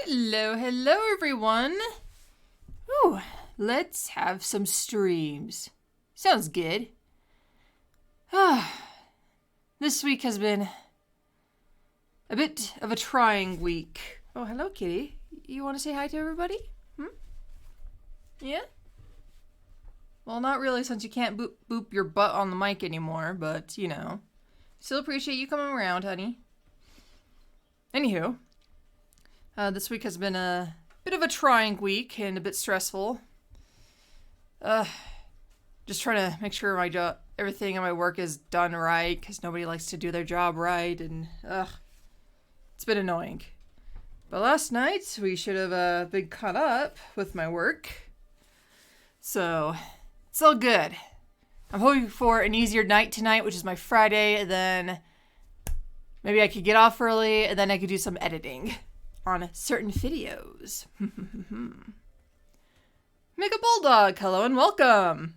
Hello everyone. Ooh, let's have some streams. Sounds good. This week has been a bit of a trying week. Oh, hello, kitty. You want to say hi to everybody? Yeah? Well, not really, since you can't boop your butt on the mic anymore, but, you know. Still appreciate you coming around, honey. Anywho, this week has been a bit of a trying week and a bit stressful. Just trying to make sure everything in my work is done right, because nobody likes to do their job right, and it's been annoying. But last night, we should have been caught up with my work, so it's all good. I'm hoping for an easier night tonight, which is my Friday, and then maybe I could get off early, and then I could do some editing on certain videos. Mega Bulldog, hello and welcome.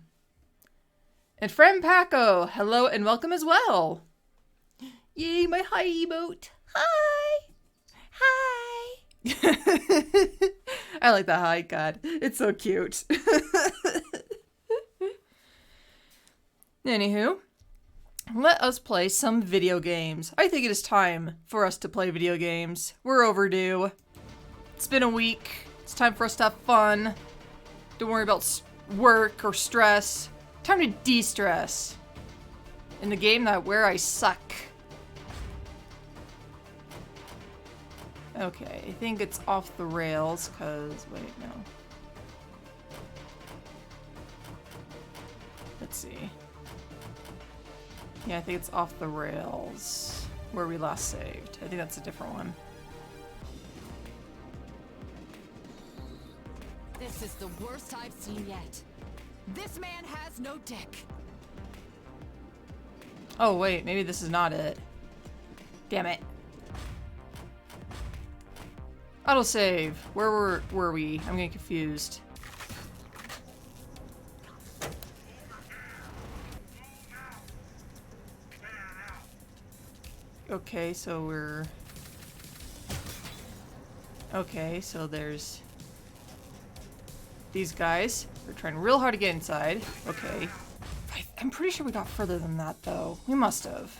And friend Paco, hello and welcome as well. Yay, my hi emote. Hi. Hi. I like that hi, God. It's so cute. Anywho, let us play some video games. I think it is time for us to play video games. We're overdue. It's been a week. It's time for us to have fun. Don't worry about work or stress. Time to de-stress. In the game where I suck. Okay, I think it's off the rails, cause, wait, no. Let's see. Yeah, I think it's off the rails, where we last saved. I think that's a different one. This is the worst I've seen yet. This man has no dick. Oh wait, maybe this is not it. Damn it. Autosave. Where were we? I'm getting confused. Okay, so we're... Okay, so there's... these guys. They're trying real hard to get inside. Okay. I'm pretty sure we got further than that, though. We must have.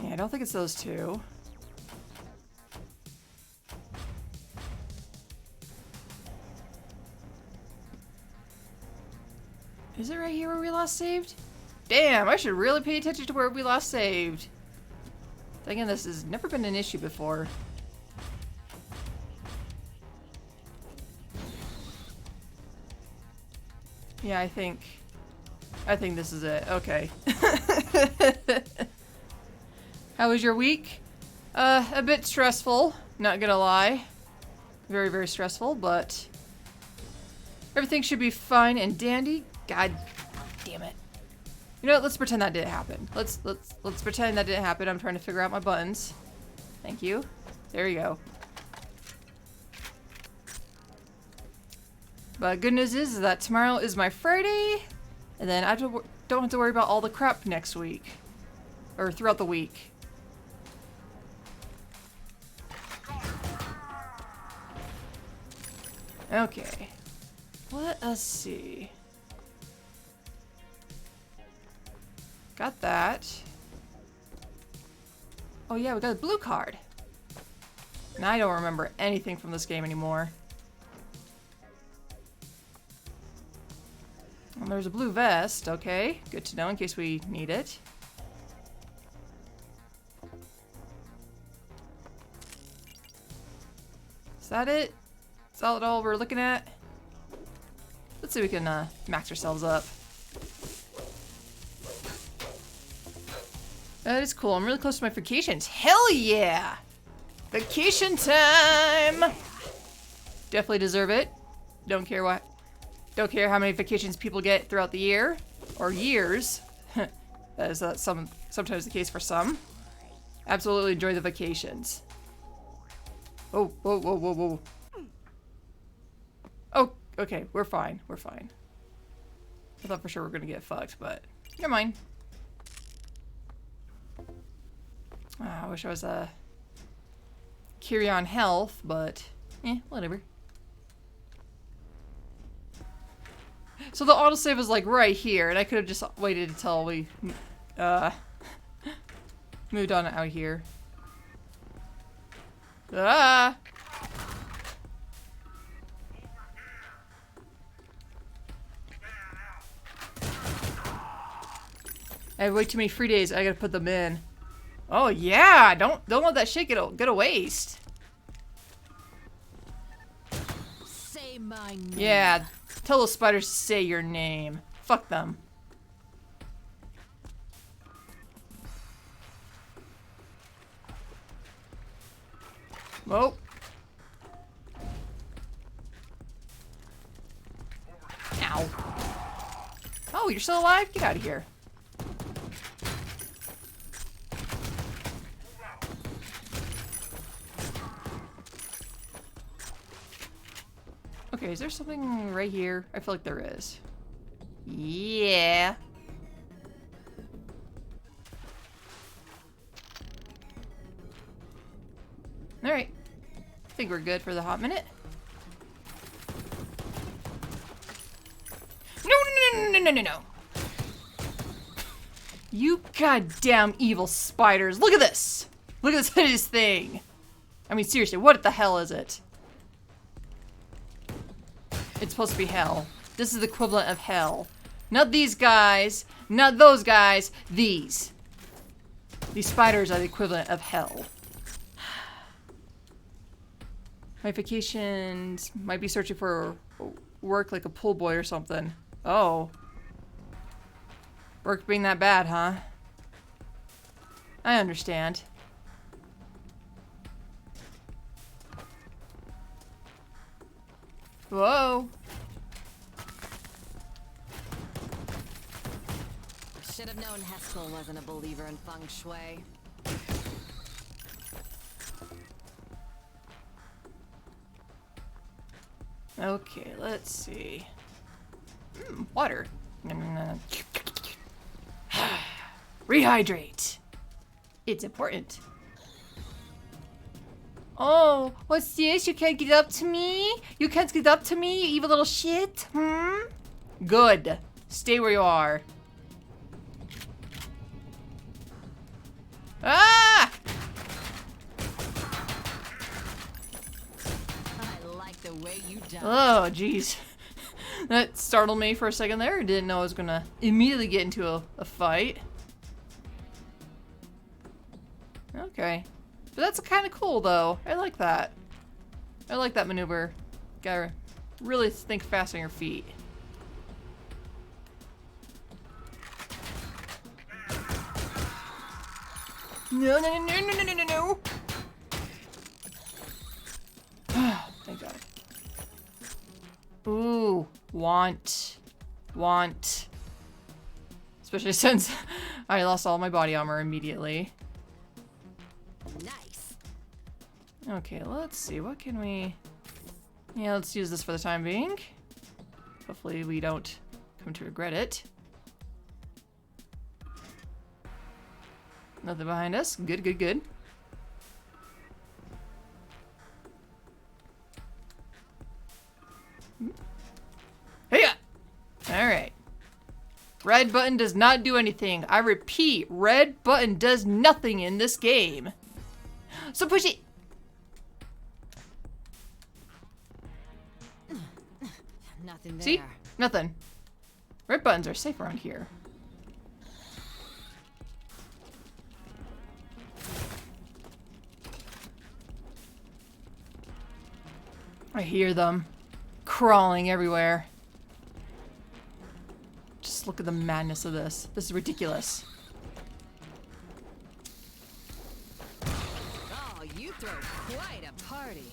Yeah, I don't think it's those two. Is it right here where we last saved? Damn, I should really pay attention to where we last saved. Again, this has never been an issue before. Yeah, I think this is it. Okay. How was your week? A bit stressful, not gonna lie. Very, very stressful, but everything should be fine and dandy. God damn it. You know what? Let's pretend that didn't happen. Let's pretend that didn't happen. I'm trying to figure out my buttons. Thank you. There you go. But good news is that tomorrow is my Friday, and then I don't have to worry about all the crap next week. Or throughout the week. Okay. Let us see. Got that. Oh yeah, we got a blue card. Now I don't remember anything from this game anymore. Well, there's a blue vest. Okay, good to know in case we need it. Is that it? Is that all we're looking at? Let's see if we can max ourselves up. That is cool. I'm really close to my vacations. Hell yeah! Vacation time! Definitely deserve it. Don't care how many vacations people get throughout the year. Or years. That is sometimes the case for some. Absolutely enjoy the vacations. Oh, whoa, whoa, whoa, whoa. Oh, okay. We're fine. We're fine. I thought for sure we were gonna get fucked, but never mind. I wish I was carry on health, but whatever. So the autosave was like right here, and I could have just waited until we moved on out here. Ah! I have way too many free days. I gotta put them in. Oh yeah! Don't let that shit get a waste. Say my name. Yeah, tell those spiders to say your name. Fuck them. Whoa. Ow. Oh, you're still alive? Get out of here. Okay, is there something right here? I feel like there is. Yeah. Alright. I think we're good for the hot minute. No. You goddamn evil spiders. Look at this. Look at this hideous thing. I mean, seriously, what the hell is it? It's supposed to be hell. This is the equivalent of hell. Not these guys. Not those guys. These. These spiders are the equivalent of hell. My vacations might be searching for work like a pool boy or something. Oh. Work being that bad, huh? I understand. Whoa. Should have known Haskell wasn't a believer in feng shui. Okay, let's see. Water. Rehydrate. It's important. Oh, what's this? You can't get up to me? You can't get up to me, you evil little shit? Good. Stay where you are. Ah! I like the way you die. Oh, jeez. That startled me for a second there. Didn't know I was gonna immediately get into a fight. Okay. But that's kind of cool, though. I like that. I like that maneuver. Gotta really think fast on your feet. No. Thank God. Ooh, want. Especially since I lost all my body armor immediately. Nice. Okay, let's see. What can we... Yeah, let's use this for the time being. Hopefully we don't come to regret it. Nothing behind us. Good. Hey! Alright. Red button does not do anything. I repeat, red button does nothing in this game. So push it! Nothing there. See? Nothing. Red buttons are safe around here. I hear them crawling everywhere. Just look at the madness of this. This is ridiculous. Oh, you throw quite a party.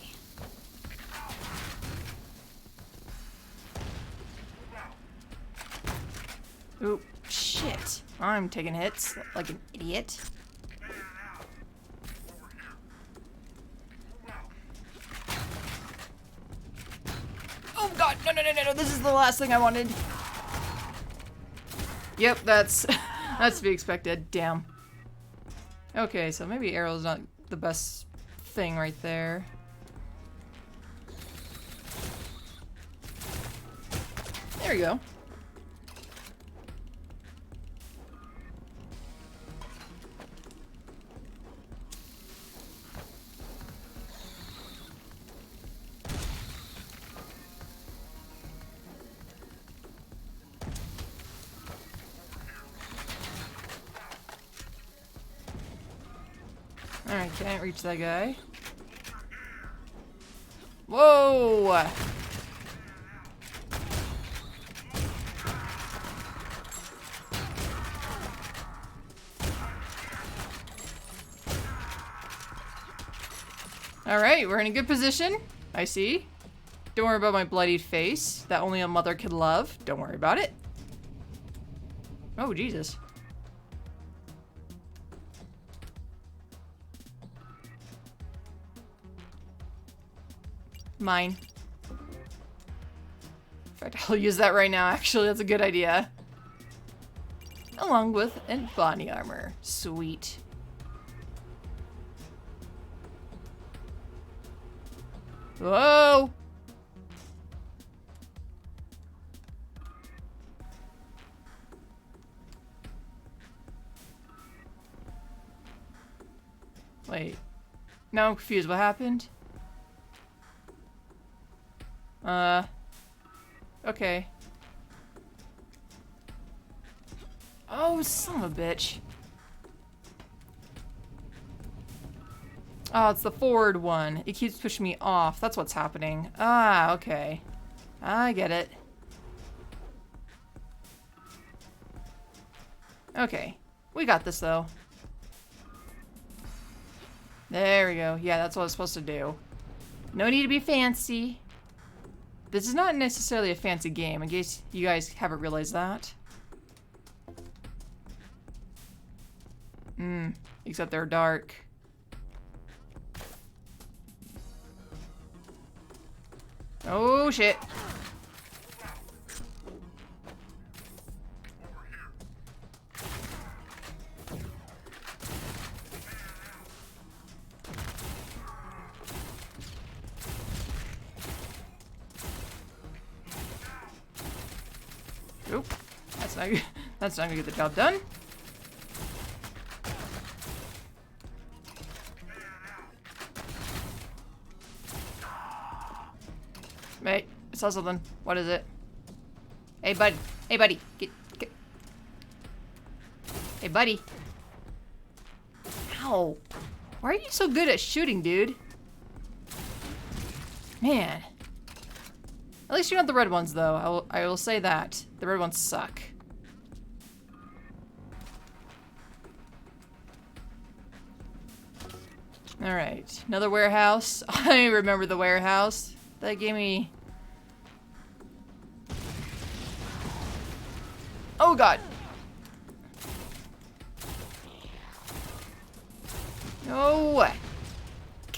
Oop, shit. I'm taking hits like an idiot. Oh god, no, this is the last thing I wanted. Yep, that's to be expected. Damn. Okay, so maybe arrow's not the best thing right there. There we go. Alright, can't reach that guy. Whoa! Alright, we're in a good position. I see. Don't worry about my bloodied face. That only a mother could love. Don't worry about it. Oh, Jesus. Mine. In fact, I'll use that right now, actually. That's a good idea. Along with body armor. Sweet. Whoa! Wait. Now I'm confused. What happened? Okay. Oh, son of a bitch. Oh, it's the forward one. It keeps pushing me off. That's what's happening. Ah, okay. I get it. Okay. We got this, though. There we go. Yeah, that's what I was supposed to do. No need to be fancy. This is not necessarily a fancy game, in case you guys haven't realized that. Except they're dark. Oh, shit. Oop. That's not gonna get the job done. Mate, I saw something. What is it? Hey, bud. Hey, buddy. Get. Hey, buddy. Ow. Why are you so good at shooting, dude? Man. At least you're not the red ones, though. I will say that. The red ones suck. Alright. Another warehouse. I remember the warehouse. That gave me... Oh, God. No. God,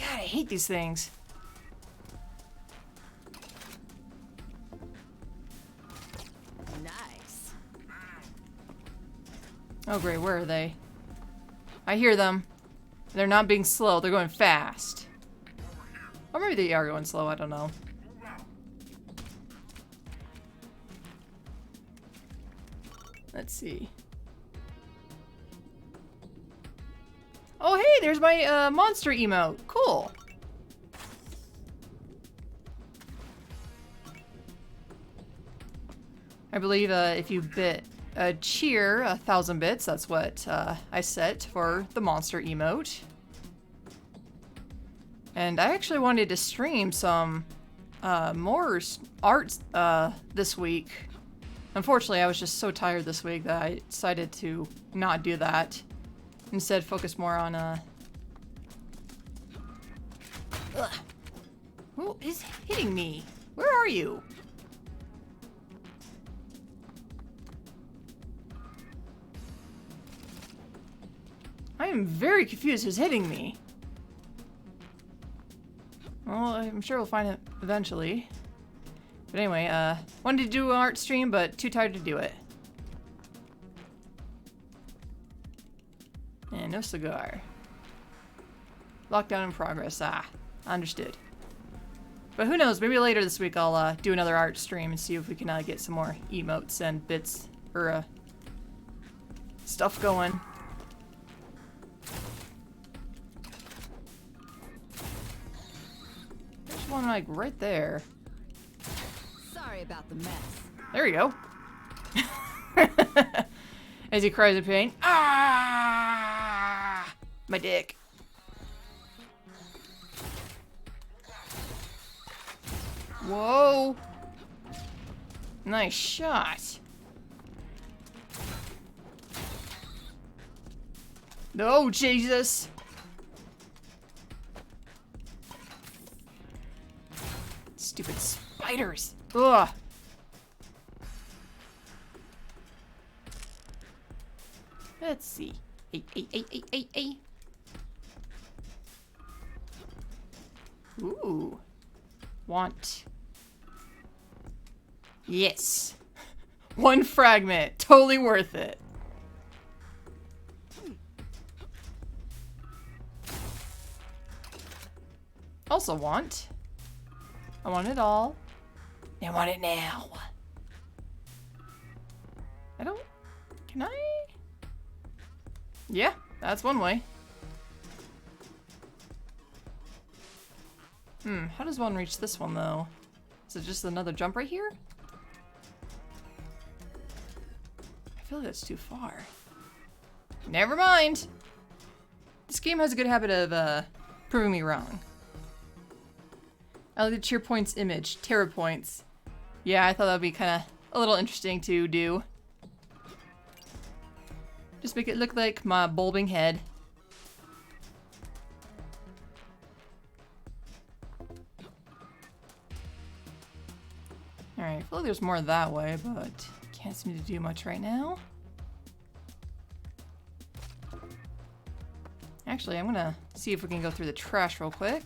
I hate these things. Nice. Oh, great. Where are they? I hear them. They're not being slow. They're going fast. Or maybe they are going slow. I don't know. Let's see. Oh, hey, there's my monster emote. Cool. I believe if you cheer 1,000 bits, that's what I set for the monster emote. And I actually wanted to stream some more art this week. Unfortunately, I was just so tired this week that I decided to not do that. Instead, focus more on Who is hitting me? Where are you? I am very confused who's hitting me. Well, I'm sure we'll find it eventually. But anyway, wanted to do an art stream, but too tired to do it. And no cigar. Lockdown in progress. Ah, understood. But who knows? Maybe later this week I'll do another art stream and see if we can get some more emotes and bits or stuff going. There's one like right there. Sorry about the mess. There you go. As he cries in pain. Ah! My dick. Whoa. Nice shot. No, Jesus. Stupid spiders. Ugh. Let's see. Hey. Ooh. Want. Yes. One fragment. Totally worth it. Also want. I want it all. I want it now. I don't... Can I? Yeah, that's one way. How does one reach this one, though? Is it just another jump right here? I feel like that's too far. Never mind! This game has a good habit of, proving me wrong. I like the cheer points image. Terror points. Yeah, I thought that would be kind of a little interesting to do. Just make it look like my bulbing head. Alright, I feel like there's more that way, but can't seem to do much right now. Actually, I'm gonna see if we can go through the trash real quick.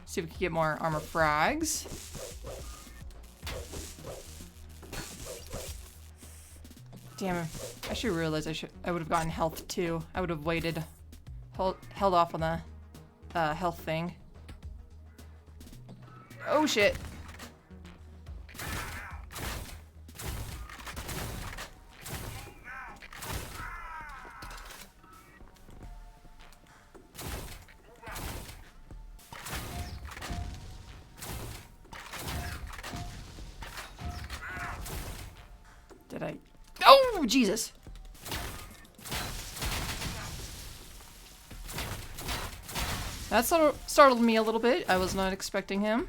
See if we can get more armor frags. Damn it. I should realize I would have gotten health too. I would have waited. Held off on the health thing. Oh shit. Did I? Oh, Jesus! That startled me a little bit. I was not expecting him.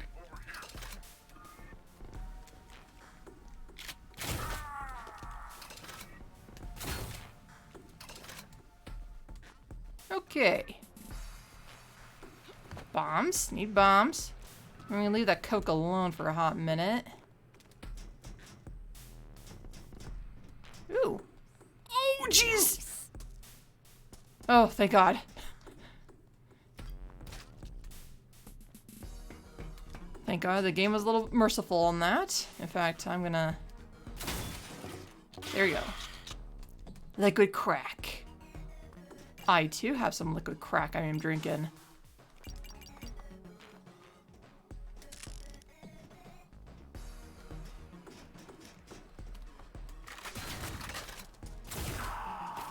Okay. Bombs. Need bombs. I'm gonna leave that Coke alone for a hot minute. Ooh. Oh, jeez! Oh, thank God. Thank God the game was a little merciful on that. In fact, I'm gonna... There you go. Liquid crack. I, too, have some liquid crack I am drinking.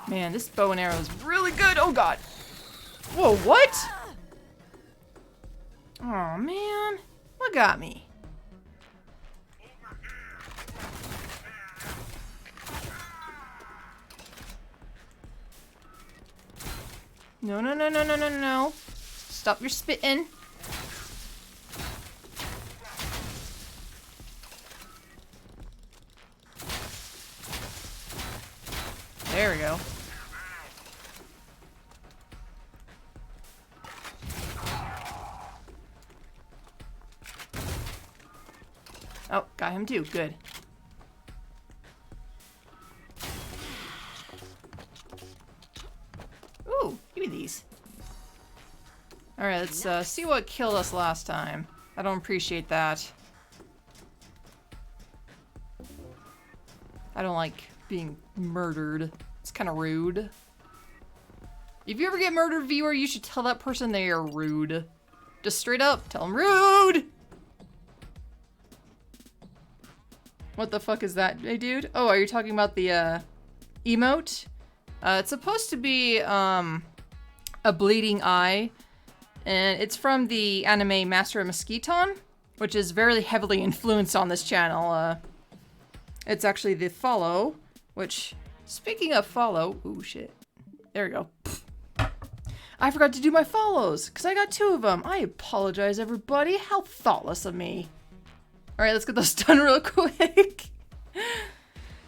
Man, this bow and arrow is really good. Oh, God. Whoa, what? Oh, man. What got me? No, no, no, no, no, no, no. Stop your spitting. There we go. Oh, got him too. Good. Ooh, give me these. Alright, let's see what killed us last time. I don't appreciate that. I don't like being murdered. It's kind of rude. If you ever get murdered, viewer, you should tell that person they are rude. Just straight up, tell them rude! What the fuck is that, hey dude? Oh, are you talking about the, emote? It's supposed to be, a bleeding eye. And it's from the anime Master of Mosquiton, which is very heavily influenced on this channel. It's actually the follow, which, speaking of follow, ooh shit. There we go. I forgot to do my follows, because I got 2 of them. I apologize, everybody. How thoughtless of me. Alright, let's get those done real quick.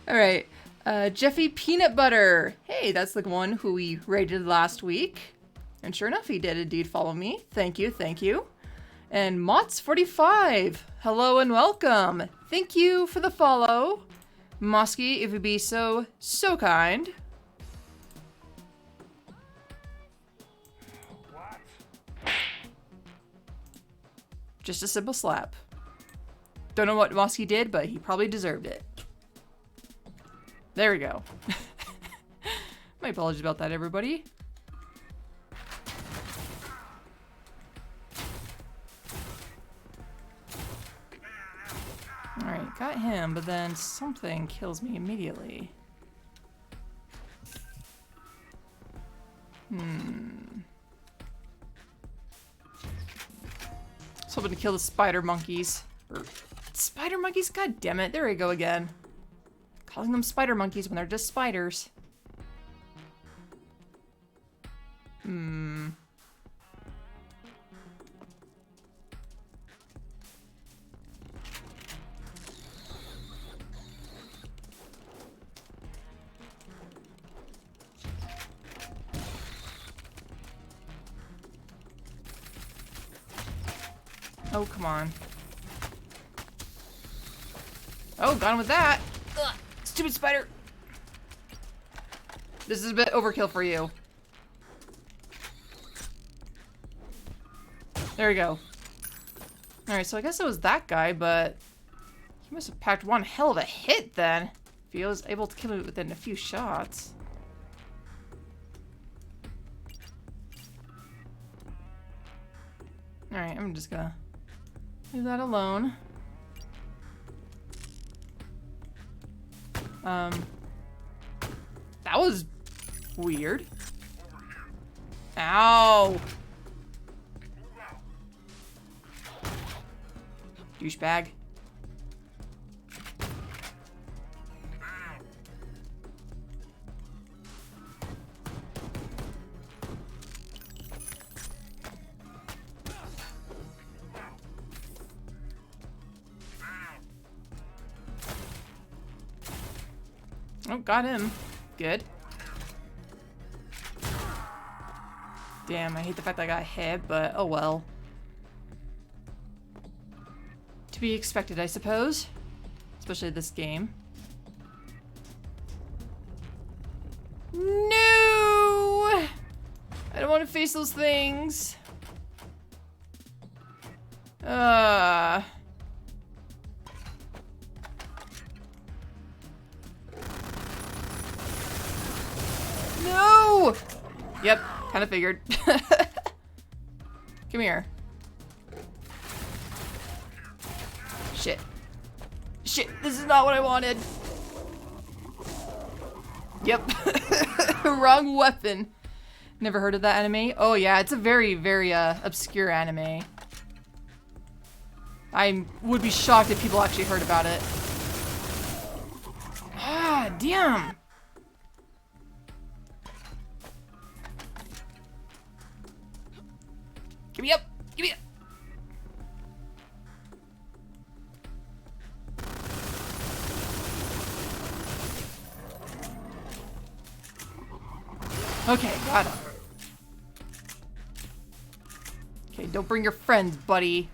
Alright, Jeffy Peanut Butter. Hey, that's the one who we rated last week. And sure enough, he did indeed follow me. Thank you, thank you. And Mott's45. Hello and welcome. Thank you for the follow. Mosky, if you'd be so kind. Just a simple slap. Don't know what Mosky did, but he probably deserved it. There we go. My apologies about that, everybody. Alright, got him, but then something kills me immediately. I was hoping to kill the spider monkeys. Spider monkeys? God damn it. There we go again. Calling them spider monkeys when they're just spiders. Oh, come on. Oh, got him with that. Ugh, stupid spider. This is a bit overkill for you. There we go. Alright, so I guess it was that guy, but he must have packed one hell of a hit then. If he was able to kill me within a few shots. Alright, I'm just gonna leave that alone. That was weird. Ow! Douchebag. Oh, got him. Good. Damn, I hate the fact that I got hit, but oh well. To be expected, I suppose. Especially this game. No! I don't want to face those things. No! Yep, kind of figured. Come here. Shit. Shit, this is not what I wanted. Yep. Wrong weapon. Never heard of that anime? Oh yeah, it's a very, very obscure anime. I would be shocked if people actually heard about it. Ah, damn. Give me up! Give me up! Okay, got him. Okay, don't bring your friends, buddy.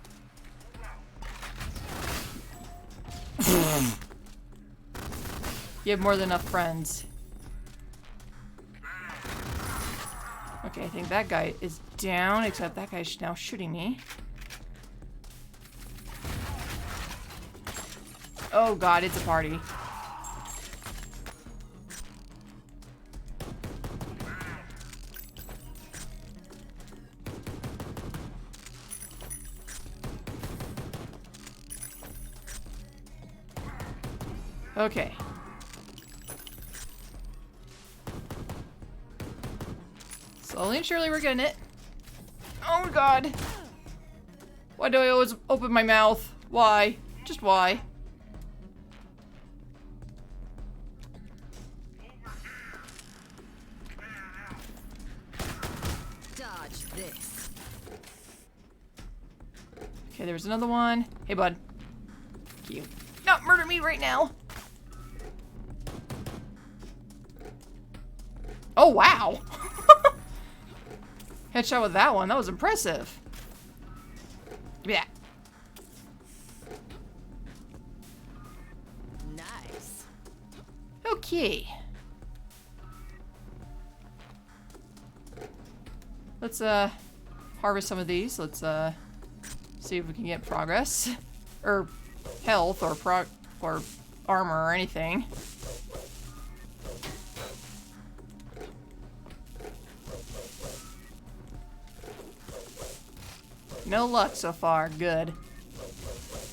You have more than enough friends. Okay, I think that guy is down, except that guy's now shooting me. Oh god, it's a party. Okay. Slowly and surely we're getting it. Oh god. Why do I always open my mouth? Why? Just why? Dodge this. Okay, there's another one. Hey, bud. Cute. Not murder me right now. Oh, wow. Headshot with that one. That was impressive. Give me that. Nice. Okay. Let's harvest some of these. Let's see if we can get progress or health or armor or anything. No luck so far. Good.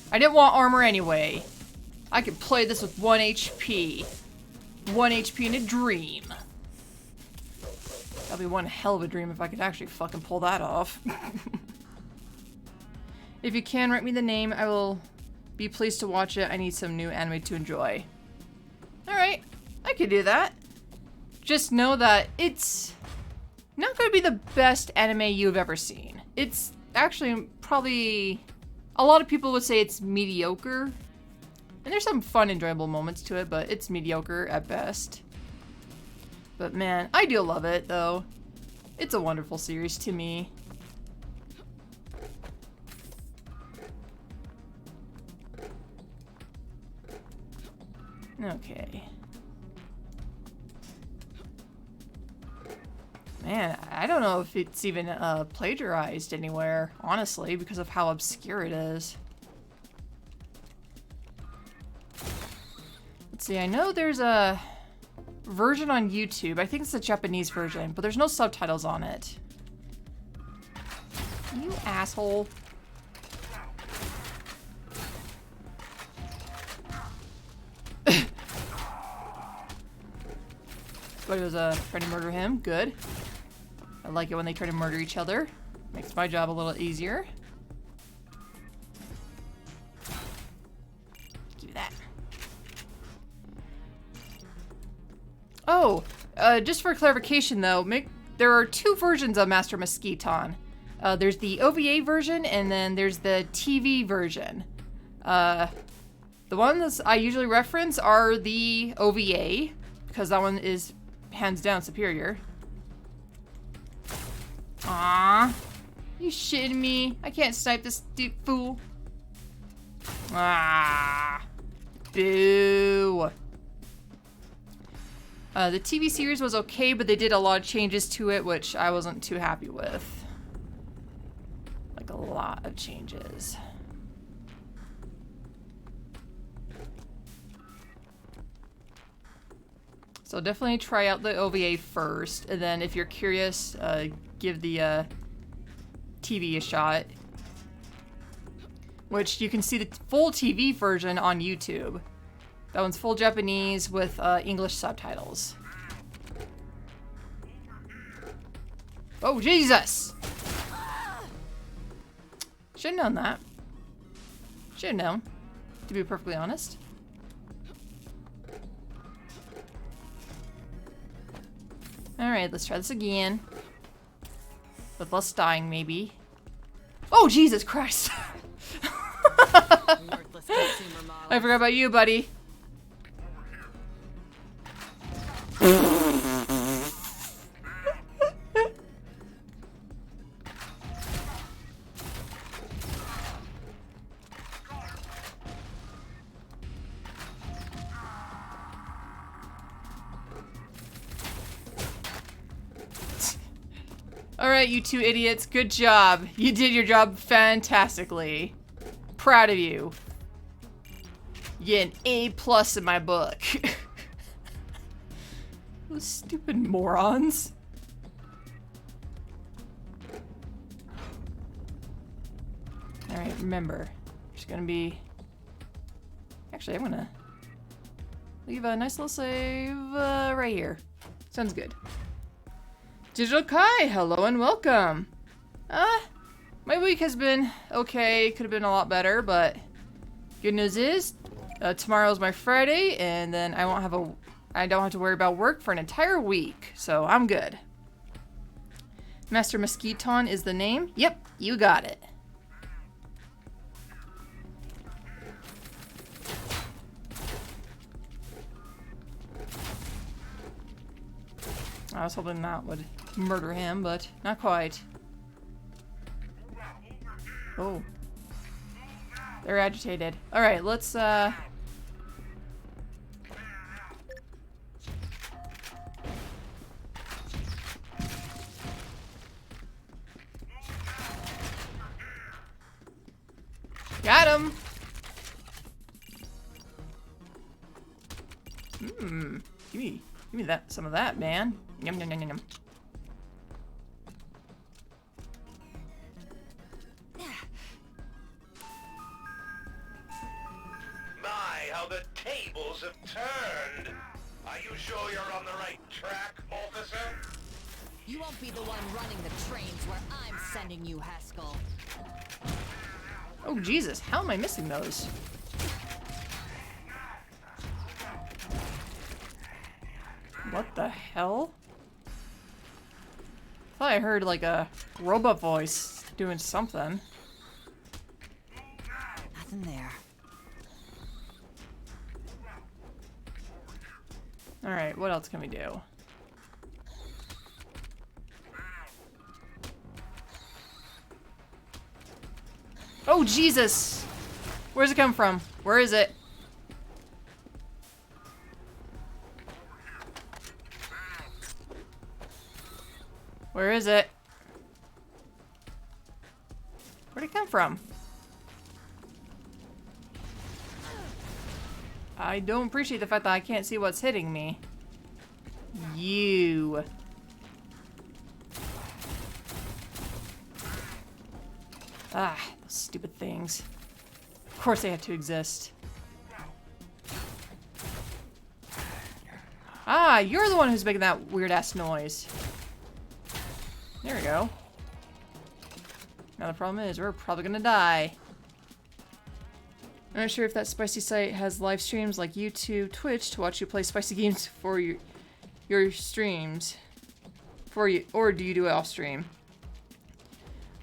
I didn't want armor anyway. I could play this with 1 HP. 1 HP in a dream. That'd be one hell of a dream if I could actually fucking pull that off. If you can, write me the name. I will be pleased to watch it. I need some new anime to enjoy. Alright. I could do that. Just know that it's not going to be the best anime you've ever seen. It's actually probably... A lot of people would say it's mediocre. And there's some fun, enjoyable moments to it, but it's mediocre at best. But man, I do love it, though. It's a wonderful series to me. Okay. Man, I don't know if it's even plagiarized anywhere, honestly, because of how obscure it is. Let's see, I know there's a version on YouTube. I think it's a Japanese version, but there's no subtitles on it. You asshole. Somebody was trying to murder him. Good. I like it when they try to murder each other. Makes my job a little easier. Do that. Oh, just for clarification though, there are two versions of Master Mosquiton. There's the OVA version and then there's the TV version. The ones I usually reference are the OVA, because that one is hands down superior. Ah, you shitting me? I can't snipe this fool. Ah, boo. The TV series was okay, but they did a lot of changes to it, which I wasn't too happy with. Like a lot of changes. So definitely try out the OVA first, and then if you're curious, give the TV a shot. Which you can see the full TV version on YouTube. That one's full Japanese with English subtitles. Oh, Jesus! Should've known that. Should've known, to be perfectly honest. Alright, let's try this again. With less dying, maybe. Oh, Jesus Christ! I forgot about you, buddy. Alright, you two idiots. Good job. You did your job fantastically. Proud of you. You get an A+ in my book. Those stupid morons. Alright, remember. There's gonna be... Actually, I'm gonna leave a nice little save right here. Sounds good. Digital Kai, hello and welcome. My week has been okay. Could have been a lot better, but good news is tomorrow's my Friday, and then I don't have to worry about work for an entire week, so I'm good. Master Mosquiton is the name. Yep, you got it. I was hoping that would murder him, but not quite. Oh. They're agitated. Alright, let's, Got him! Give me that, some of that, man. Yum, yum, yum, yum, yum. How the tables have turned. Are you sure you're on the right track, officer? You won't be the one running the trains where I'm sending you, Haskell. Oh, Jesus. How am I missing those? What the hell? I thought I heard like a robot voice doing something. Nothing there. Alright, what else can we do? Oh, Jesus! Where's it come from? Where is it? Where is it? Where'd it come from? I don't appreciate the fact that I can't see what's hitting me. You. Ah, those stupid things. Of course they have to exist. Ah, you're the one who's making that weird-ass noise. There we go. Now the problem is, we're probably gonna die. I'm not sure if that spicy site has live streams like YouTube, Twitch to watch you play spicy games for your streams. For you, or do you do it off stream?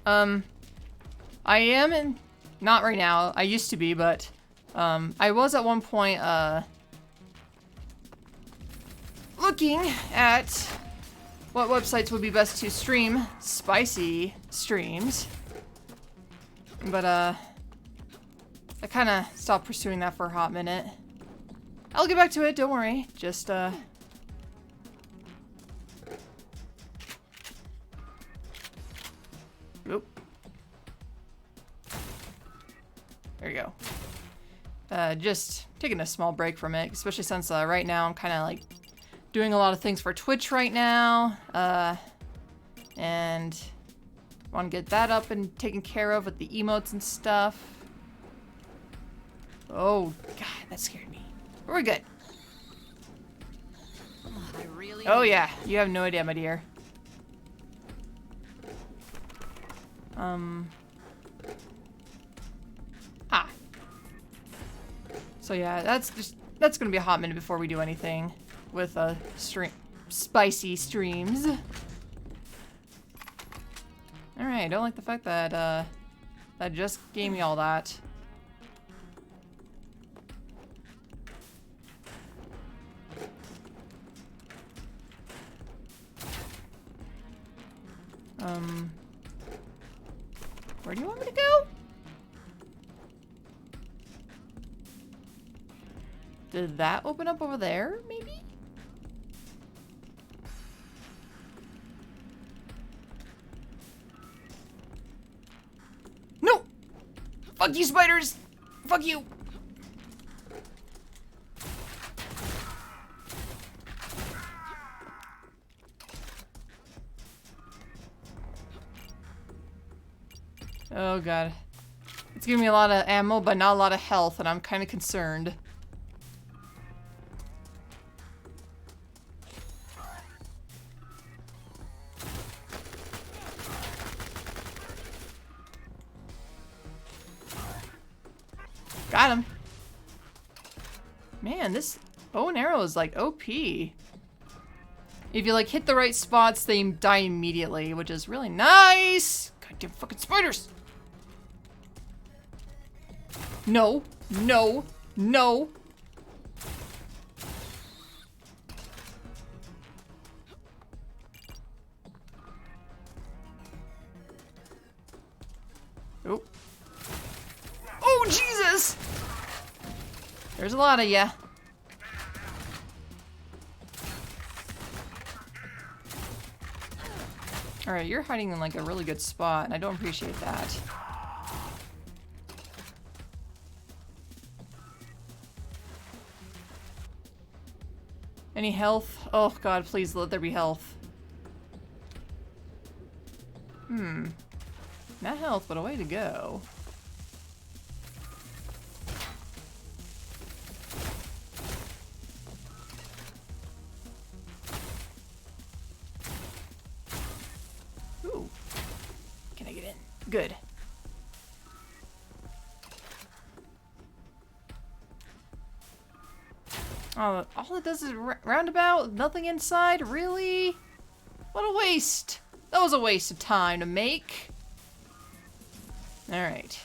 I am in, not right now. I used to be, but I was at one point looking at what websites would be best to stream spicy streams. But I kind of stopped pursuing that for a hot minute. I'll get back to it, don't worry. Just, Oop. There you go. Just taking a small break from it, especially since, right now I'm kind of, like, doing a lot of things for Twitch right now. And want to get that up and taken care of with the emotes and stuff. Oh, God, that scared me. We're good. Oh, yeah. You have no idea, my dear. So, yeah, that's gonna be a hot minute before we do anything with, spicy streams. Alright, I don't like the fact that, that just gave me all that. Where do you want me to go? Did that open up over there, maybe? No! Fuck you, spiders! Fuck you! Oh god. It's giving me a lot of ammo, but not a lot of health, and I'm kind of concerned. Got him. Man, this bow and arrow is like OP. If you like hit the right spots, they die immediately, which is really nice. Goddamn fucking spiders. No, no, no. Oh. Oh, Jesus! There's a lot of ya. Alright, you're hiding in like a really good spot, and I don't appreciate that. Any health? Oh god, please let there be health. Not health, but a way to go. Ooh. Can I get in? Good. Oh, all it does is roundabout? Nothing inside? Really? What a waste. That was a waste of time to make. Alright.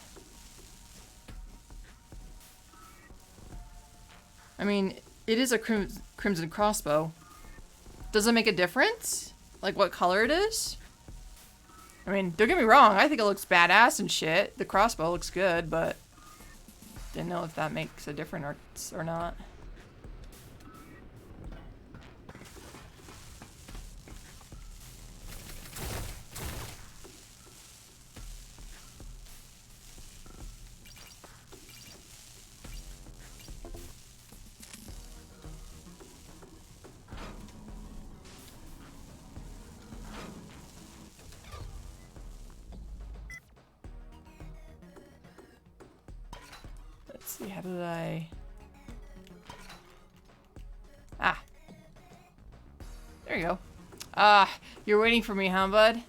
I mean, it is a crimson crossbow. Does it make a difference? Like what color it is? I mean, don't get me wrong, I think it looks badass and shit. The crossbow looks good, but didn't know if that makes a difference or not. Let's see, how did I... Ah. There you go. Ah, you're waiting for me, huh, bud?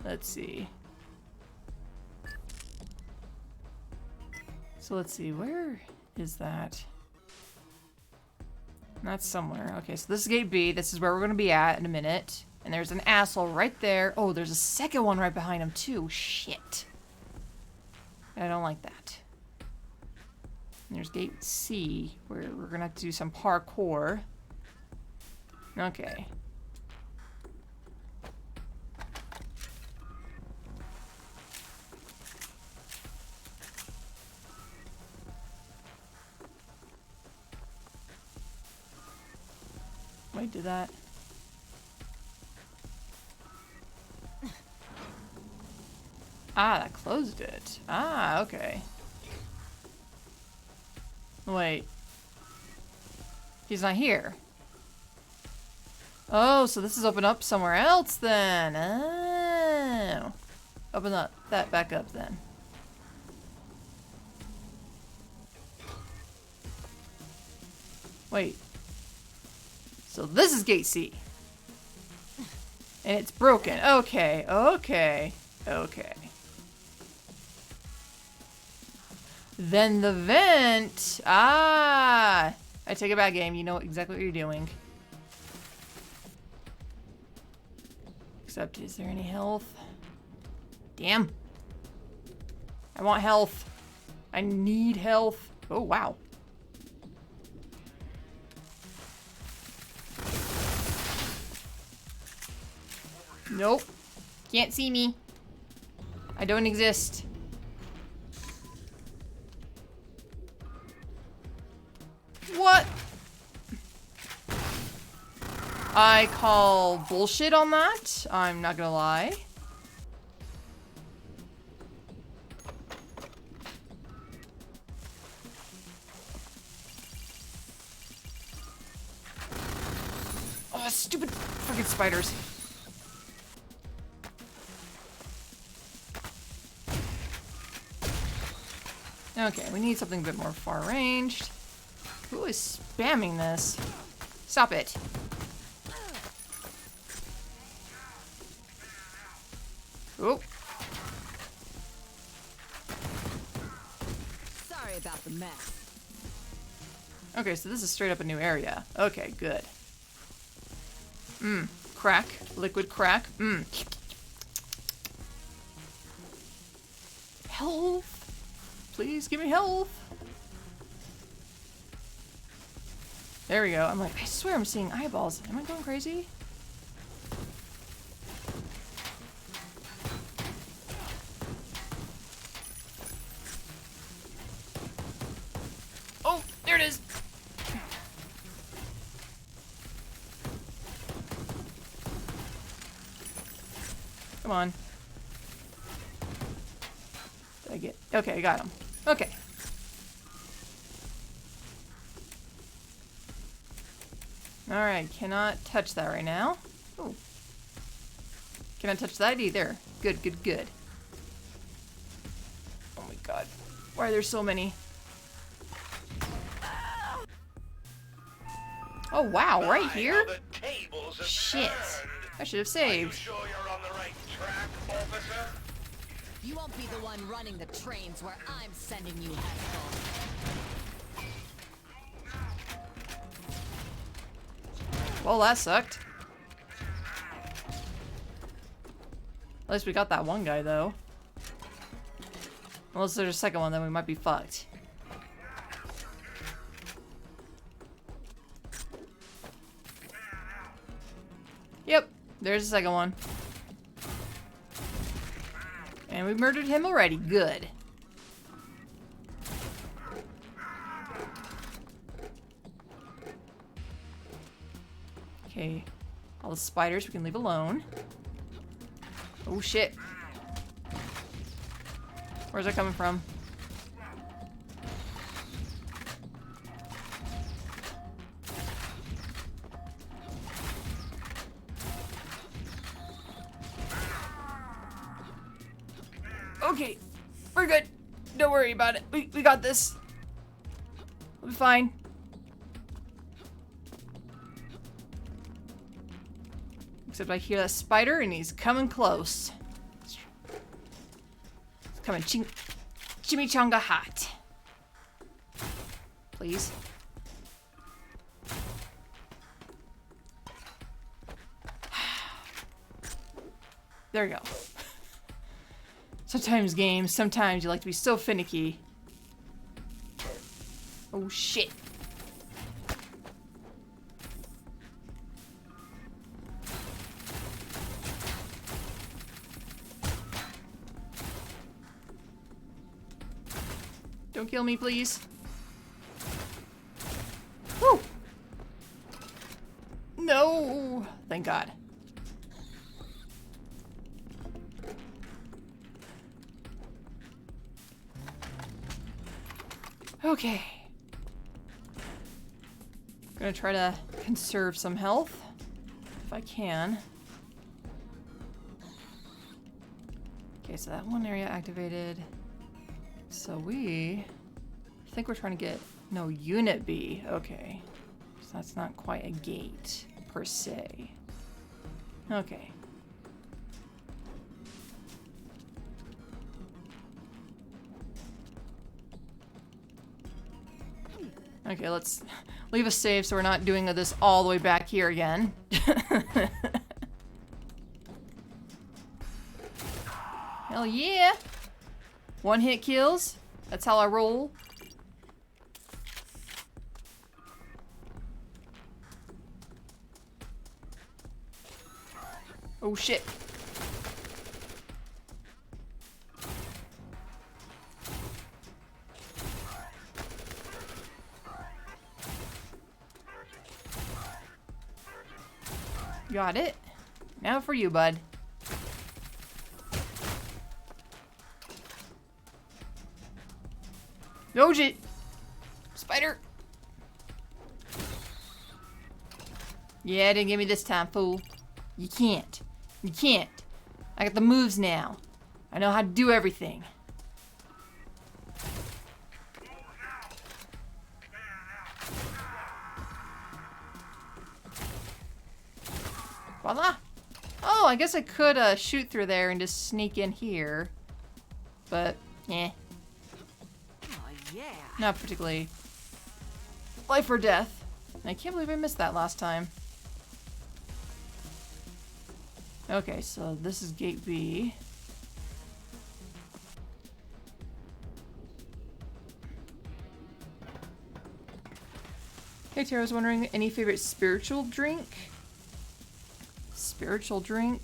Let's see. So let's see, where is that? That's somewhere. Okay, so this is gate B. This is where we're gonna be at in a minute. And there's an asshole right there. Oh, there's a second one right behind him too. Shit. I don't like that. And there's gate C, where we're gonna have to do some parkour. Okay. Wait, did that? Ah, that closed it. Ah, okay. Wait. He's not here. Oh, so this is open up somewhere else then. Oh. Open that back up then. Wait. So this is gate C. And it's broken. Okay, okay, okay. Then the vent. Ah! I take it back, game. You know exactly what you're doing. Except, is there any health? Damn. I want health. I need health. Oh, wow. Nope. Can't see me. I don't exist. What? I call bullshit on that. I'm not gonna lie. Oh, stupid freaking spiders. Okay, we need something a bit more far-ranged. Who is spamming this? Stop it. Oh. about the mess. Okay, so this is straight up a new area. Okay, good. Crack. Liquid crack. Health. Please give me health. There we go. I'm like, I swear I'm seeing eyeballs. Am I going crazy? Oh, there it is. Come on. Did I get... Okay, I got him. Okay. Alright, cannot touch that right now. Oh. Cannot touch that either. Good, good, good. Oh my god. Why are there so many? Oh wow, right here? Shit. I should have saved. Sure you're on the right track, officer? You won't be the one running the trains where I'm sending you, Haskell. Well, that sucked. At least we got that one guy, though. Unless there's a second one, then we might be fucked. Yep, there's the second one. And we murdered him already. Good. Okay, all the spiders we can leave alone. Oh shit. Where's that coming from? Okay, we're good. Don't worry about it. We got this. We'll be fine. Except I hear that spider and he's coming close. He's coming chimichanga hot. Please. There we go. Sometimes games, sometimes you like to be so finicky. Oh shit. Don't kill me, please. Woo! No! Thank God. Okay. I'm gonna try to conserve some health, if I can. Okay, so that one area activated. So I think we're trying to get, no, Unit B. Okay. So that's not quite a gate, per se. Okay. Okay, let's leave a save so we're not doing this all the way back here again. Hell yeah! One hit kills. That's how I roll. Oh shit. Got it. Now for you, bud. No shit. Spider. Yeah, didn't get me this time, fool. You can't. You can't. I got the moves now. I know how to do everything. Voila. Oh, I guess I could shoot through there and just sneak in here. But, yeah. Aw, yeah. not particularly life or death. And I can't believe I missed that last time. Okay, so this is gate B. Hey Tara, I was wondering, any favorite spiritual drink? Spiritual drink?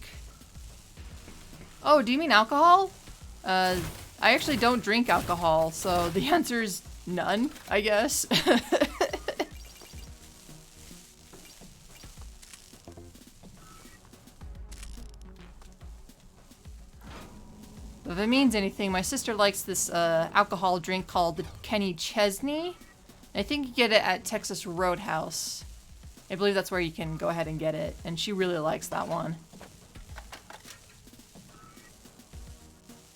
Oh, do you mean alcohol? I actually don't drink alcohol, so the answer is none, I guess. If it means anything, my sister likes this alcohol drink called the Kenny Chesney. I think you get it at Texas Roadhouse. I believe that's where you can go ahead and get it, and she really likes that one.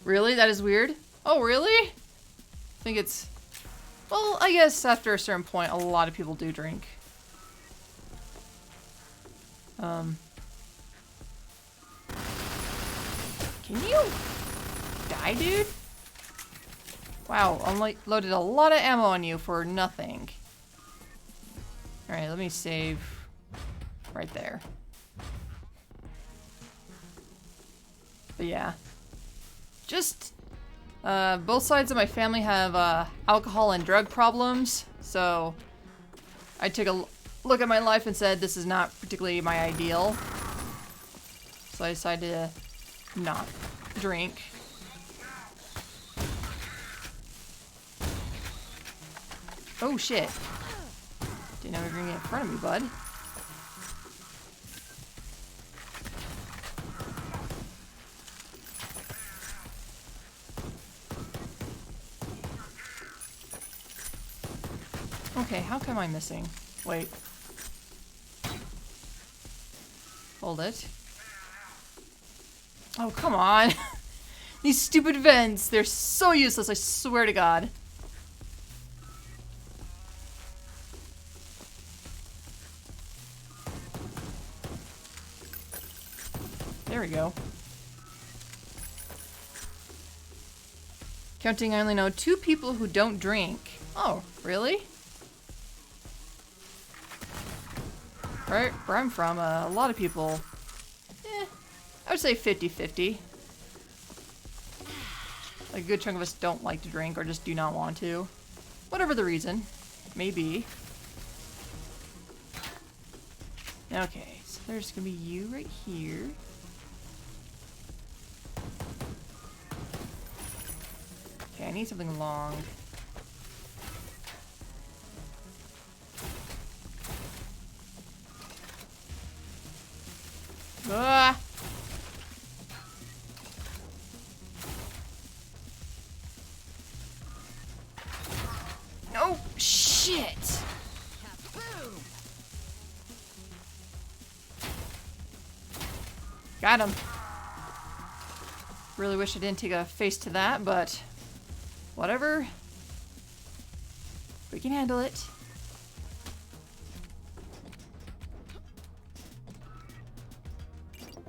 Really? That is weird? Oh, really? I think it's... Well, I guess after a certain point, a lot of people do drink. Can you die, dude? Wow, unloaded a lot of ammo on you for nothing. Alright, let me save right there. But yeah. Just, both sides of my family have, alcohol and drug problems, so I took a look at my life and said this is not particularly my ideal. So I decided to not drink. Oh shit. Didn't know you were gonna get in front of me, bud. Okay, how come I'm missing? Wait. Hold it. Oh, come on. These stupid vents, they're so useless, I swear to God. There we go. Counting, I only know 2 people who don't drink. Oh, really? Right where I'm from, a lot of people, I would say 50-50. Like, a good chunk of us don't like to drink or just do not want to. Whatever the reason may be. Okay, so there's gonna be you right here. Okay, I need something long. Ah! No! Shit! Kaboom! Got him. Really wish I didn't take a face to that, but whatever. We can handle it.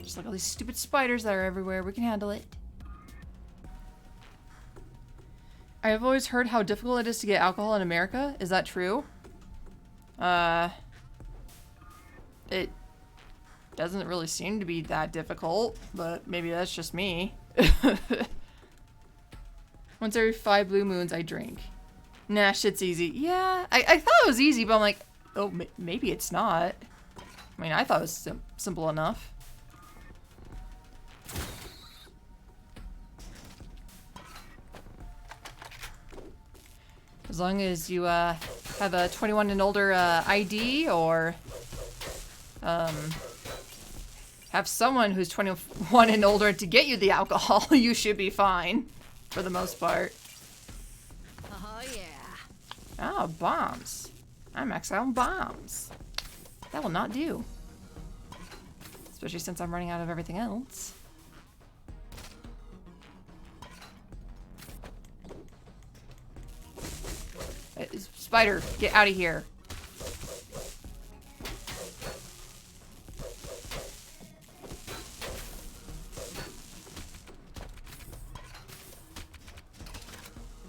Just like all these stupid spiders that are everywhere. We can handle it. I have always heard how difficult it is to get alcohol in America. Is that true? It doesn't really seem to be that difficult, but maybe that's just me. Once every 5 blue moons, I drink. Nah, shit's easy. Yeah, I thought it was easy, but I'm like, oh, maybe it's not. I mean, I thought it was simple enough. As long as you have a 21 and older ID, or have someone who's 21 and older to get you the alcohol, you should be fine, for the most part. Oh yeah. Oh, bombs. I'm maxed out on bombs. That will not do. Especially since I'm running out of everything else. Spider, get out of here.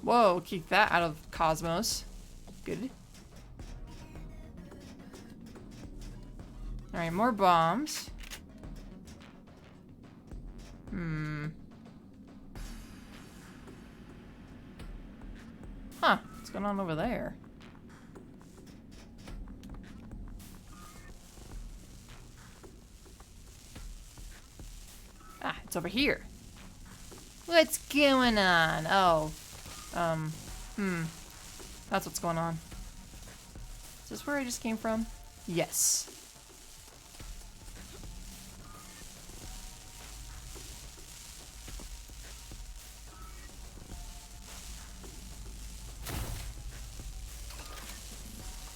Whoa, keep that out of Cosmos. Good. Alright, more bombs. Huh, what's going on over there? Ah, it's over here. What's going on? Oh. That's what's going on. Is this where I just came from? Yes.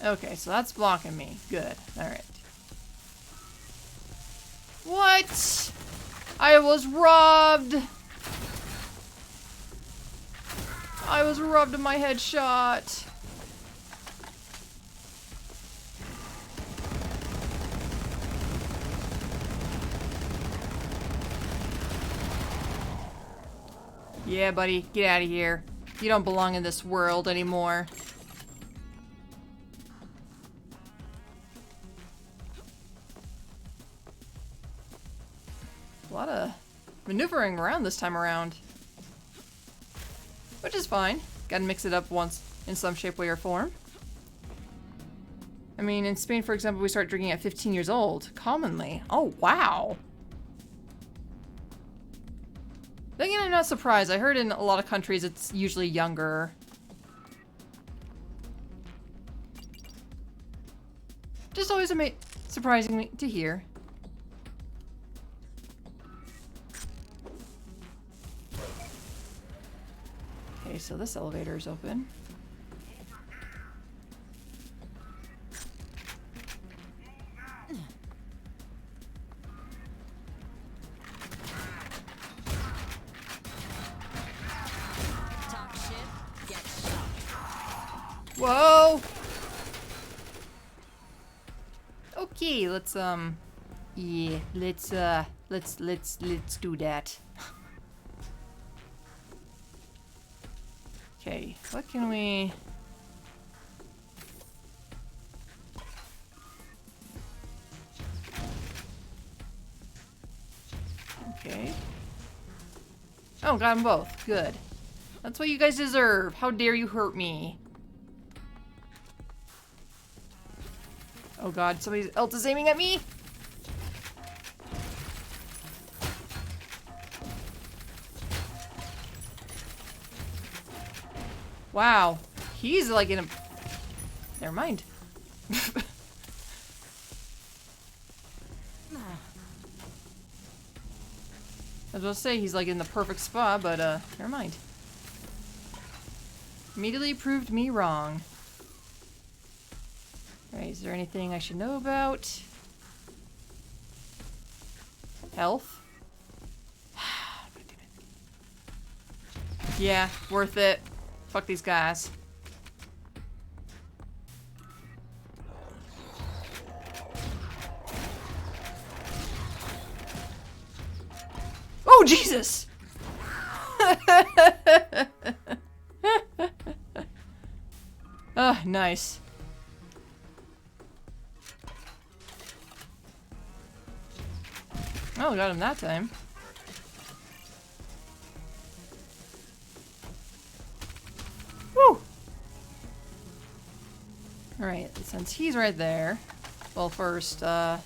Okay, so that's blocking me. Good. Alright. What? I was robbed! I was robbed of my headshot. Yeah, buddy. Get out of here. You don't belong in this world anymore. A lot of maneuvering around this time around. Which is fine. Gotta mix it up once in some shape, way, or form. I mean, in Spain, for example, we start drinking at 15 years old. Commonly. Oh, wow. Then again, I'm not surprised. I heard in a lot of countries it's usually younger. Just always surprising me to hear. Okay, so this elevator is open. Talk shit, get shot. Whoa! Okay, let's yeah, let's do that. Okay, what can we... Okay. Oh, got them both. Good. That's what you guys deserve. How dare you hurt me? Oh god, somebody else is aiming at me? Wow. He's like in a... Never mind. I was about to say he's like in the perfect spot, but never mind. Immediately proved me wrong. Alright, is there anything I should know about? Health? Yeah, worth it. Fuck these guys. Oh, Jesus! Ah, nice. Oh, got him that time. Woo! Alright, since he's right there, well, first, there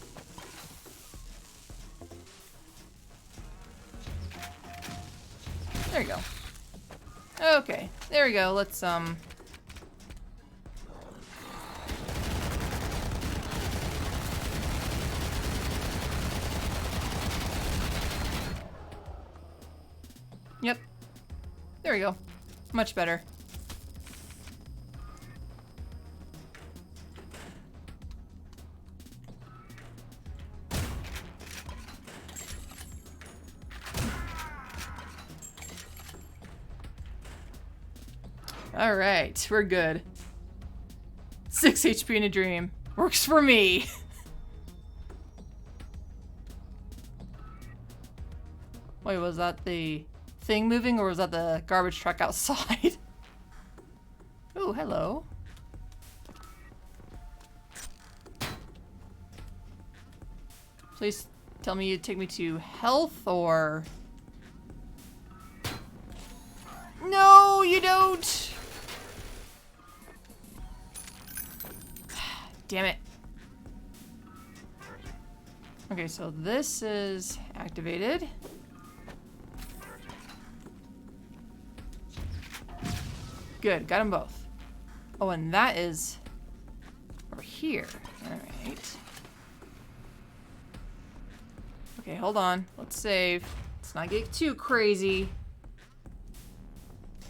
you go. Okay, there we go. Let's, Yep. There we go. Much better. Alright, we're good. 6 HP in a dream. Works for me. Wait, was that the thing moving or was that the garbage truck outside? Oh, hello. Please tell me you take me to health or... No, you don't! Damn it. Okay, so this is activated. Good, got them both. Oh, and that is over here. Alright. Okay, hold on. Let's save. Let's not get too crazy.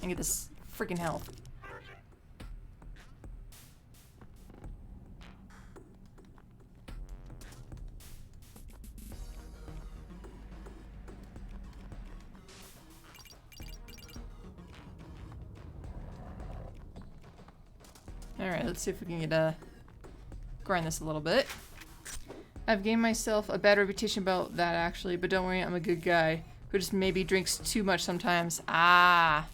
And get this freaking health. Alright, let's see if we can get grind this a little bit. I've gained myself a bad reputation about that actually, but don't worry, I'm a good guy who just maybe drinks too much sometimes. Ah.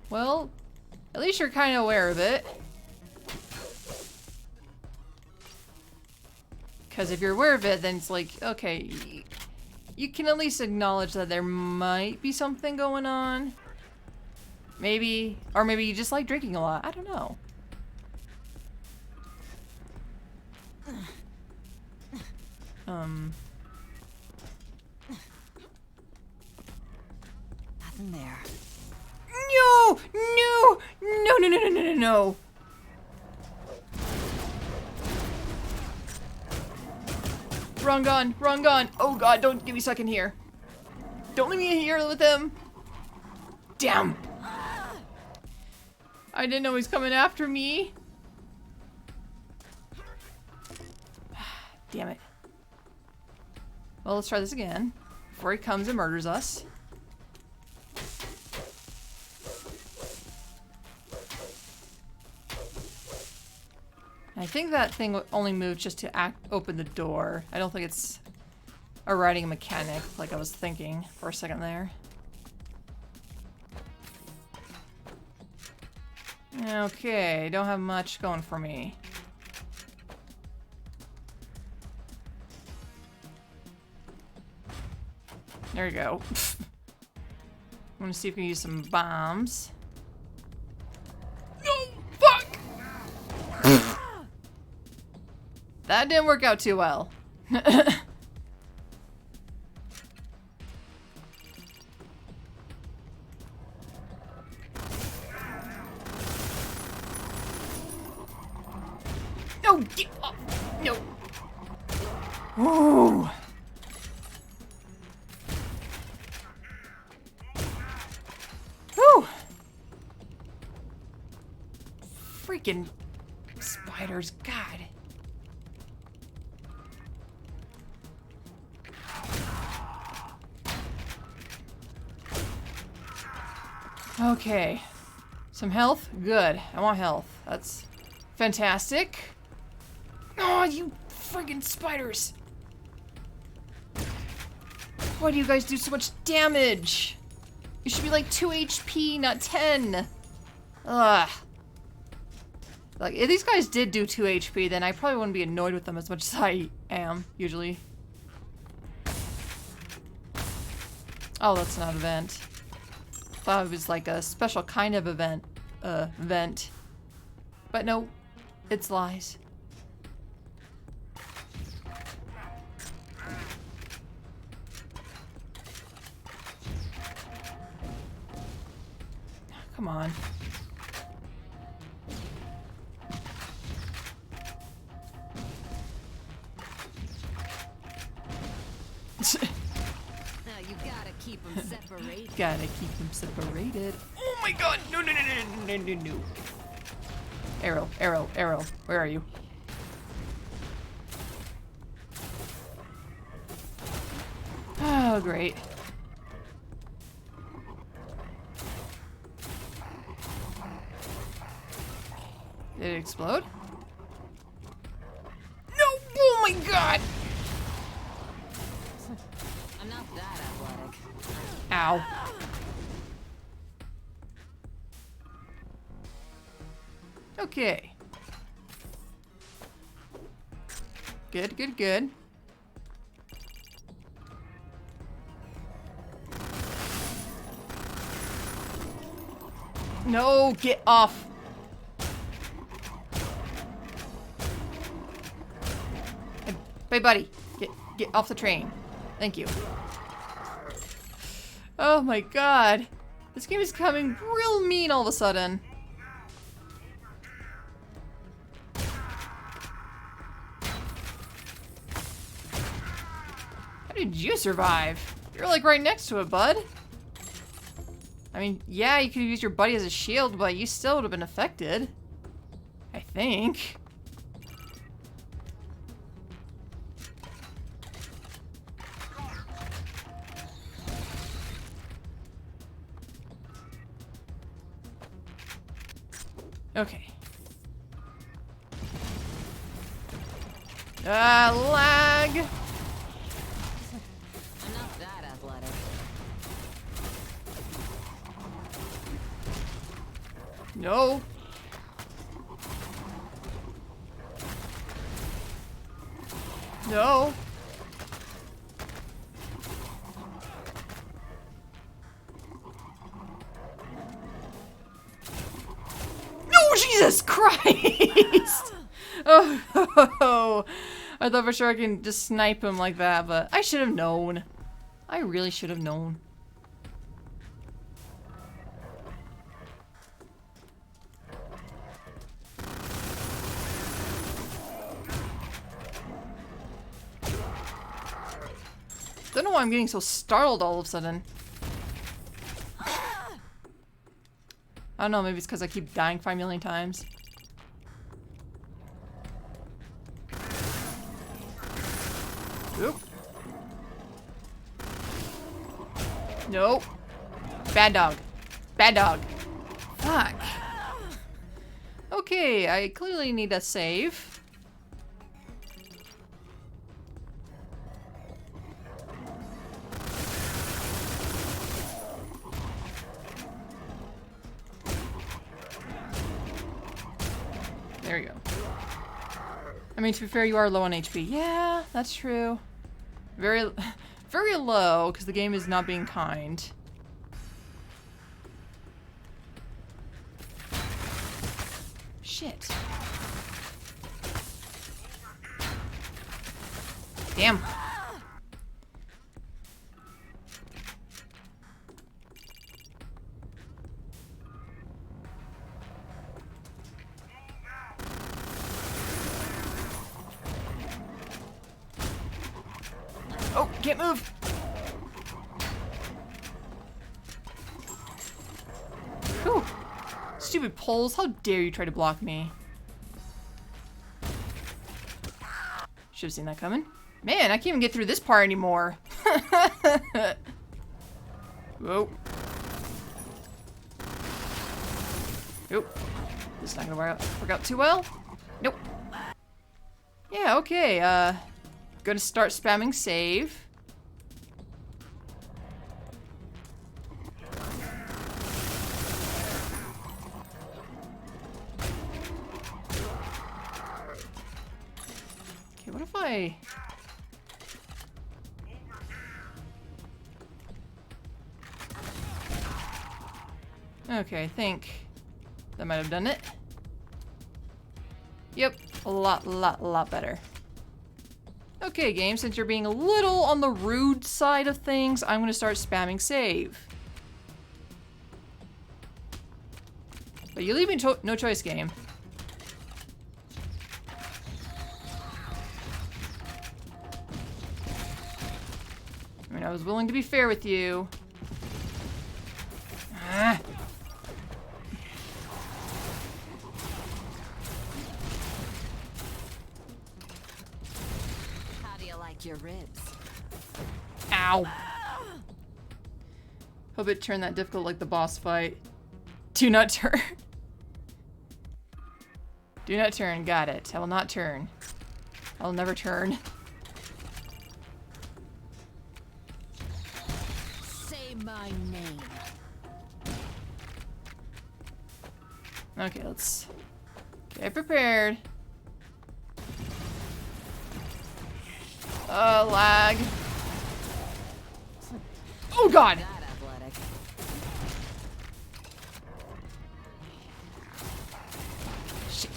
Well, at least you're kind of aware of it. Because if you're aware of it, then it's like, okay, you can at least acknowledge that there might be something going on. Maybe, or maybe you just like drinking a lot. I don't know. Nothing there. No! No! No, no, no, no, no, no, no! Wrong gun, wrong gun. Oh god, don't get me stuck in here. Don't leave me in here with him. Damn. I didn't know he was coming after me. Damn it. Well, let's try this again before he comes and murders us. I think that thing only moved just to open the door. I don't think it's a riding mechanic like I was thinking for a second there. Okay, don't have much going for me. There you go. I'm gonna see if we can use some bombs. No! Fuck! That didn't work out too well. No, get up! No. Ooh. Whew. Freaking spiders, God. Okay. Some health? Good. I want health. That's fantastic. Oh, you friggin' spiders! Why do you guys do so much damage? You should be like 2 HP, not 10. Ugh. Like, if these guys did do 2 HP, then I probably wouldn't be annoyed with them as much as I am, usually. Oh, that's not an event. Thought it was like a special kind of event. Vent. But no, it's lies. Come on. Now you gotta keep them separated. Gotta keep them separated. Oh my god! No, no, no, no, no, no, no. Arrow, arrow, arrow. Where are you? Oh, great. Did it explode? No! Oh my god! I'm not that athletic. Ow. Okay. Good, good, good. No, get off. Hey, buddy, get off the train. Thank you. Oh my god. This game is becoming real mean all of a sudden. How did you survive? You're like right next to it, bud. I mean, yeah, you could use your buddy as a shield, but you still would have been affected. I think. Okay. Lag! I'm not that athletic. No. No. No, Jesus Christ! Oh, I thought for sure I can just snipe him like that, but I should have known. I really should have known. Don't know why I'm getting so startled all of a sudden. I don't know, maybe it's because I keep dying 5 million times. Oop. Nope. Bad dog. Bad dog. Fuck. Okay, I clearly need a save. There you go. I mean, to be fair, you are low on HP. Yeah, that's true. Very, very low, because the game is not being kind. Shit. Damn. Oh, can't move. Whew. Stupid poles, how dare you try to block me? Should have seen that coming. Man, I can't even get through this part anymore. Whoa. Nope. This is not gonna work out too well. Nope. Yeah, okay, gonna start spamming save. Okay, what if I... Okay, I think that might have done it. Yep, a lot better. Okay, game, since you're being a little on the rude side of things, I'm gonna start spamming save. But you leave me no choice, game. I mean, I was willing to be fair with you. Ah. Your ribs. Ow. Hope it turned that difficult like the boss fight. Do not turn. Do not turn. Got it. I will not turn. I will never turn. Say my name. Okay, let's Stay prepared. Lag. Oh god! That athletic. Shit.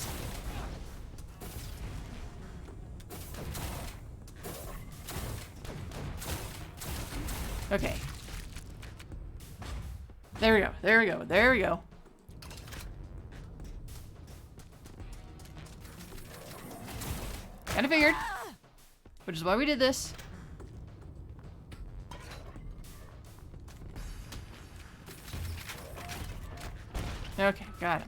Okay. There we go. There we go. There we go. Kinda figured. Which is why we did this. Okay, got it.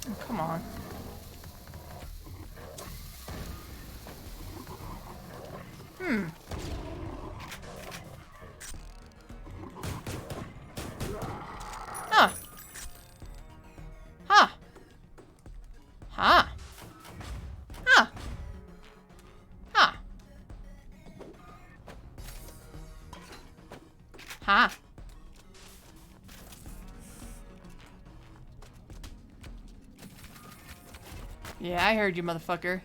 Oh, come on. Huh. Huh. Huh. Huh. Huh. Huh. Yeah, I heard you, motherfucker.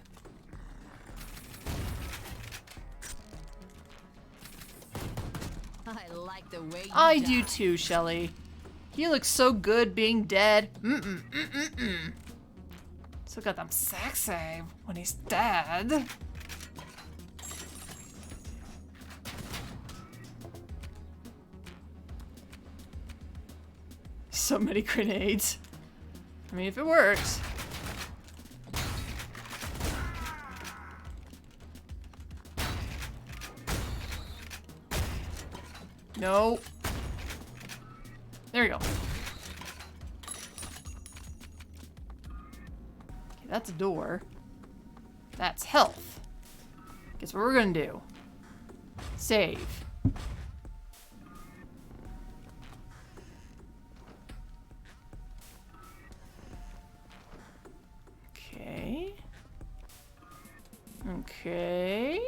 I like the way you I die. do too, Shelly. He looks so good being dead. Still got them sexy when he's dead. So many grenades. I mean, if it works. No. There we go. Okay, that's a door. That's health. Guess what we're gonna do? Save. Okay. Okay.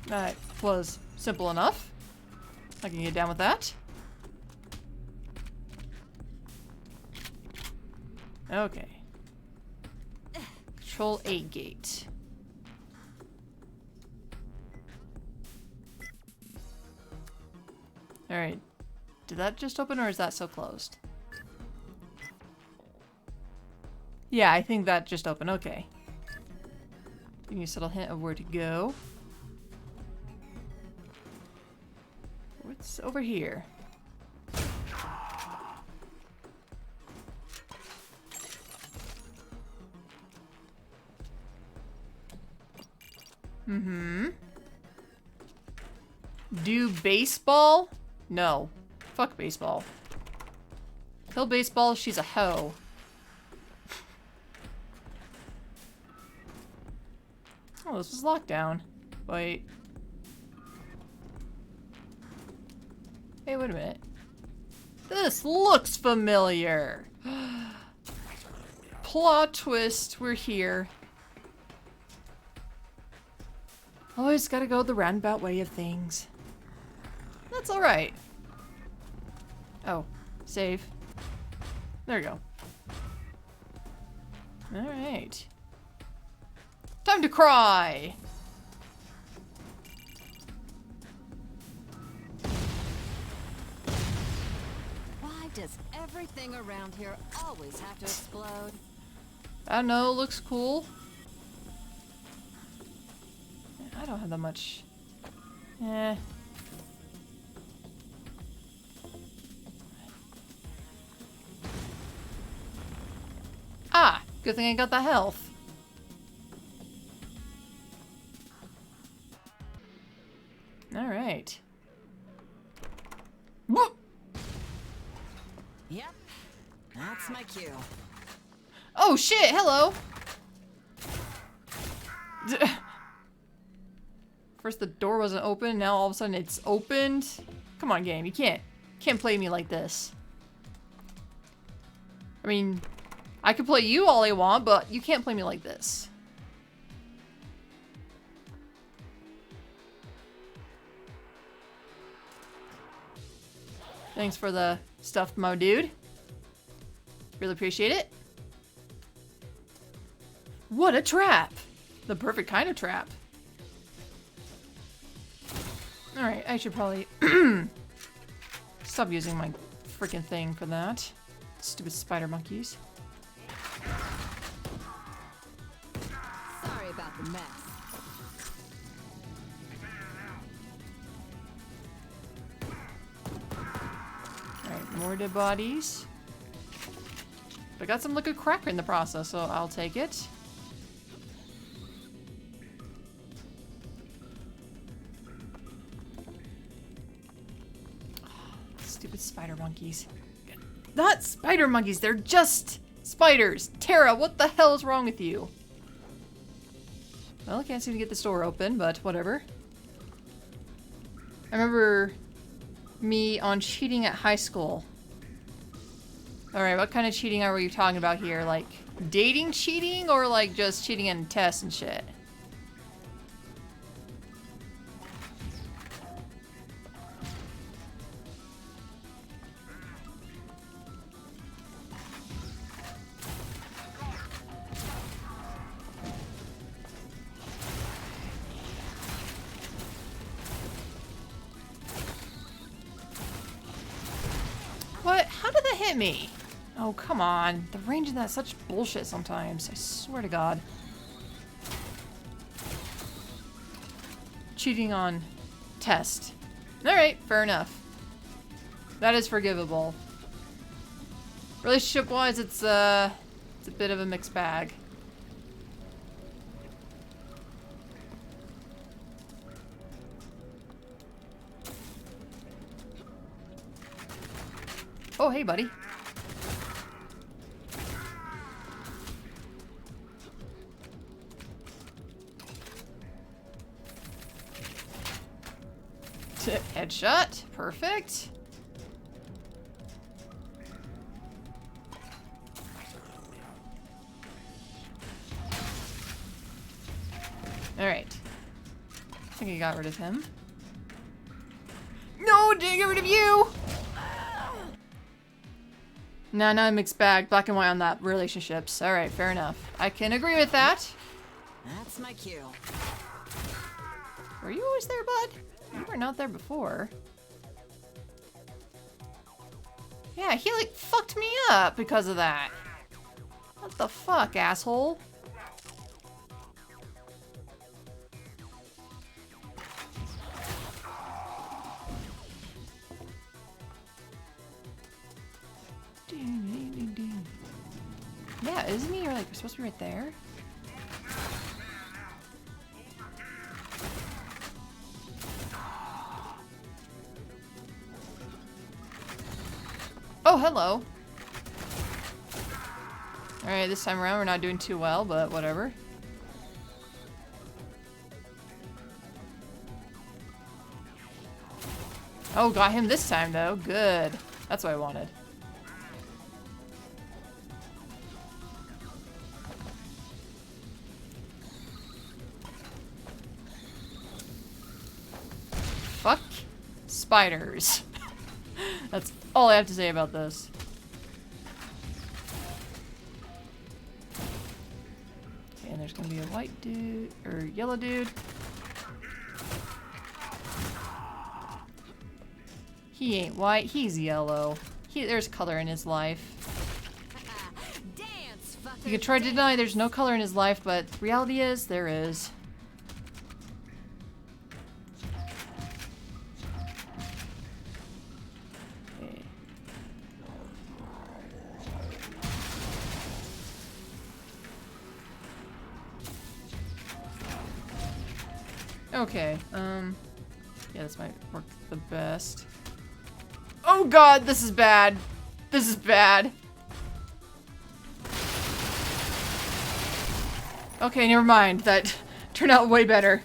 That was simple enough. I can get down with that. Okay. Control A gate. Alright. Did that just open or is that still closed? Yeah, I think that just opened. Okay. Give me a subtle hint of where to go. What's over here? Do baseball? No. Fuck baseball. Kill baseball, she's a hoe. Oh, this was locked down. Wait. Hey, wait a minute. This looks familiar. Plot twist, we're here. Always gotta go the roundabout way of things. That's alright. Oh, save. There we go. Alright. Time to cry! Why does everything around here always have to explode? I don't know, looks cool. I don't have that much. Eh. Ah! Good thing I got the health. That's my cue. Oh shit, hello! First the door wasn't open, now all of a sudden it's opened. Come on, game, you can't play me like this. I mean, I could play you all I want, but you can't play me like this. Thanks for the stuff, my dude. Really appreciate it. What a trap! The perfect kind of trap. Alright, I should probably stop using my freaking thing for that. Stupid spider monkeys. Sorry about the mess. Alright, more dead bodies. But I got some liquid cracker in the process, so I'll take it. Stupid spider monkeys. Not spider monkeys, they're just spiders. Tara, what the hell is wrong with you? Well, I can't seem to get this door open, but whatever. I remember me on cheating at high school. Alright, what kind of cheating are we talking about here? Like, dating cheating or like just cheating in tests and shit? What? How did that hit me? Oh, come on. The range of that's such bullshit sometimes. I swear to God. Cheating on test. Alright, fair enough. That is forgivable. Relationship-wise, it's a bit of a mixed bag. Oh, hey, buddy. Headshot. Perfect. Alright. I think I got rid of him. No, didn't get rid of you! Nah, not a mixed bag. Black and white on that. Relationships. Alright, fair enough. I can agree with that. That's my cue. Were you always there, bud? You were not there before. Yeah, he like fucked me up because of that. What the fuck, asshole? Yeah, isn't he like supposed to be right there? Oh, hello. Alright, this time around we're not doing too well, but whatever. Oh, got him this time though. Good. That's what I wanted. Fuck spiders. That's all I have to say about this. Okay, and there's gonna be a white dude, or yellow dude. He ain't white, he's yellow. There's color in his life. Dance, You can try to deny there's no color in his life, but the reality is, there is. Okay, yeah, this might work the best. Oh god, this is bad. This is bad. Okay, never mind. That turned out way better.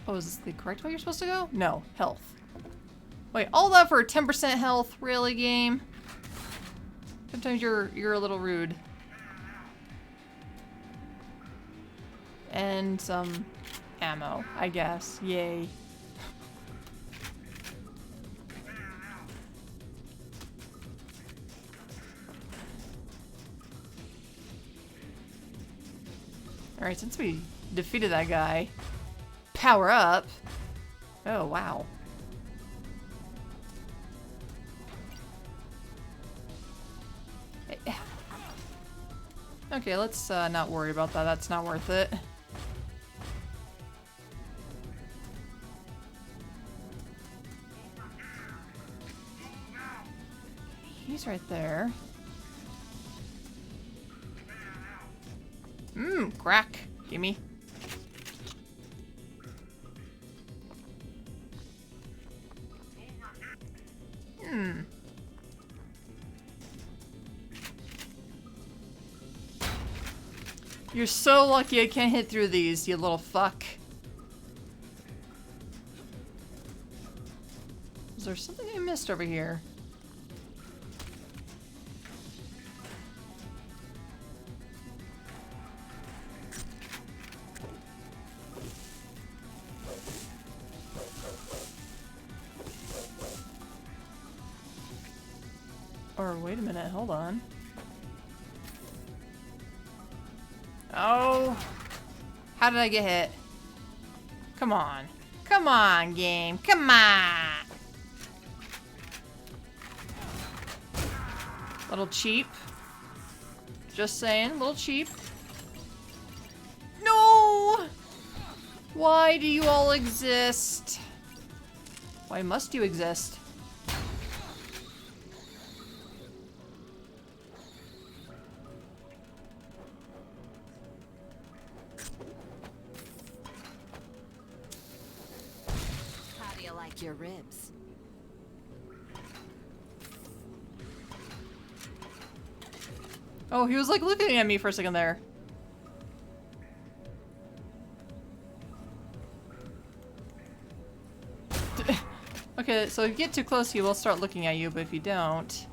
Oh, is this the correct way you're supposed to go? No, health. Wait, all that for 10% health? Really, game? Sometimes you're a little rude. And some ammo, I guess. Yay. Alright, since we defeated that guy, power up. Oh, wow. Okay, let's not worry about that. That's not worth it. He's right there. Crack. Gimme. You're so lucky I can't hit through these, you little fuck. Is there something I missed over here? Or wait a minute, hold on. Oh, how did I get hit? Come on. Come on, game. Come on. Little cheap. Just saying, a little cheap. No! Why do you all exist? Why must you exist? Your ribs. Oh, he was like looking at me for a second there. Okay, so if you get too close, he will start looking at you, but if you don't...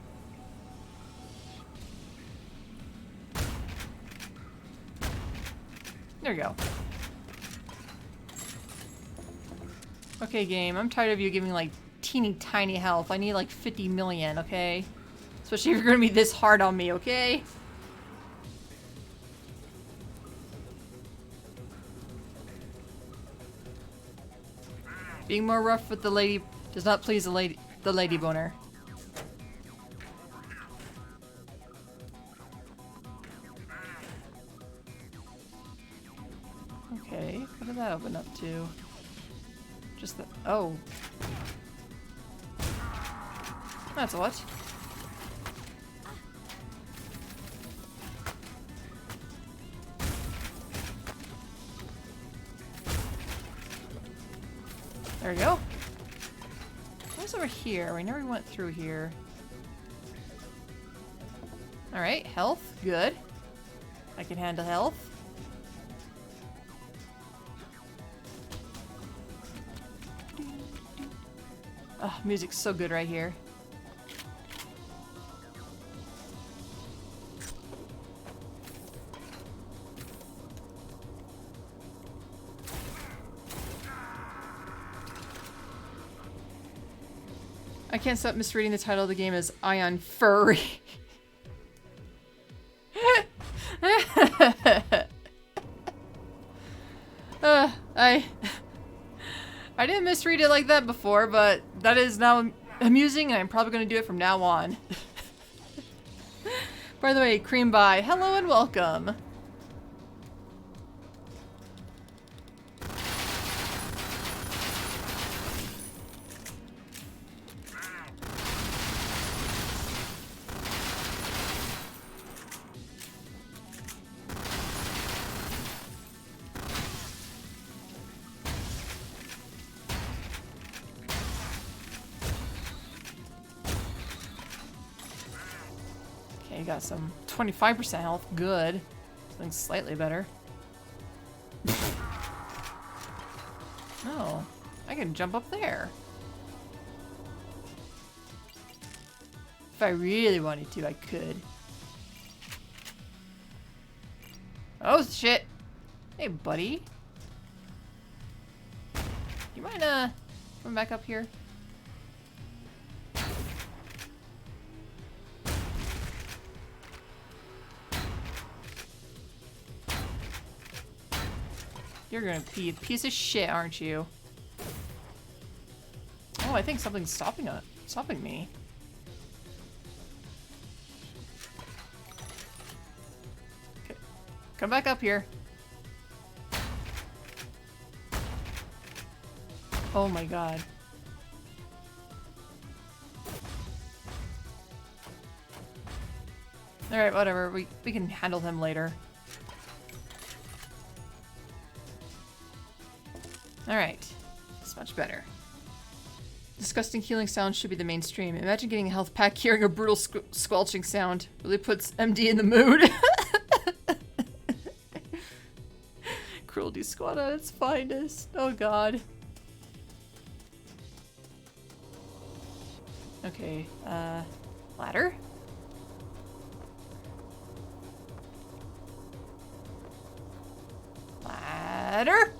There you go. Okay, game, I'm tired of you giving like teeny tiny health. I need like 50 million, okay? Especially if you're gonna be this hard on me, okay? Being more rough with the lady does not please the lady boner. Okay, what did that open up to? Just the... Oh. That's a what? There we go. What's over here? We never went through here. Alright, health. Good. I can handle health. Oh, music's so good right here. I can't stop misreading the title of the game as Ion Furry. I didn't misread it like that before, but that is now amusing, and I'm probably going to do it from now on. By the way, Cream Bye, hello and welcome. you got some 25% health. Good. Something slightly better. Oh, I can jump up there. If I really wanted to, I could. Oh, shit. Hey, buddy. You mind, coming back up here? You're gonna be a piece of shit, aren't you? Oh, I think something's stopping me. Okay. Come back up here. Oh my god. Alright, whatever. We can handle him later. Alright. It's much better. Disgusting healing sounds should be the mainstream. Imagine getting a health pack hearing a brutal squelching sound. Really puts MD in the mood. Cruelty squad at its finest. Oh god. Okay, ladder? Ladder?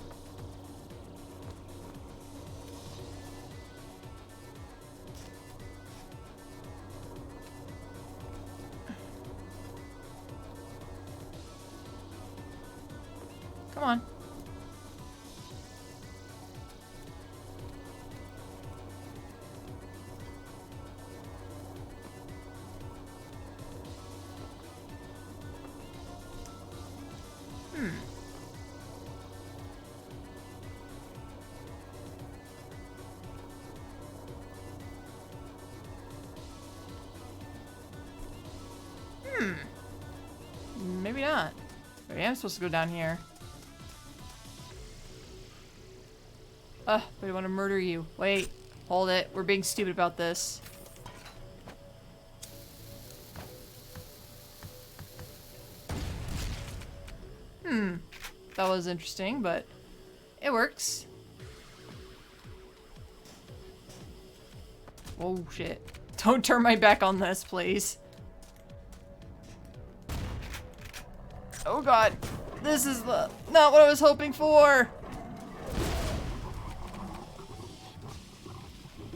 Come on. Maybe not. Maybe I'm supposed to go down here. But I want to murder you. Wait. Hold it. We're being stupid about this. That was interesting, but it works. Oh shit. Don't turn my back on this, please. Oh god. This is not what I was hoping for.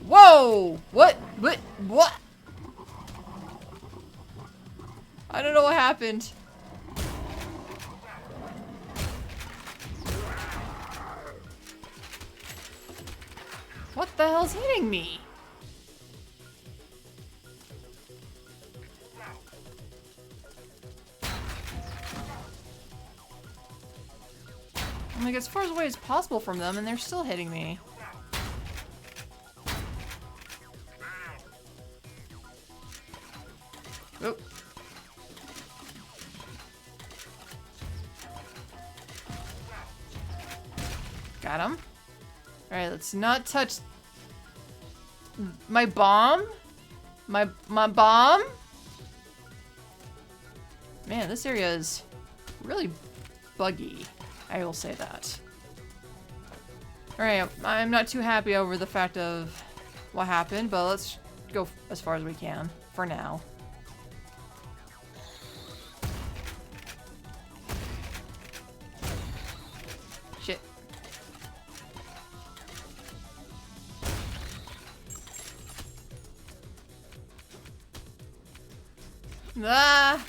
Whoa! What? What? I don't know what happened. What the hell's hitting me? I'm like as far away as possible from them and they're still hitting me. Oh. Got him. Alright, let's not touch my bomb. My bomb. Man, this area is really buggy. I will say that. Alright, I'm not too happy over the fact of what happened, but let's go as far as we can for now. Shit. Ah!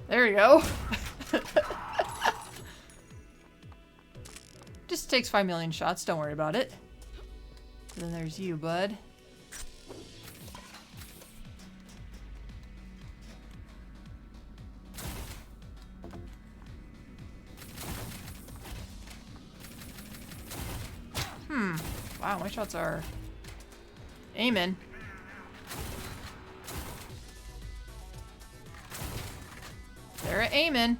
There you go. Just takes 5 million shots, don't worry about it. And then there's you, bud. Wow, my shots are aiming. They're aiming.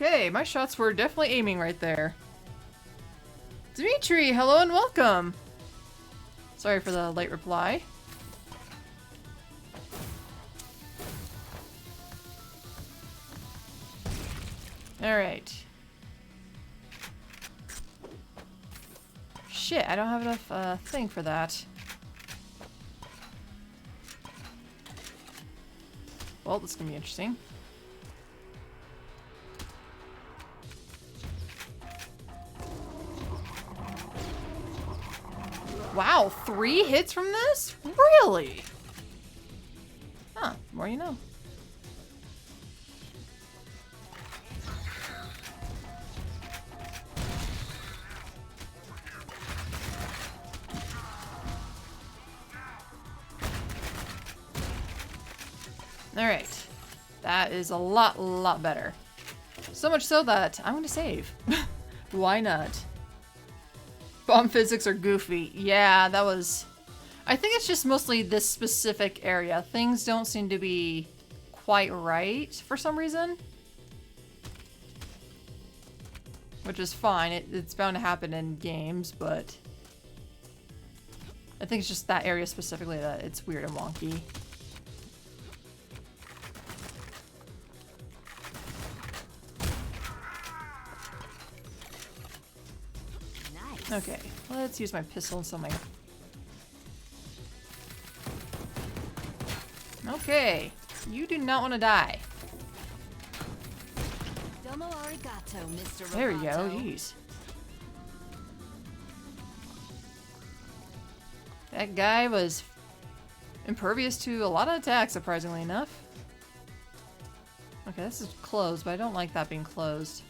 Okay, my shots were definitely aiming right there. Dimitri, hello and welcome. Sorry for the late reply. Alright. Shit, I don't have enough thing for that. Well, this is gonna be interesting. Wow, 3 hits from this? Really? Huh, the more you know. Alright. That is a lot better. So much so that I'm gonna save. Why not? Bomb physics are goofy. Yeah, that was... I think it's just mostly this specific area. Things don't seem to be quite right for some reason. Which is fine. It's bound to happen in games, but... I think it's just that area specifically that it's weird and wonky. Okay, let's use my pistol and some of my... Okay, you do not want to die. Domo arigato, Mr. There we go, Roboto. jeez. That guy was impervious to a lot of attacks, surprisingly enough. Okay, this is closed, but I don't like that being closed.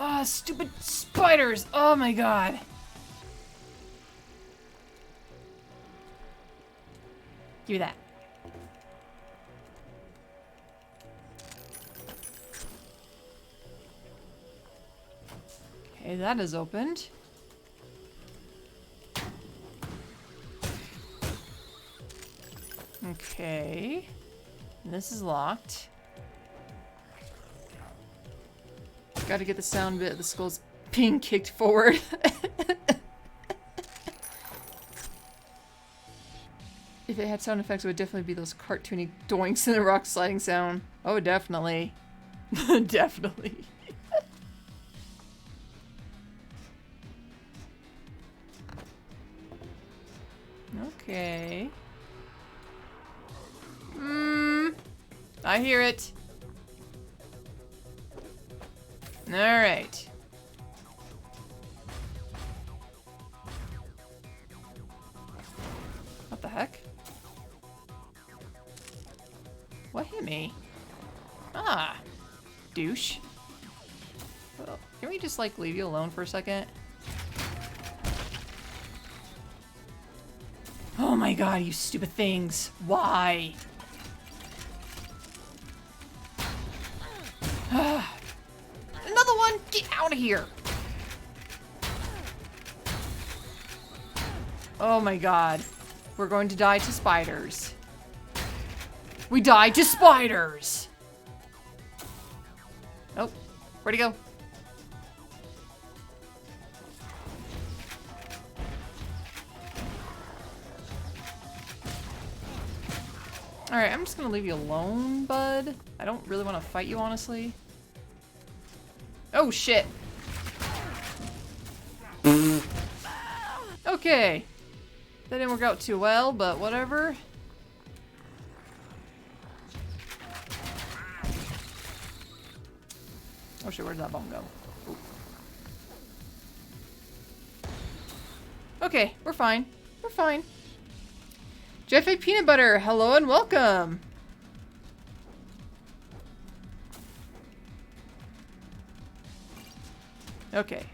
Ah, stupid spiders! Oh my god! Give me that. Okay, that is opened. Okay. This is locked. Gotta get the sound bit of the skull's being kicked forward. If it had sound effects, it would definitely be those cartoony doinks and the rock sliding sound. Oh, definitely. Definitely. Okay. I hear it. Alright. What the heck? What hit me? Ah. Douche. Well, can we just, like, leave you alone for a second? Oh my god, you stupid things. Why? Another one! Get out of here! Oh my god. We're going to die to spiders. We died to spiders! Oh, where'd he go? Alright, I'm just gonna leave you alone, bud. I don't really want to fight you, honestly. Oh, shit. Okay. That didn't work out too well, but whatever. Oh shit, where did that bomb go? Ooh. Okay, we're fine. We're fine. Jeffy Peanut Butter, hello and welcome. Okay.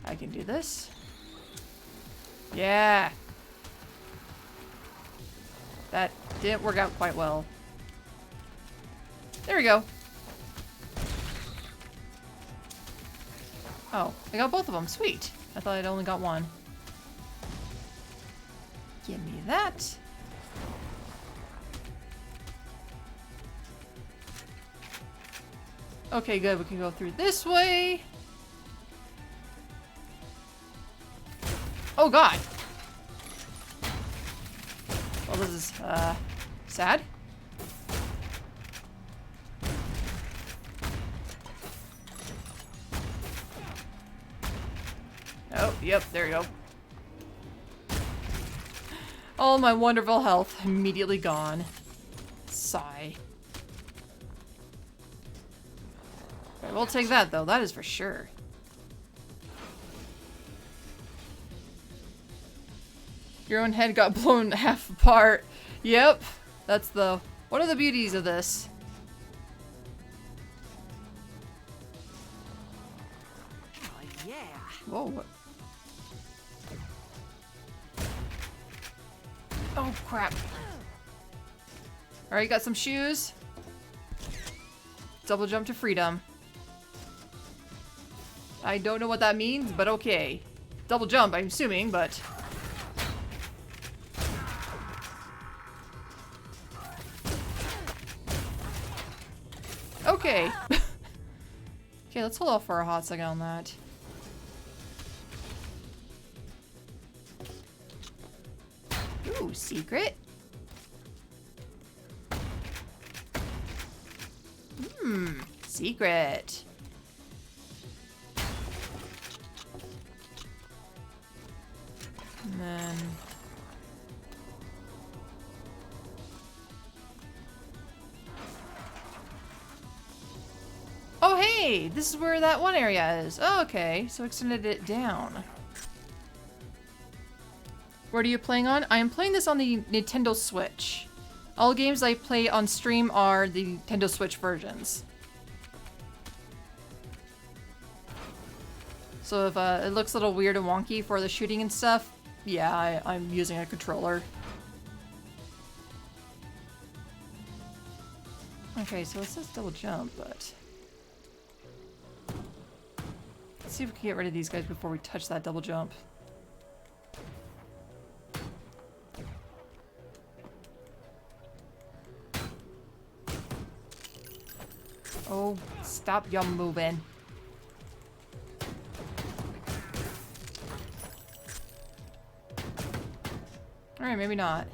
I can do this. Yeah. That didn't work out quite well. There we go. Oh, I got both of them. Sweet. I thought I'd only got one. Give me that. Okay, good. We can go through this way. Oh, God. Well, this is, sad. Oh, yep, there you go. All my wonderful health immediately gone. Sigh. Okay, we'll take that, though. That is for sure. Your own head got blown half apart. Yep. That's the... One of the beauties of this. Oh, yeah. Whoa. What? Oh, crap. Alright, got some shoes. Double jump to freedom. I don't know what that means, but okay. Double jump, I'm assuming, but... Okay. Okay, let's hold off for a hot second on that. Ooh, secret. Secret. And then... Oh, hey! This is where that one area is. Oh, okay. So extended it down. What are you playing on? I am playing this on the Nintendo Switch. All games I play on stream are the Nintendo Switch versions. So if it looks a little weird and wonky for the shooting and stuff, yeah, I'm using a controller. Okay, so it says double jump, but... Let's see if we can get rid of these guys before we touch that double jump. Oh, stop y'all moving. Alright, maybe not.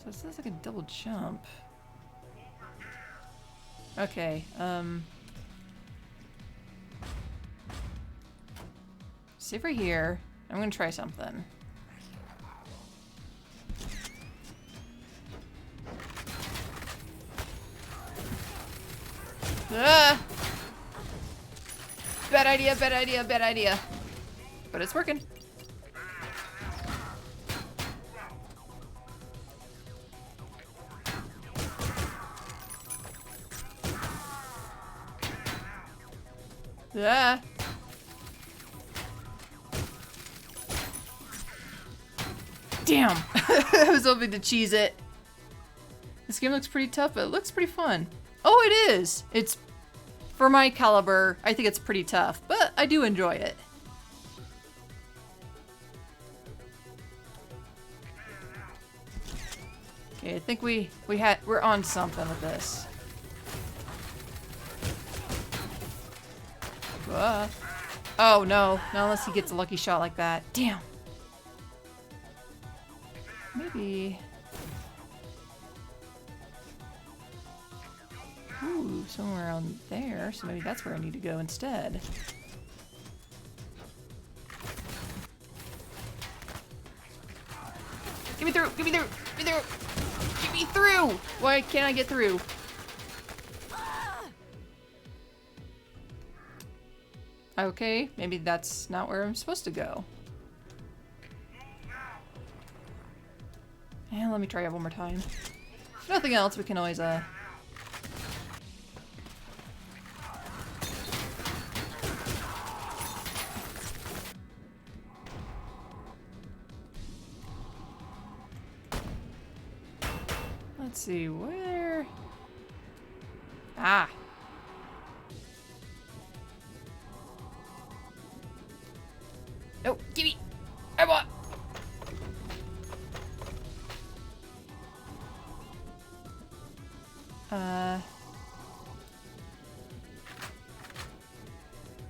So it says I can double jump. Okay, see if we're here. I'm gonna try something. Ah! Bad idea, bad idea, bad idea. But it's working. Ah! Damn! I was hoping to cheese it. This game looks pretty tough, but it looks pretty fun. Oh, it is! It's... For my caliber, I think it's pretty tough, but I do enjoy it. Okay, I think we're on something with this. Oh no, not unless he gets a lucky shot like that. Damn. Maybe. Ooh, somewhere around there. So maybe that's where I need to go instead. Get me through! Get me through! Get me through! Get me through! Why can't I get through? Okay, maybe that's not where I'm supposed to go. And let me try it one more time. If nothing else, we can always, Let's see, where... Ah! No, give me. I want.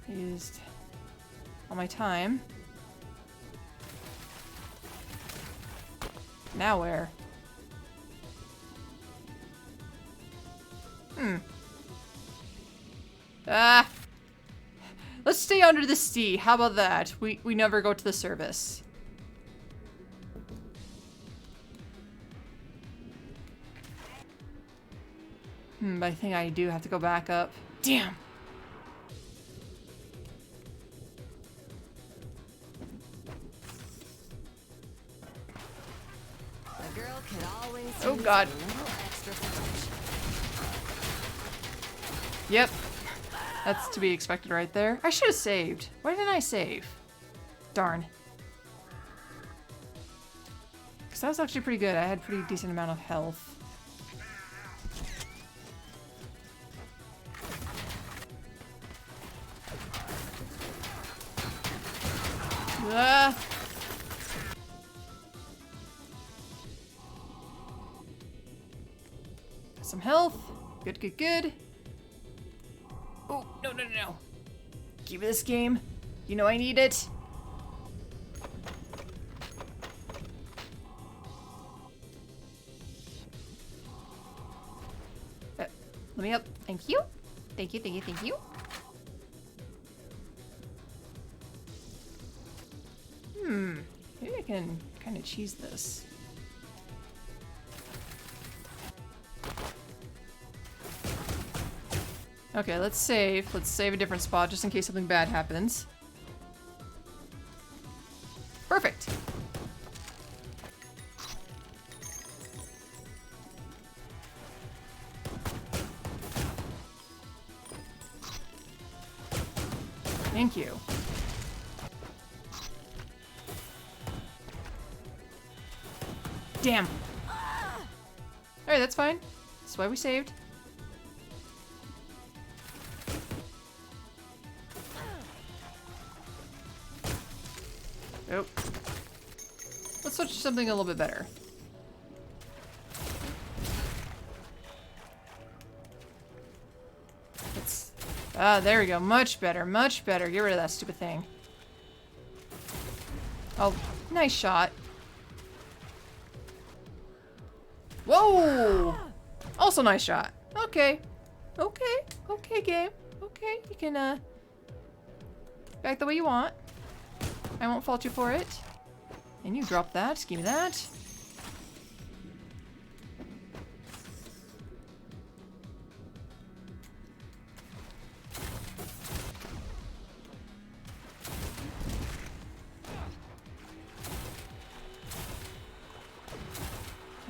Used all my time. Now where? Ah! Let's stay under the sea. How about that? We never go to the service. But I think I do have to go back up. Damn! The girl could always Oh use God. a little extra push. Yep. That's to be expected right there. I should have saved. Why didn't I save? Darn. Because that was actually pretty good. I had a pretty decent amount of health. Ah! Some health. Good, good, good. Oh, no, no, no, no. Give me this game. You know I need it. Let me up. Thank you. Thank you, thank you, thank you. Maybe I can kind of cheese this. Okay, let's save. Let's save a different spot just in case something bad happens. Perfect. Thank you. Damn. Alright, that's fine. That's why we saved. Oh. Let's switch to something a little bit better. Let's... there we go. Much better, much better. Get rid of that stupid thing. Oh, nice shot. Whoa! Also nice shot. Okay. Okay. Okay, game. Okay, you can, back the way you want. I won't fault you for it. And you drop that. Give me that.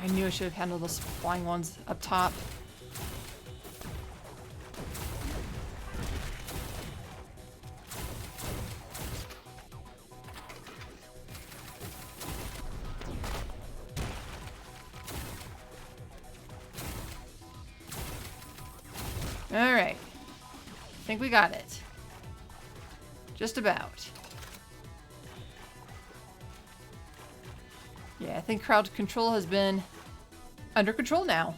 I knew I should have handled those flying ones up top. Alright. I think we got it. Just about. Yeah, I think crowd control has been under control now.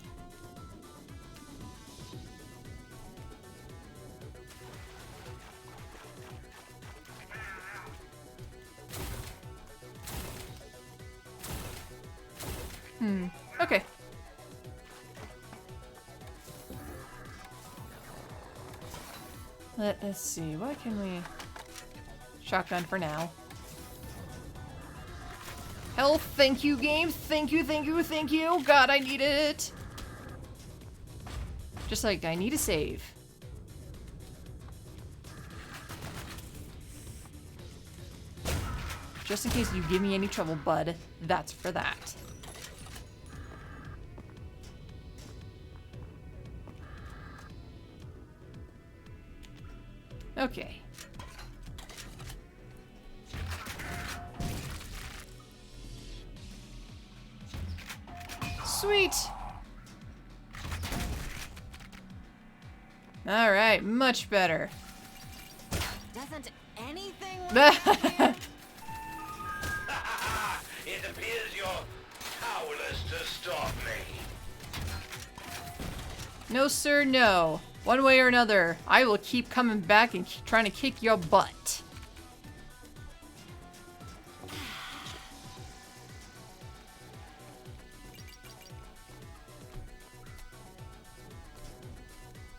Okay. Let's see, what can we... Shotgun for now. Health, thank you, game. Thank you, thank you, thank you. God, I need it. Just like I need a save. Just in case you give me any trouble, bud. That's for that. Okay. Sweet. All right, much better. Doesn't anything work? powerless to stop me. No, sir, no. One way or another, I will keep coming back and keep trying to kick your butt.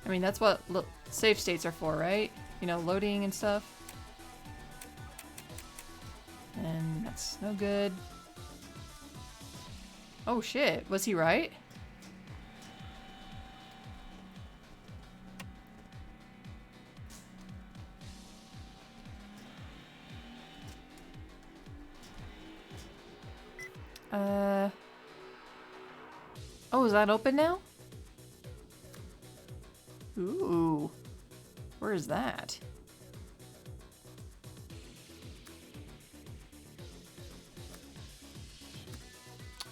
I mean, that's what save states are for, right? You know, loading and stuff. And that's no good. Oh shit, was he right? Oh, is that open now? Ooh. Where is that?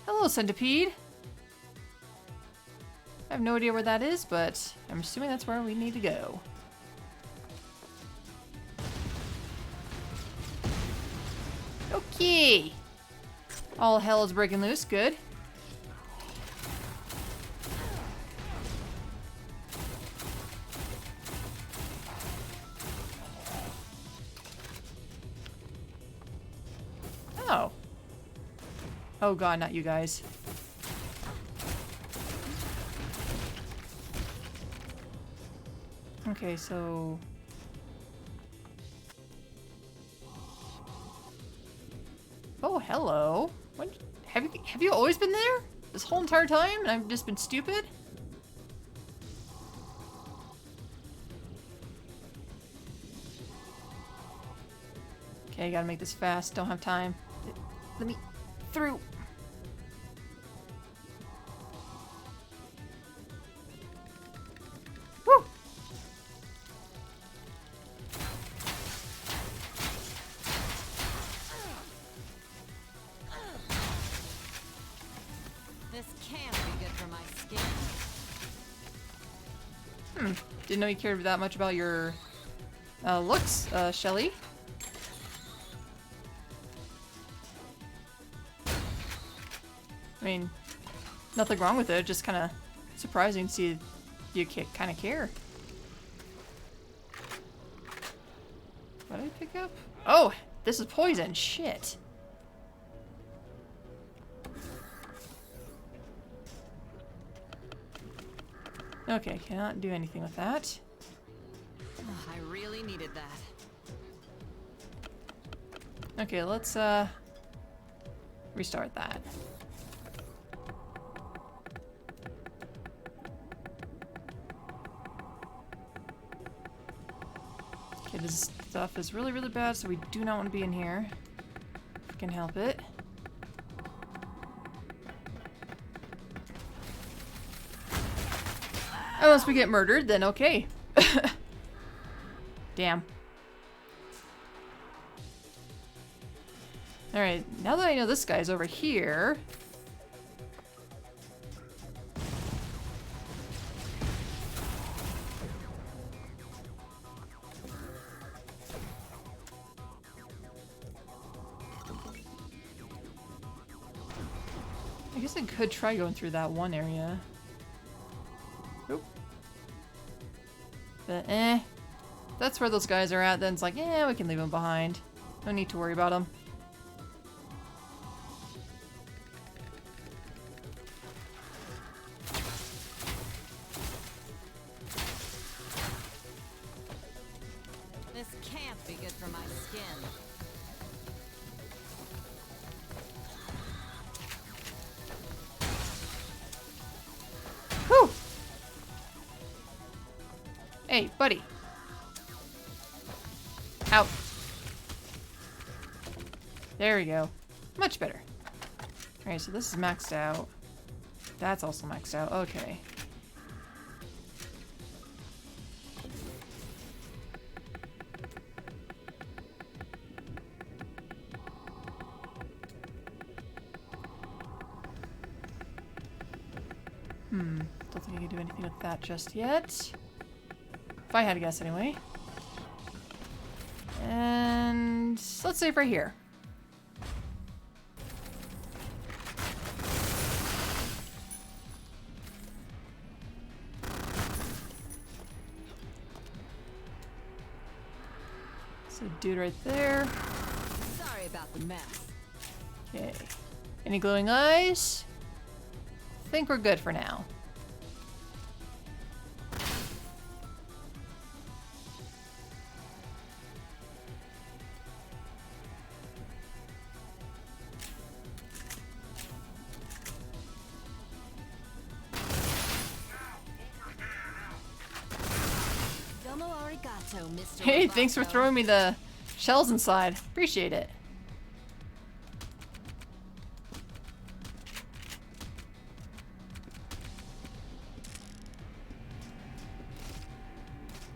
Hello, centipede. I have no idea where that is, but I'm assuming that's where we need to go. Okay. All hell is breaking loose. Good. Oh. Oh god, not you guys. Okay, so... Oh, hello. When, have you always been there? This whole entire time? And I've just been stupid? Okay, gotta make this fast. Don't have time. Let me through. Woo! This can't be good for my skin. Didn't know you cared that much about your looks, Shelly. I mean, nothing wrong with it, just kind of surprising to see you kind of care. What did I pick up? Oh, this is poison. Shit. Okay, cannot do anything with that. I really needed that. Okay, let's restart that. Okay, this stuff is really, really bad, so we do not want to be in here. If we can help it. Unless we get murdered, then okay. Damn. Alright, now that I know this guy's over here... I guess I could try going through that one area. Oop. But that's where those guys are at, then it's like, yeah, we can leave them behind. No need to worry about them. This can't be good for my skin. Whew! Hey, buddy. Out. There we go. Much better. Alright, so this is maxed out. That's also maxed out. Okay. Don't think I can do anything with that just yet. If I had to guess anyway. And let's save right here. dude right there. Sorry about the mess. Okay. Any glowing eyes? I think we're good for now. Domo arigato, Mr. Hey, thanks for Roboto. throwing me the shells inside. Appreciate it.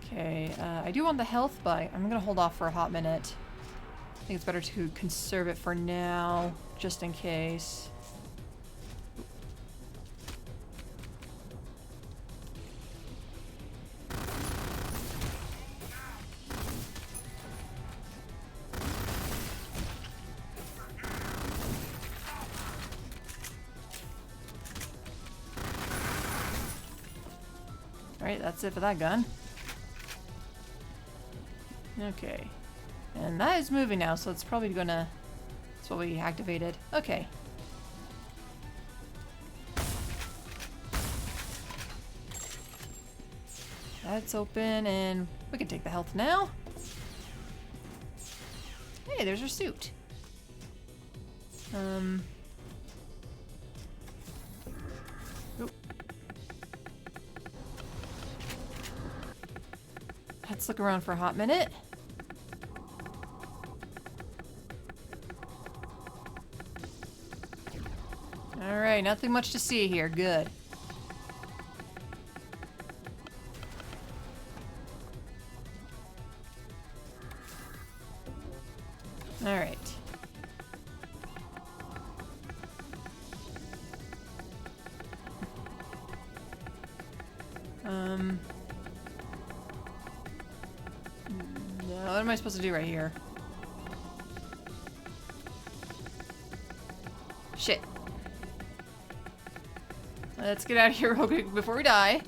Okay, I do want the health, but I'm gonna hold off for a hot minute. I think it's better to conserve it for now, just in case. Alright, that's it for that gun. Okay. And that is moving now, so it's probably gonna... That's what we activated. Okay. That's open, and we can take the health now. Hey, there's our suit. Oop. Let's look around for a hot minute. Alright, nothing much to see here. Good. Alright. No, what am I supposed to do right here? Shit. Let's get out of here real quick before we die.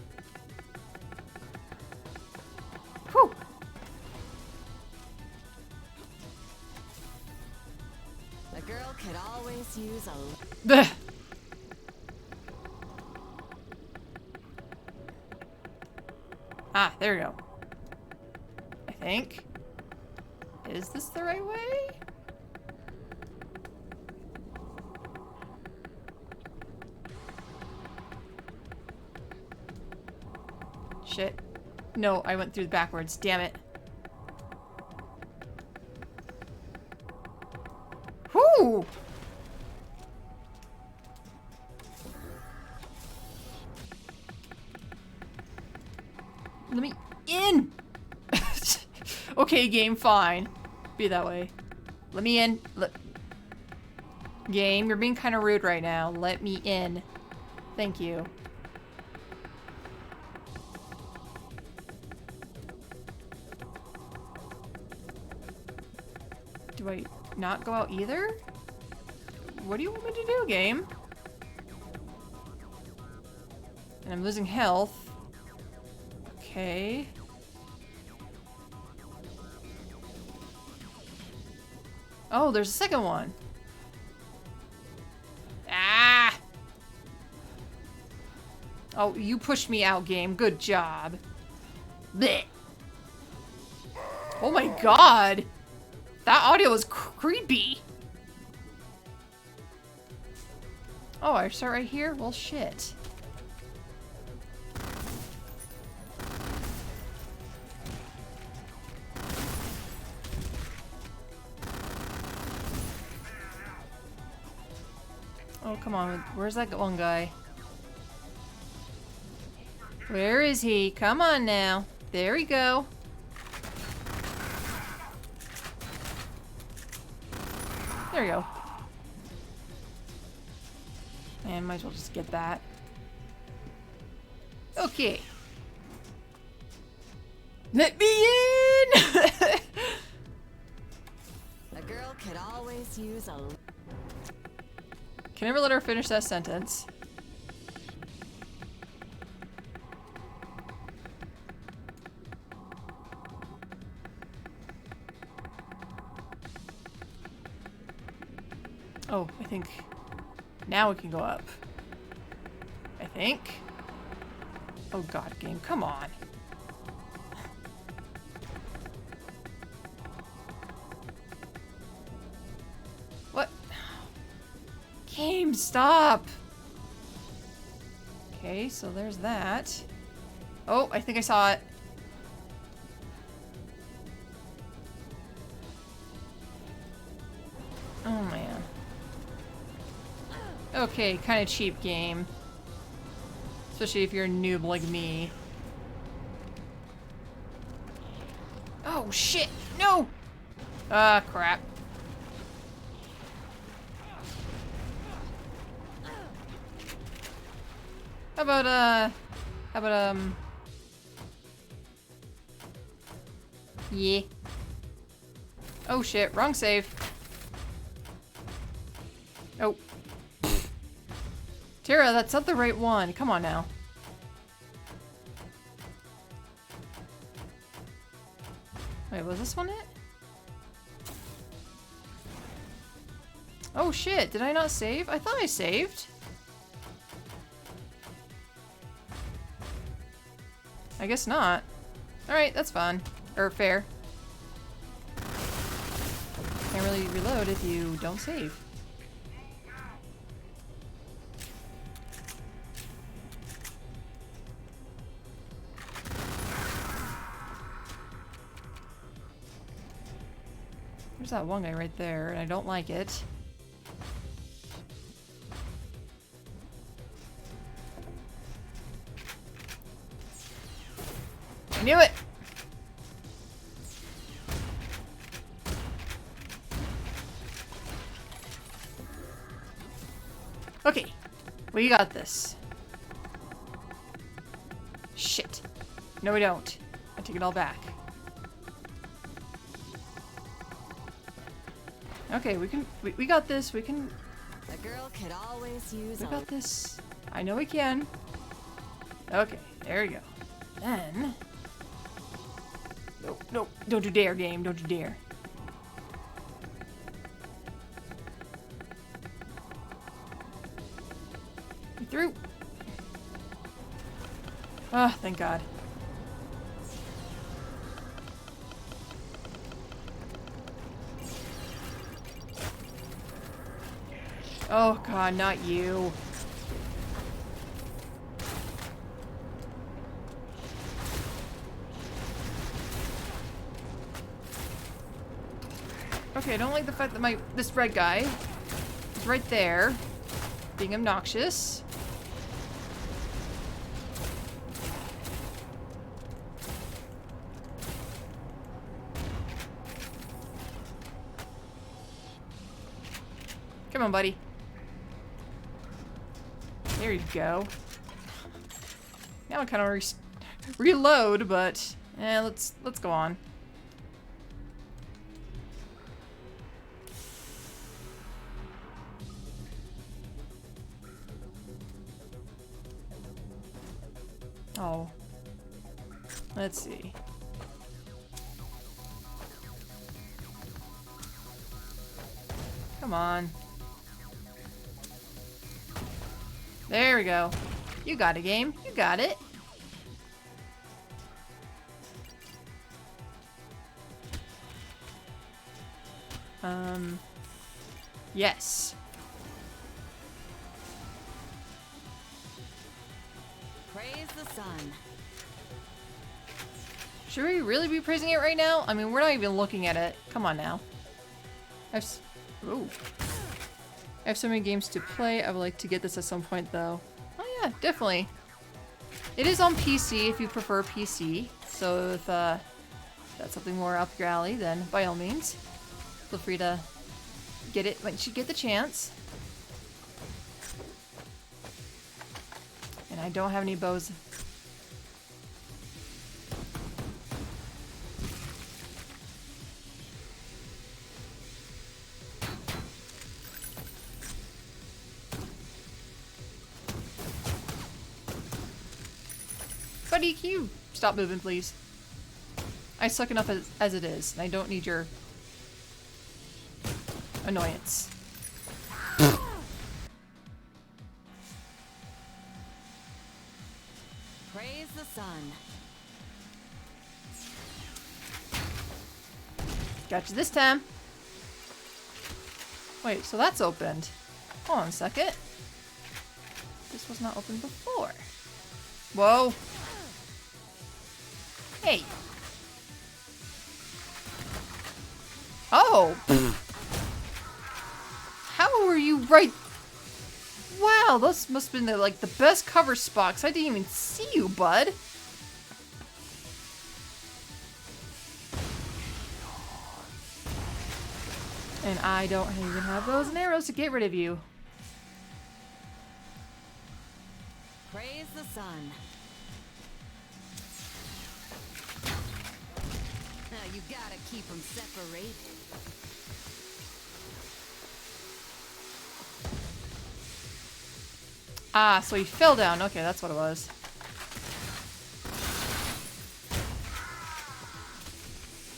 Whew. A girl could always use a... Blech. Ah, there we go. I think. Is this the right way? Shit. No, I went through backwards. Damn it. Whoo! Let me in! Okay, game, fine. Be that way. Let me in. Game, you're being kind of rude right now. Let me in. Thank you. Do I not go out either? What do you want me to do, game? And I'm losing health. Okay. Oh, there's a second one. Ah! Oh, you pushed me out, game. Good job. Blech. Oh my god! That audio is creepy. Oh, I start right here? Well, shit. Oh, come on. Where's that one guy? Where is he? Come on now. There we go. There we go. And might as well just get that. Okay. Let me in! A girl could always use a... Can never let her finish that sentence. Oh, I think now we can go up. I think. Oh god, game, come on. What? Game, stop! Okay, so there's that. Oh, I think I saw it. Oh man. Okay, kind of cheap game. Especially if you're a noob like me. Oh shit! No! Ah, crap. How about, yeah. Oh shit, wrong save. Oh. Tara, that's not the right one. Come on now. Wait, was this one it? Oh shit, did I not save? I thought I saved. I guess not. Alright, that's fine. Or fair. Can't really reload if you don't save. There's that one guy right there, and I don't like it. I knew it! Okay, we got this. Shit. No, we don't. I take it all back. Okay, we got this. We can. A girl could always use. We got this. I know we can. Okay, there we go. Then. No, no, don't you dare, game. Don't you dare. We through. Ah, oh, thank God. Oh God, not you. Okay, I don't like the fact that this red guy is right there, being obnoxious. Come on, buddy. There you go. Now I kind of reload, but let's go on. Oh, let's see. Come on. There we go. You got it, game. You got it. Yes. Praise the sun. Should we really be praising it right now? I mean, we're not even looking at it. Come on now. Ooh. I have so many games to play. I would like to get this at some point, though. Oh yeah, definitely. It is on PC if you prefer PC. So if that's something more up your alley, then by all means, feel free to get it once you get the chance. And I don't have any bows. Buddy, can you stop moving, please? I suck enough as it is, and I don't need your annoyance. Praise the sun. Got you this time. Wait, so that's opened. Hold on a second. This was not open before. Whoa. Hey. Oh. How were you right? Wow, those must have been like the best cover spots. I didn't even see you, bud. And I don't even have those arrows to get rid of you. Praise the sun. Now you gotta keep them separated. Ah, so he fell down. Okay, that's what it was.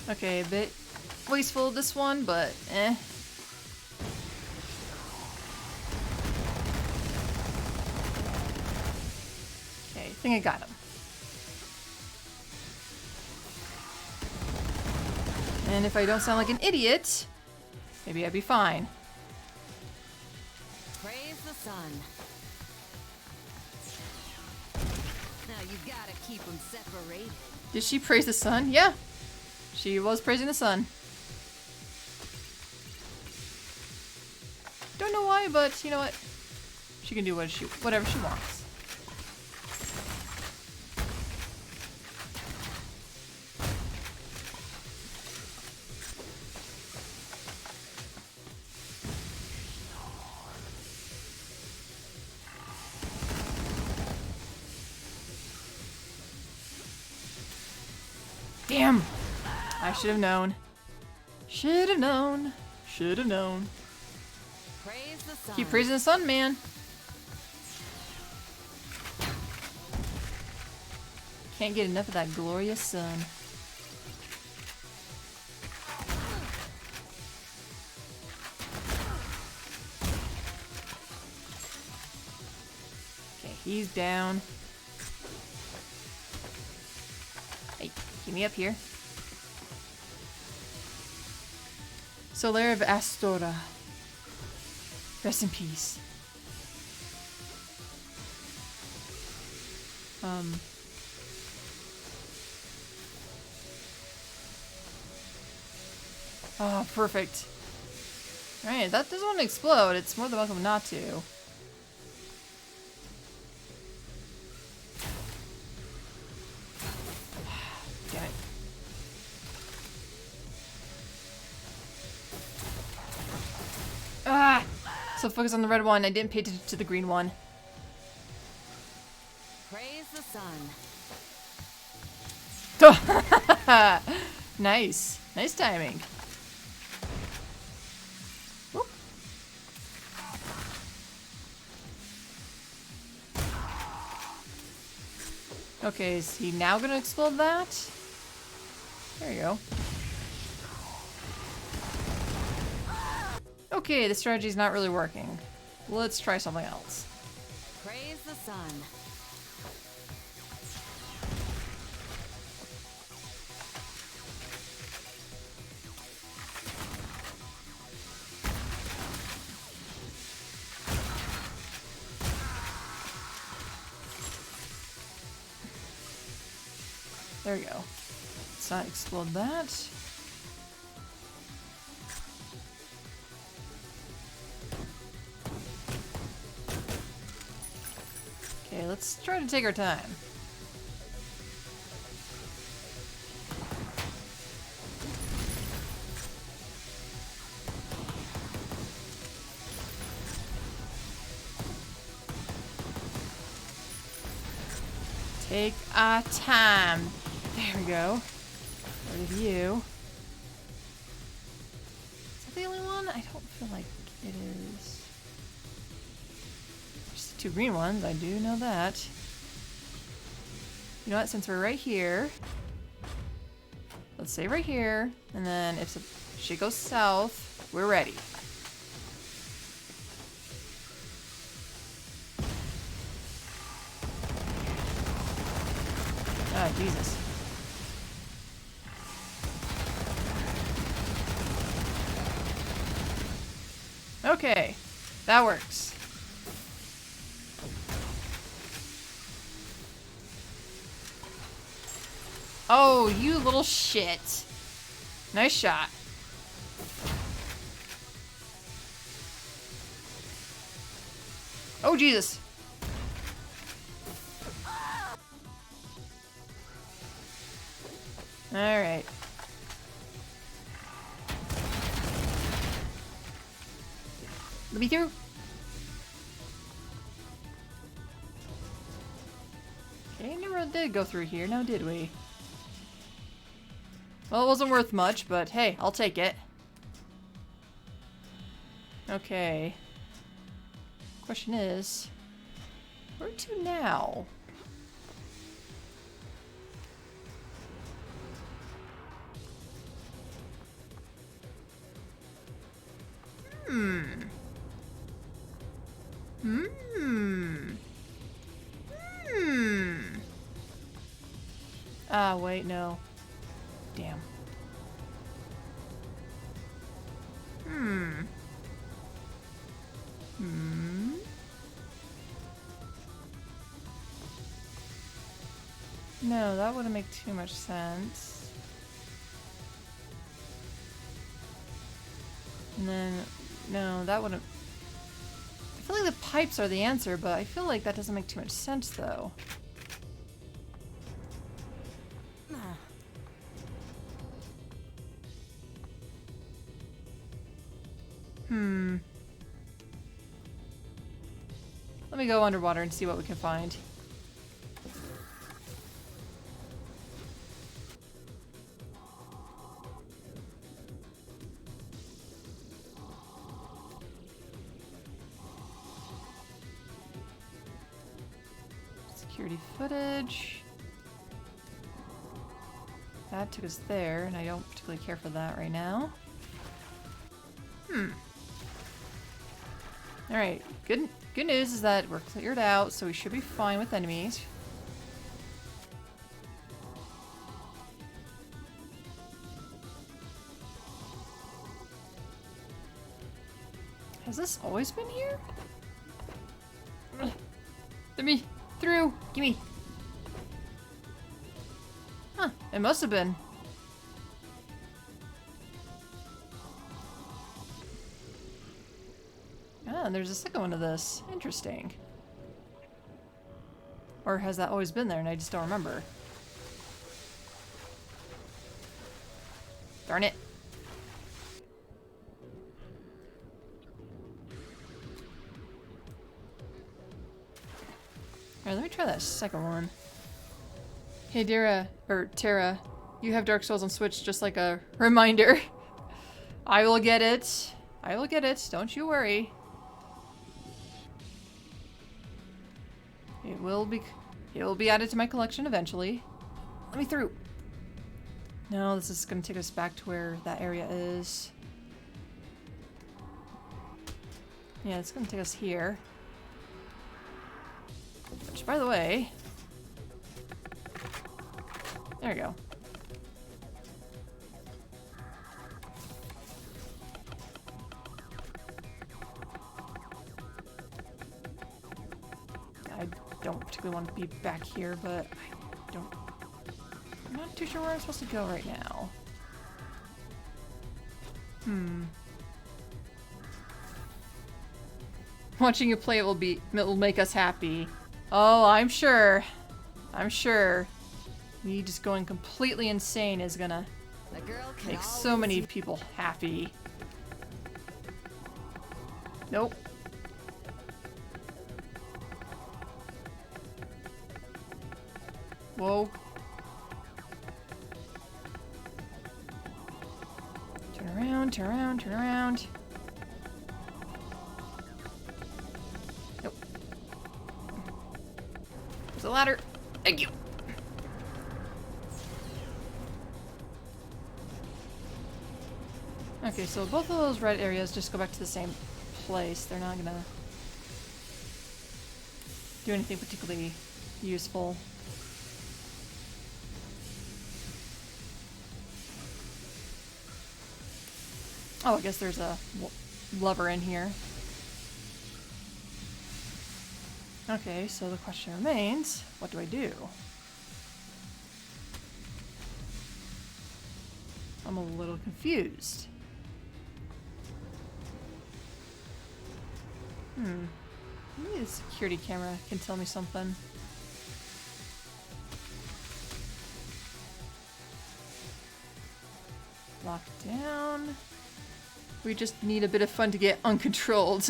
Okay, a bit wasteful this one, but eh. Okay, I think I got him. And if I don't sound like an idiot, maybe I'd be fine. Praise the sun. Now you gotta keep them separated. Did she praise the sun? Yeah. She was praising the sun. Don't know why, but you know what? She can do whatever she wants. Damn! I should have known. Should have known. Should have known. Praise the sun. Keep praising the sun, man. Can't get enough of that glorious sun. Okay, he's down. Hey, get me up here. Solar of Astora. Rest in peace. Oh, perfect. Alright, that doesn't want to explode. It's more than welcome not to. Damn it. Ah! So focus on the red one. I didn't pay attention to the green one. Praise the sun. Nice. Nice timing. Whoop. Okay, is he now gonna explode that? There you go. Okay, the strategy's not really working. Let's try something else. Praise the sun. There we go. Let's not explode that. Okay, let's try to take our time. Take our time. There we go. Rid of you. Is that the only one? I don't feel like it is. There's two green ones, I do know that. You know what, since we're right here, let's stay right here, and then if she goes south, we're ready. Ah, Jesus. Okay, that works. Oh, you little shit. Nice shot. Oh, Jesus. Alright. Let me through. Okay, never did go through here, now did we? Well, it wasn't worth much, but hey, I'll take it. Okay. Question is, where to now? Ah, wait, no. Damn. No, that wouldn't make too much sense. And then, no, that wouldn't... I feel like the pipes are the answer, but I feel like that doesn't make too much sense, though. Let me go underwater and see what we can find. Security footage. That took us there, and I don't particularly care for that right now. Alright, good news is that we're cleared out, so we should be fine with enemies. Has this always been here? Let me through! Gimme! Huh, it must have been. Ah, and there's a second one of this. Interesting. Or has that always been there and I just don't remember? Darn it. Alright, let me try that second one. Hey, Tara, you have Dark Souls on Switch just like a reminder. I will get it. I will get it. Don't you worry. It will be added to my collection eventually. Let me through. No, this is going to take us back to where that area is. Yeah, it's going to take us here. Which, by the way... There we go. I don't particularly want to be back here, but I'm not too sure where I'm supposed to go right now. Watching you play will make us happy. Oh, I'm sure. I'm sure. Me just going completely insane is gonna make so many people happy. Nope. Whoa. Turn around, turn around, turn around. Nope. There's a ladder. Thank you. Okay, so both of those red areas just go back to the same place. They're not gonna do anything particularly useful. Oh, I guess there's a lever in here. Okay, so the question remains, what do I do? I'm a little confused. Maybe the security camera can tell me something. Locked down. We just need a bit of fun to get uncontrolled.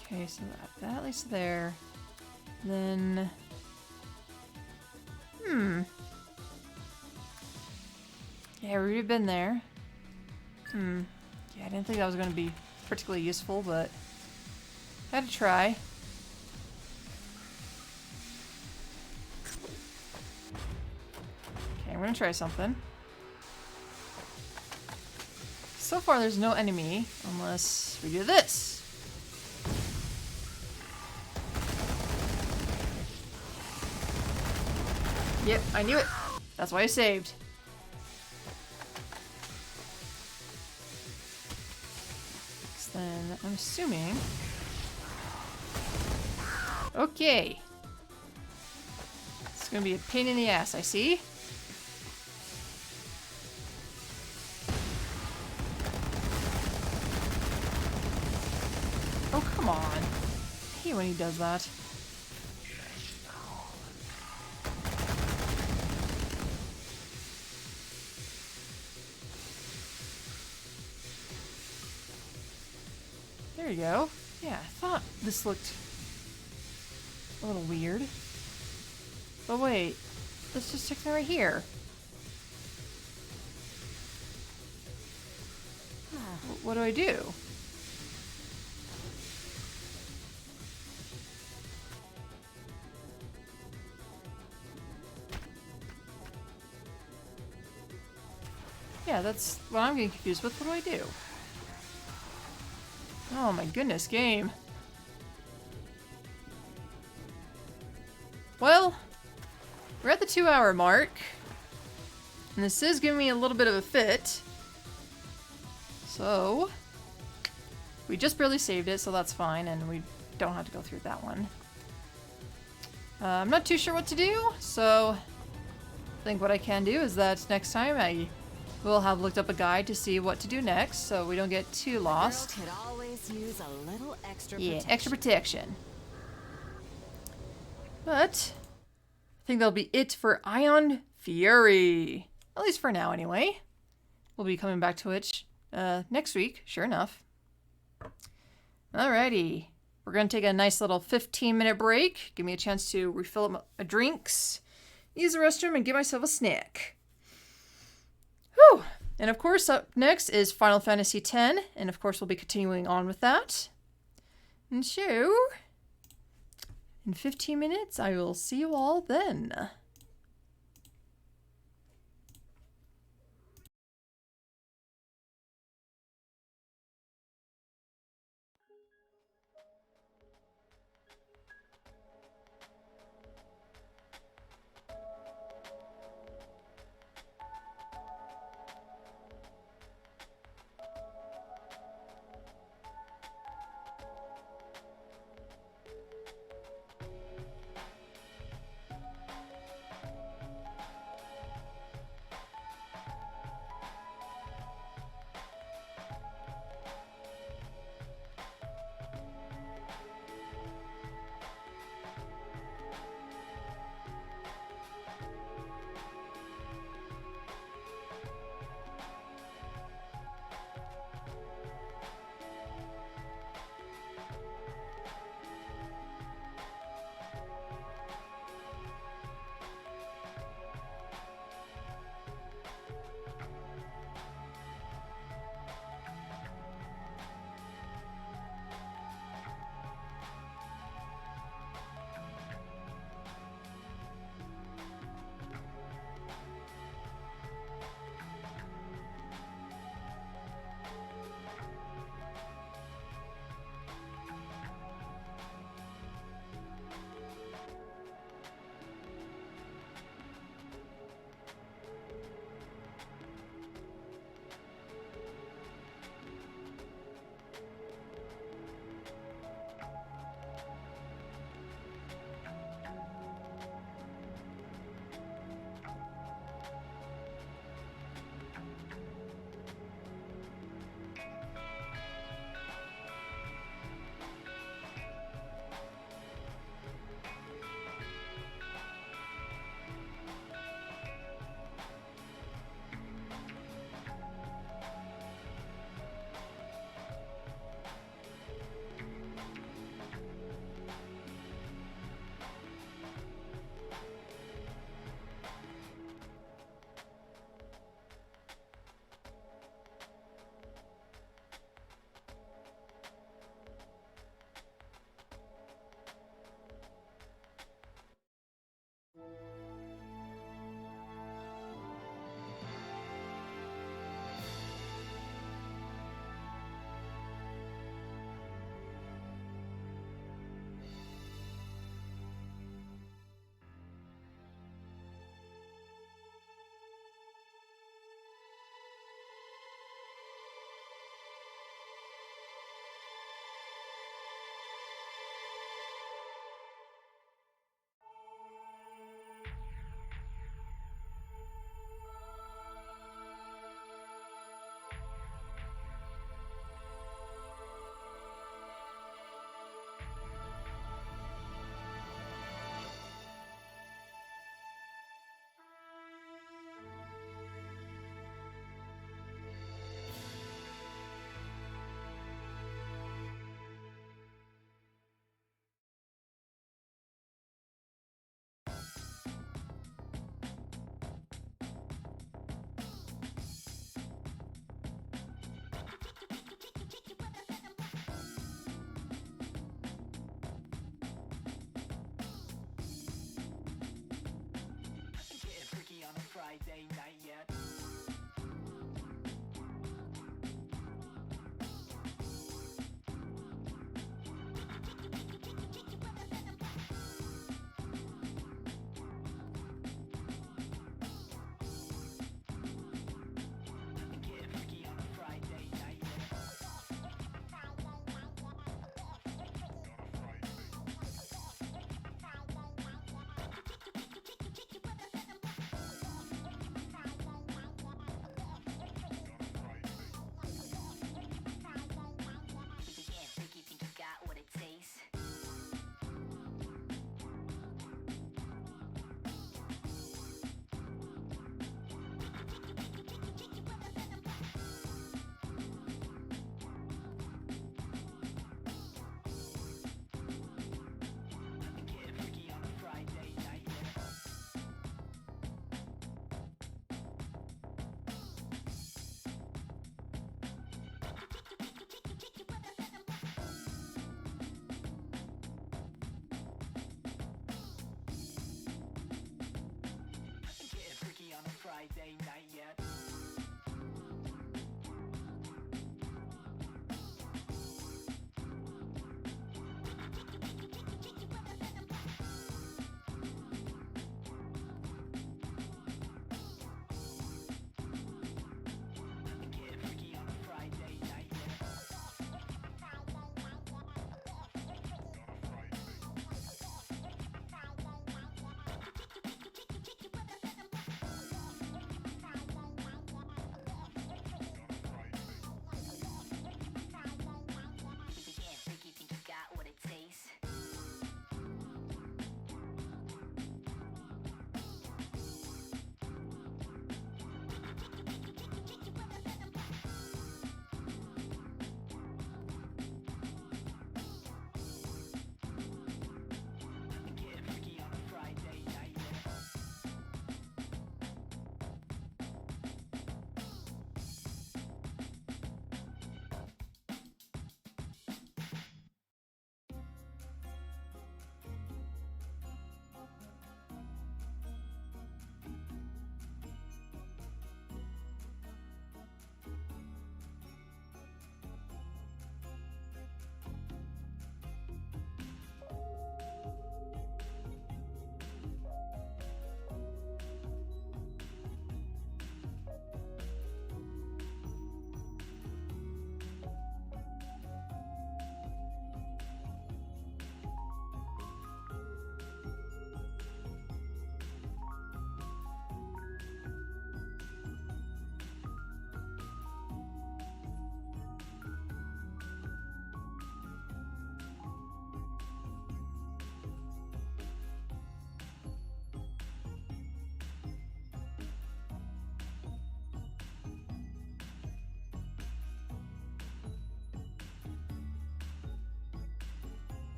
Okay, so that leads to there. Then... Yeah, we've been there. Yeah, I didn't think that was going to be particularly useful, but... had to try. Okay, I'm going to try something. So far, there's no enemy, unless we do this. Yep, I knew it. That's why I saved. So then, I'm assuming... Okay. It's gonna be a pain in the ass, I see. Oh, come on. I hate when he does that. There you go. Yeah, I thought this looked a little weird. But wait, this just takes me right here. What do I do? Yeah, that's what I'm getting confused with. What do I do? Oh my goodness, game. Well, we're at the 2-hour mark. And this is giving me a little bit of a fit. So, we just barely saved it, so that's fine, and we don't have to go through that one. I'm not too sure what to do, so I think what I can do is that next time I will have looked up a guide to see what to do next, so we don't get too lost. Girl could always use a little extra Yeah, protection. extra protection. But I think that'll be it for Ion Fury. At least for now, anyway. We'll be coming back to it next week, sure enough. Alrighty. We're going to take a nice little 15-minute break. Give me a chance to refill up my drinks, use the restroom, and get myself a snack. Whew. And of course, up next is Final Fantasy X, and of course we'll be continuing on with that. And so, in 15 minutes, I will see you all then. Friday night yet. Getting freaky on a Friday night yet. Yeah, think you think you got what it takes? Getting freaky on a Friday night yet. Getting freaky on a Friday night yet. Getting freaky on a Friday night yet.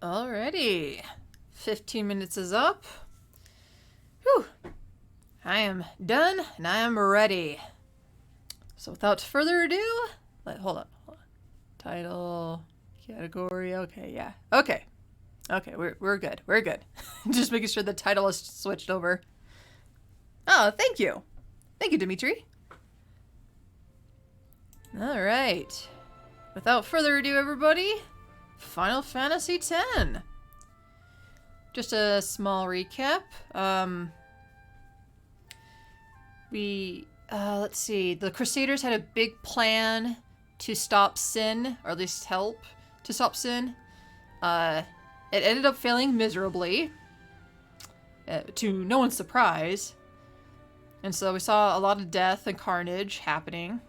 Alrighty. 15 minutes is up. Whew. I am done and I am ready. So without further ado, hold on. Title, category, okay, yeah. Okay, we're good. We're good. Just making sure the title is switched over. Oh, thank you. Thank you, Dimitri. Alright. Without further ado, everybody, Final Fantasy X. Just a small recap. Let's see. The Crusaders had a big plan to stop Sin, or at least help to stop Sin. It ended up failing miserably, to no one's surprise. And so we saw a lot of death and carnage happening.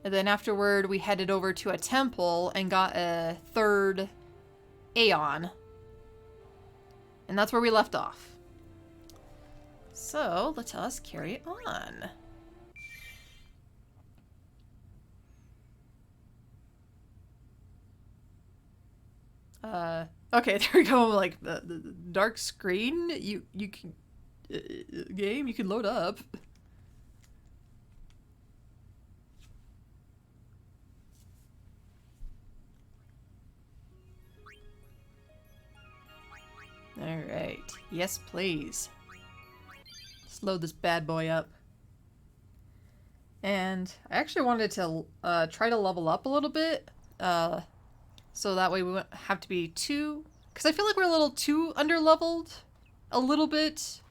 And then afterward, we headed over to a temple and got a third Aeon. And that's where we left off. So, let us carry on. Okay, there we go. Like the dark screen. You can game. You can load up. All right. Yes, please. Let's load this bad boy up. And I actually wanted to try to level up a little bit. So that way we won't have to be too... Because I feel like we're a little too under-leveled. A little bit.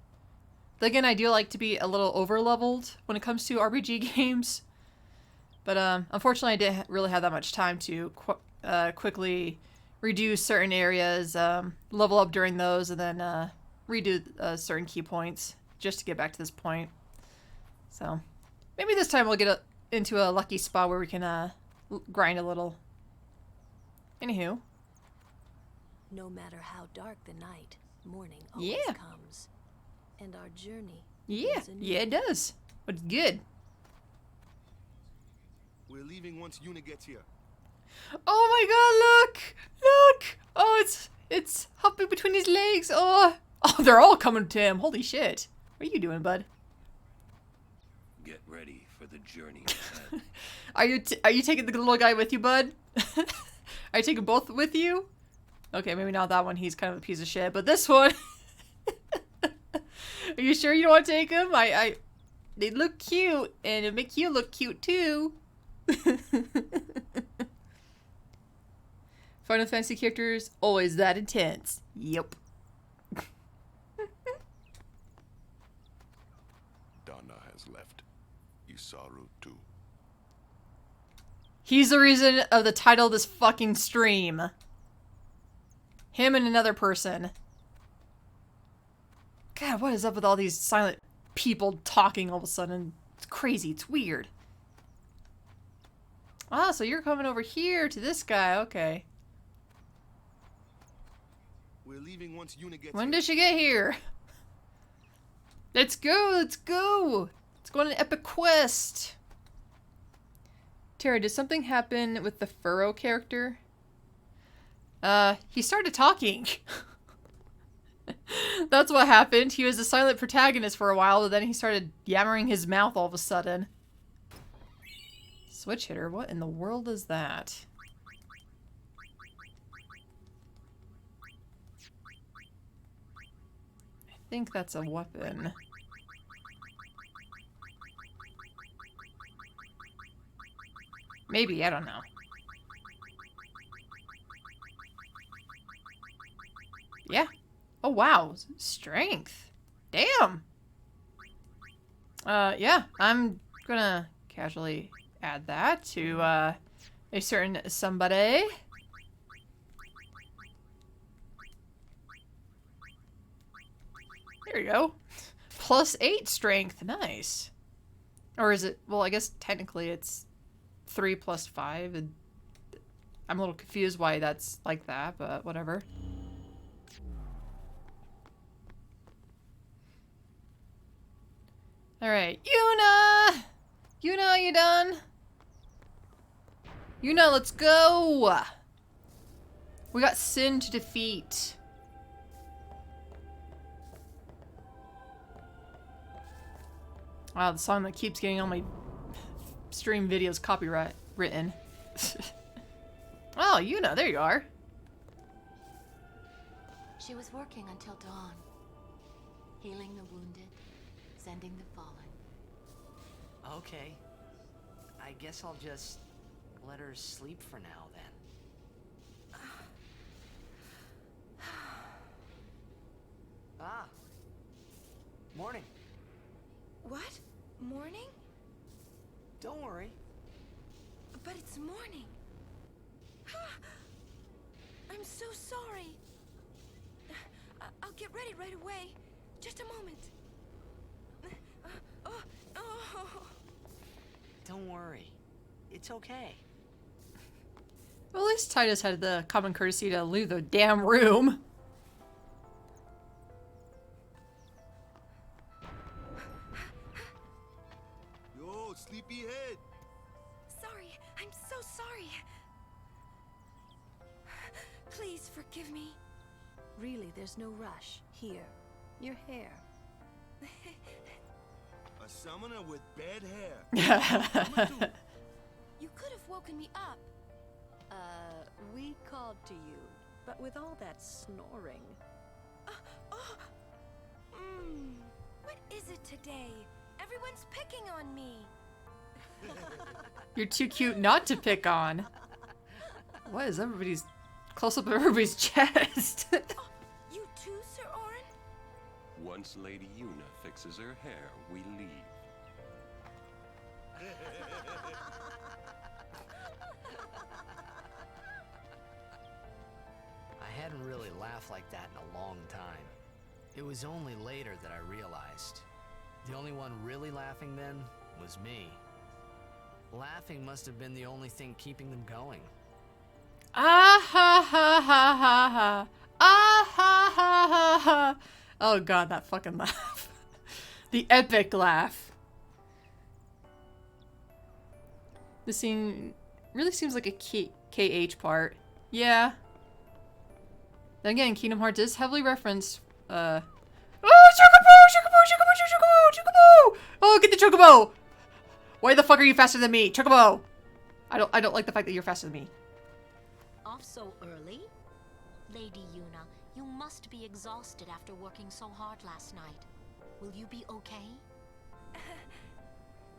But again, I do like to be a little over-leveled when it comes to RPG games. But unfortunately, I didn't really have that much time to quickly redo certain areas, level up during those, and then redo certain key points just to get back to this point. So maybe this time we'll get into a lucky spot where we can grind a little. Anywho. No matter how dark the night, morning always comes. And our journey is anew. Yeah, it does. But it's good. We're leaving once Yuna gets here. Oh my god, look! Oh, it's hopping between his legs. Oh, they're all coming to him. Holy shit. What are you doing, bud? Get ready for the journey ahead. Are you taking the little guy with you, bud? Are you taking both with you? Okay, maybe not that one. He's kind of a piece of shit. But this one... Are you sure you don't want to take him? They look cute. And it make you look cute, too. Final Fantasy characters, always that intense. Yep. Donna has left. Isaru too. He's the reason of the title of this fucking stream. Him and another person. God, what is up with all these silent people talking all of a sudden? It's crazy. It's weird. Ah, so you're coming over here to this guy. Okay. We're leaving once Yuna gets When here. did she get here? Let's go. Let's go. Let's go on an epic quest. Tara, did something happen with the Furrow character? He started talking. That's what happened. He was a silent protagonist for a while, but then he started yammering his mouth all of a sudden. Switch hitter? What in the world is that? I think that's a weapon. Maybe, I don't know. Yeah. Oh, wow. Strength. Damn. Yeah. I'm gonna casually add that to, a certain somebody. There you go. +8 strength. Nice. Or is it... Well, I guess technically it's 3 + 5. And I'm a little confused why that's like that, but whatever. Alright, Yuna! Yuna, are you done? Yuna, let's go! We got sin to defeat. Wow, the song that keeps getting all my stream videos copyright written. Oh, you know, there you are. She was working until dawn, healing the wounded, sending the fallen. Okay. I guess I'll just let her sleep for now then. Ah. Morning. What? Morning? Don't worry. But it's morning. I'm so sorry. I'll get ready right away. Just a moment. Don't worry. It's okay. Well, at least Titus had the common courtesy to leave the damn room. Yo, sleepyhead. Sorry. I'm so sorry. Please forgive me. Really, there's no rush. Here. Your hair. A summoner with bad hair. You could have woken me up. We called to you, but with all that snoring. What is it today? Everyone's picking on me. You're too cute not to pick on. What is everybody's close up of everybody's chest? You too, Sir Orin? Once Lady Yuna fixes her hair, we leave. I hadn't really laughed like that in a long time. It was only later that I realized. The only one really laughing then was me. Laughing must have been the only thing keeping them going. Ah ha ha ha ha ha. Ah ha ha ha ha. Oh god, that fucking laugh. The epic laugh. This scene really seems like a KH part. Yeah. Then again, Kingdom Hearts is heavily referenced. Oh, Chocobo! Chocobo! Chocobo! Chocobo! Chocobo! Oh, get the Chocobo! Why the fuck are you faster than me? Chocobo! I don't like the fact that you're faster than me. Off so early? Lady Yuna, you must be exhausted after working so hard last night. Will you be okay?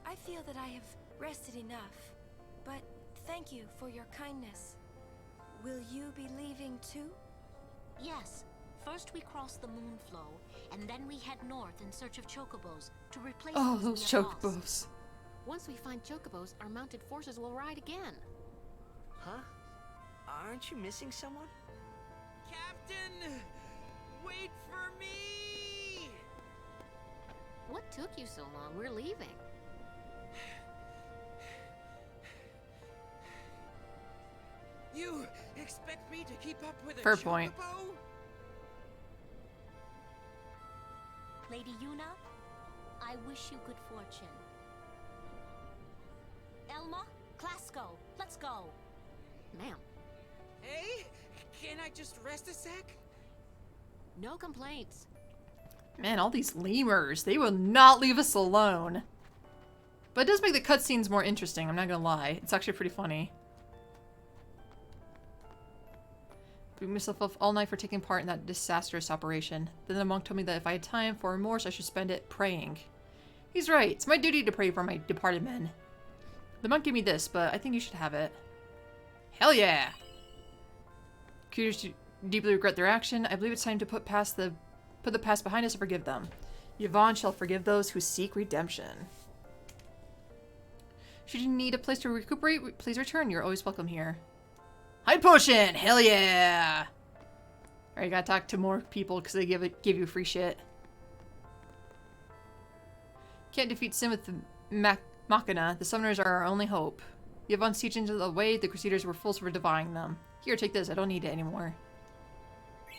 I feel that I have rested enough, but thank you for your kindness. Will you be leaving too? Yes. First we cross the Moonflow, and then we head north in search of chocobos to replace Oh, those those we have lost. Chocobos. Once we find chocobos, our mounted forces will ride again. Huh? Aren't you missing someone? Captain! Wait for me! What took you so long? We're leaving. You expect me to keep up with a Fair point. chocobo? Lady Yuna, I wish you good fortune. Elma, Clasco, let's go. Ma'am, Hey, can I just rest a sec? no complaints. Man, all these lemurs. They will not leave us alone. But it does make the cutscenes more interesting, I'm not gonna lie. It's actually pretty funny. Beat myself up all night for taking part in that disastrous operation. Then the monk told me that if I had time for remorse, I should spend it praying. He's right. It's my duty to pray for my departed men. The monk gave me this, but I think you should have it. Hell yeah! Computers deeply regret their action. I believe it's time to put the past behind us and forgive them. Yvonne shall forgive those who seek redemption. Should you need a place to recuperate, please return. You're always welcome here. Hide potion! Hell yeah! Alright, gotta talk to more people because they give you free shit. Can't defeat sin with the Machina. The summoners are our only hope. Yvonne's teachings of the way, the Crusaders were fools for defying them. Here, take this. I don't need it anymore.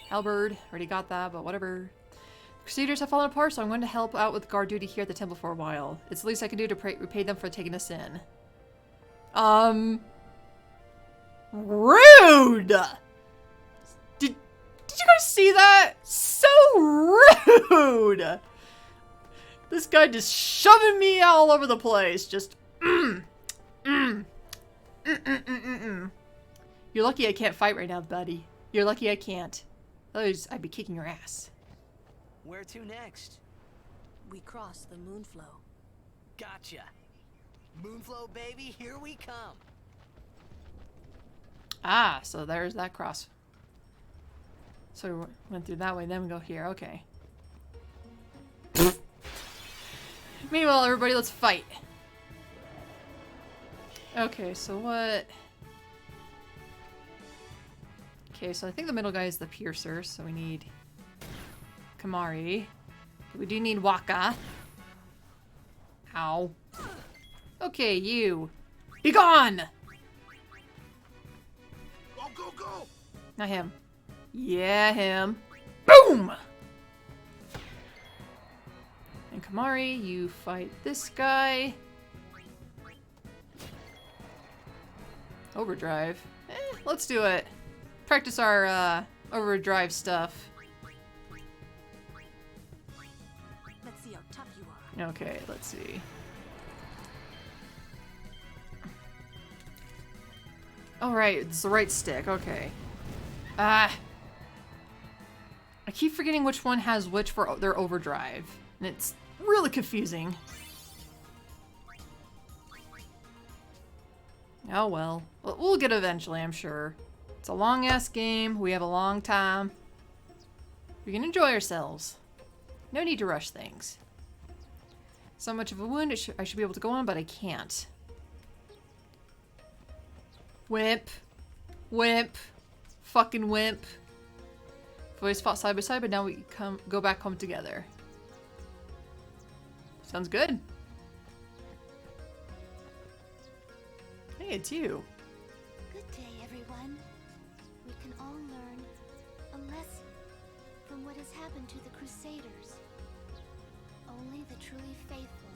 Halberd. Already got that, but whatever. The Crusaders have fallen apart, so I'm going to help out with guard duty here at the temple for a while. It's the least I can do to repay them for taking us in. Rude! Did you guys see that? So rude! This guy just shoving me all over the place. Just, You're lucky I can't fight right now, buddy. You're lucky I can't. Otherwise, I'd be kicking your ass. Where to next? We cross the Moonflow. Gotcha. Moonflow, baby, here we come. Ah, so there's that cross. So we went through that way, then we go here. Okay. Meanwhile, everybody, let's fight. Okay, so what... Okay, so I think the middle guy is the piercer, so we need Kamari. We do need Waka. Ow. Okay, you. Be gone! Go, go, go! Not him. Yeah, him. Boom! And Kamari, you fight this guy. Overdrive. Let's do it. Practice our overdrive stuff. Let's see how tough you are. Okay, let's see. All right, it's the right stick. Okay. I keep forgetting which one has which for their overdrive, and it's really confusing. Oh well. We'll get it eventually, I'm sure. It's a long-ass game. We have a long time. We can enjoy ourselves. No need to rush things. So much of a wound, I should be able to go on, but I can't. Wimp. Wimp. Fucking wimp. We've always fought side by side, but now we go back home together. Sounds good. Hey, it's you. Good day, everyone. We can all learn a lesson from what has happened to the Crusaders. Only the truly faithful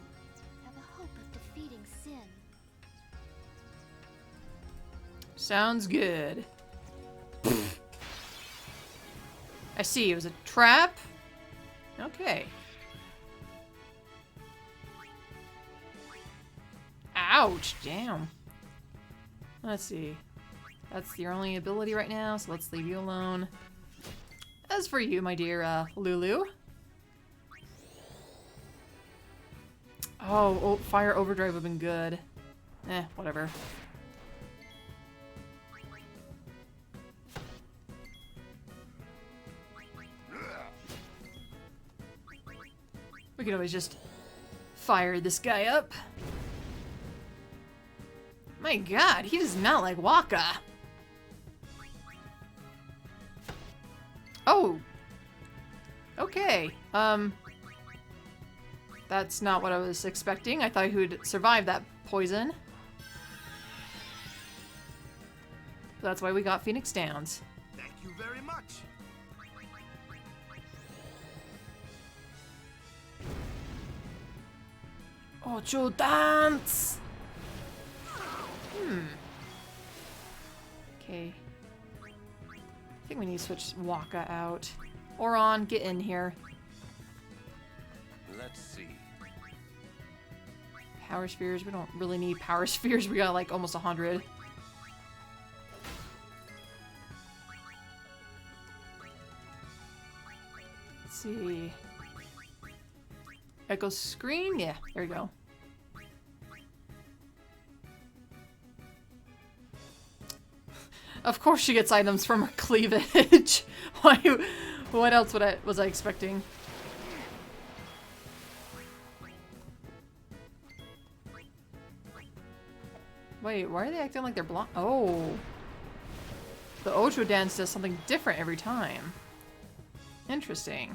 have a hope of defeating sin. Sounds good. I see, it was a trap? Okay. Ouch, damn. Let's see. That's your only ability right now, so let's leave you alone. As for you, my dear Lulu. Oh, fire overdrive would have been good. Whatever. We could always just fire this guy up. My god, he does not like Waka. Oh. Okay. That's not what I was expecting. I thought he would survive that poison. That's why we got Phoenix Downs. Thank you very much. Ocho dance! Okay. I think we need to switch Waka out. Or on, get in here. Let's see. Power spheres. We don't really need power spheres. We got like almost 100. Let's see. Echo screen? Yeah, there we go. Of course she gets items from her cleavage. Why? What else was I expecting? Wait, why are they acting like they're blind? Oh. The Ocho dance does something different every time. Interesting.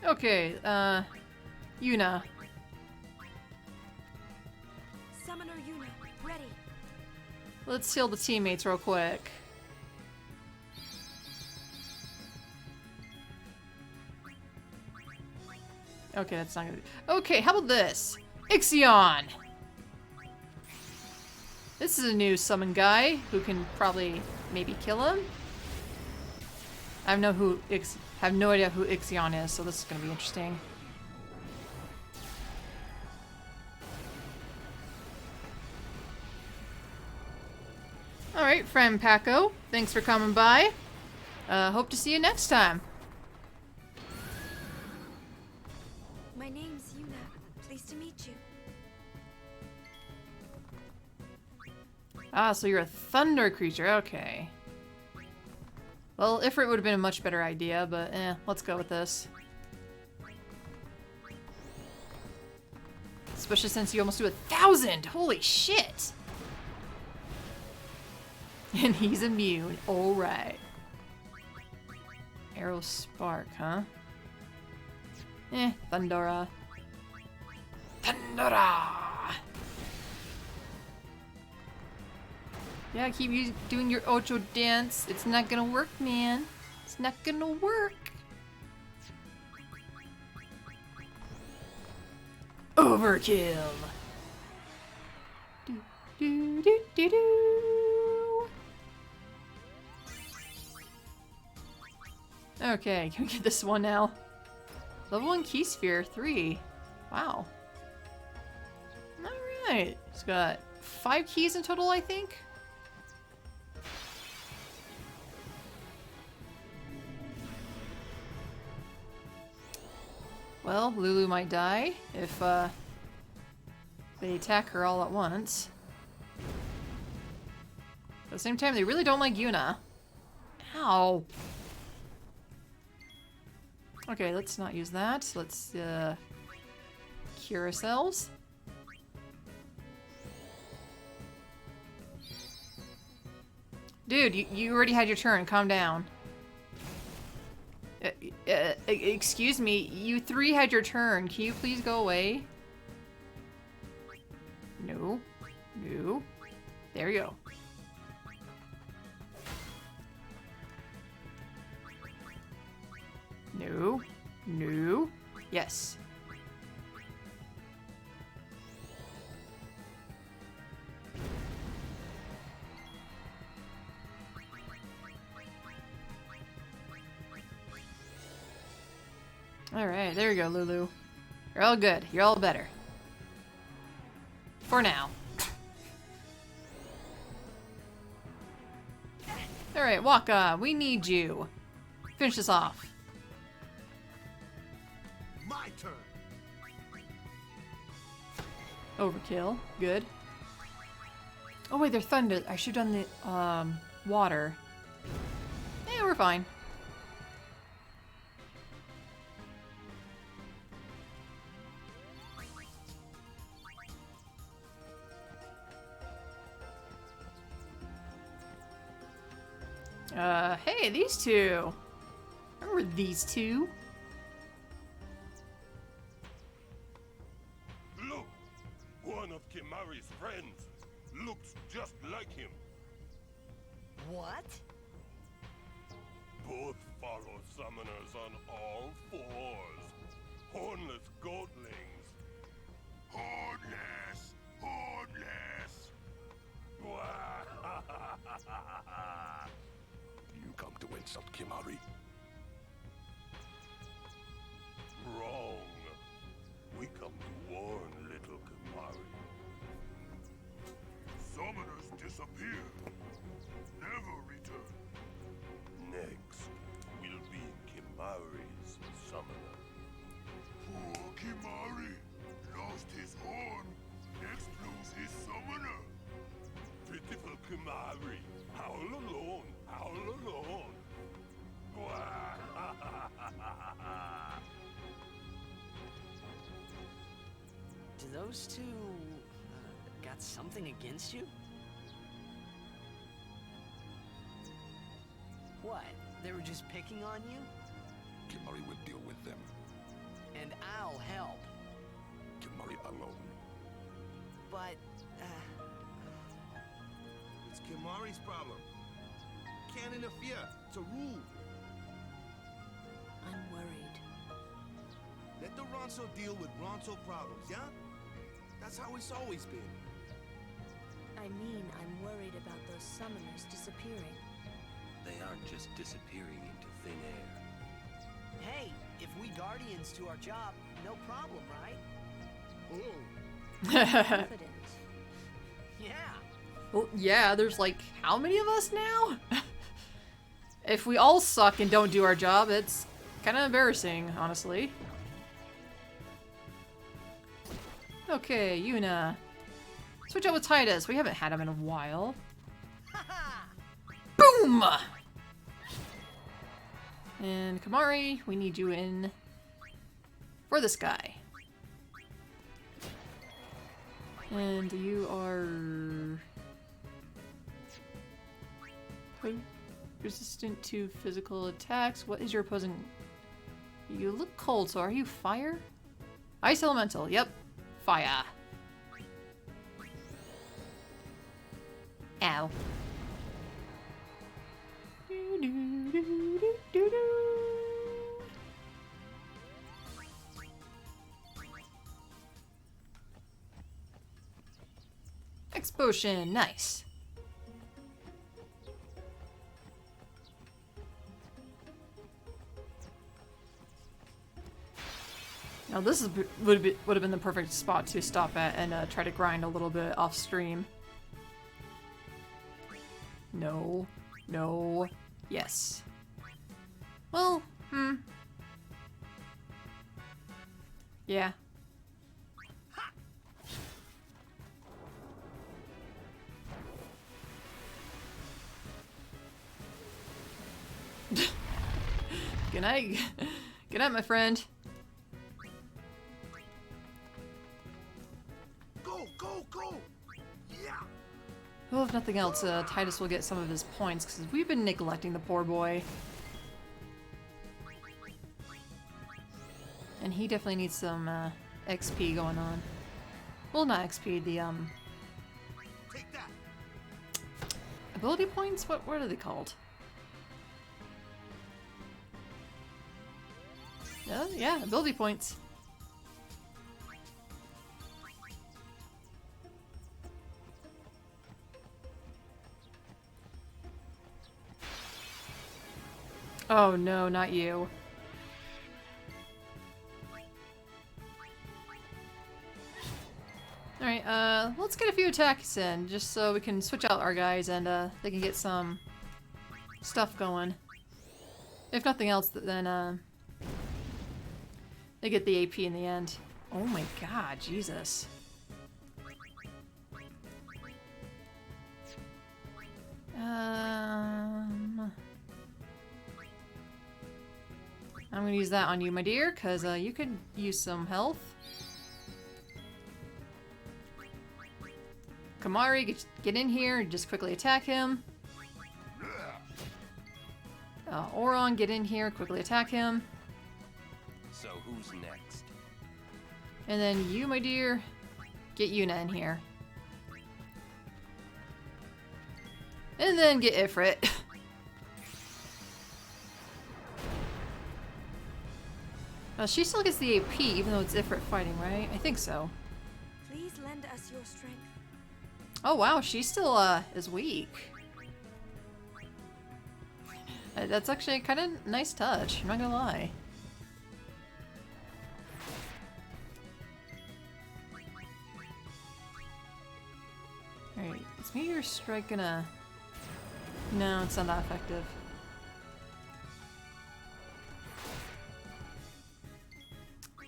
Okay, Yuna. Summoner Yuna, ready. Let's heal the teammates real quick. Okay, that's not gonna be... Okay, how about this? Ixion! This is a new summon guy who can probably maybe kill him. I have no idea who Ixion is, so this is gonna be interesting. Alright, friend Paco. Thanks for coming by. Hope to see you next time. My name's Yuna. Pleased to meet you. Ah, so you're a thunder creature. Okay. Well, Ifrit would have been a much better idea, but let's go with this. Especially since you almost do 1,000! Holy shit! And he's immune. Alright. Arrow Spark, huh? Thundera. Thundera! Yeah, keep you doing your Ocho dance. It's not gonna work, man. It's not gonna work. Overkill. Do, do, do, do, do. Okay, can we get this one now? Level 1 Key Sphere 3. Wow. Alright. It's got 5 keys in total, I think. Well, Lulu might die if they attack her all at once. At the same time, they really don't like Yuna. Ow. Okay, let's not use that. Let's cure ourselves. Dude, you already had your turn. Calm down. Excuse me, you 3 had your turn. Can you please go away? No. No. There you go. No. No. Yes. Alright, there you go, Lulu. You're all good. You're all better. For now. Alright, Waka, we need you. Finish this off. My turn. Overkill. Good. Oh wait, they're thunder. I should have done the water. Yeah, we're fine. Hey, these two. Remember these two? Look! One of Kimari's friends looks just like him. What? Both follow summoners on all fours. Hornless goatlings. Hornless! Hornless! You come to insult Kimari? Wrong. We come to warn little Kimari. Summoners disappear. Never return. Next will be Kimari's summoner. Poor Kimari lost his horn. Next lose his summoner. Pitiful Kimari. Howl alone. Howl alone. Do those two got something against you? What? They were just picking on you? Kimari will deal with them. And I'll help. Kimari alone. But, It's Kimari's problem. Can't interfere. It's a rule. I'm worried. Let the Ronso deal with Ronso problems, yeah? That's how it's always been. I mean, I'm worried about those summoners disappearing. They aren't just disappearing into thin air. Hey, if we Guardians do our job, no problem, right? Confident. Yeah. Well, yeah, there's like, how many of us now? If we all suck and don't do our job, it's kind of embarrassing, honestly. Okay, Yuna. Switch out with Titus. We haven't had him in a while. Boom! And Kamari, we need you in for this guy. And you are resistant to physical attacks. What is your opposing? You look cold, so are you fire? Ice elemental, yep. Fire. Ow. Explosion, nice. Now this is, would have been the perfect spot to stop at and try to grind a little bit off stream. No. No. Yes. Well, yeah. Good night. Good night, my friend. Go, go, go! Yeah! Well, if nothing else, Titus will get some of his points, because we've been neglecting the poor boy. And he definitely needs some XP going on. Well, not XP, the Take that. ability points? What are they called? Yeah, ability points. Oh no, not you. Alright, let's get a few attacks in, just so we can switch out our guys and they can get some stuff going. If nothing else, then they get the AP in the end. Oh my god, Jesus. I'm gonna use that on you, my dear, because you could use some health. Kamari, get in here and just quickly attack him. Oron, get in here, quickly attack him. So who's next? And then you, my dear, get Yuna in here. And then get Ifrit. She still gets the AP, even though it's Ifrit fighting, right? I think so. Please lend us your strength. Oh wow, she still is weak. That's actually kind of nice touch, I'm not gonna lie. Alright, is Meteor Strike gonna... No, it's not that effective.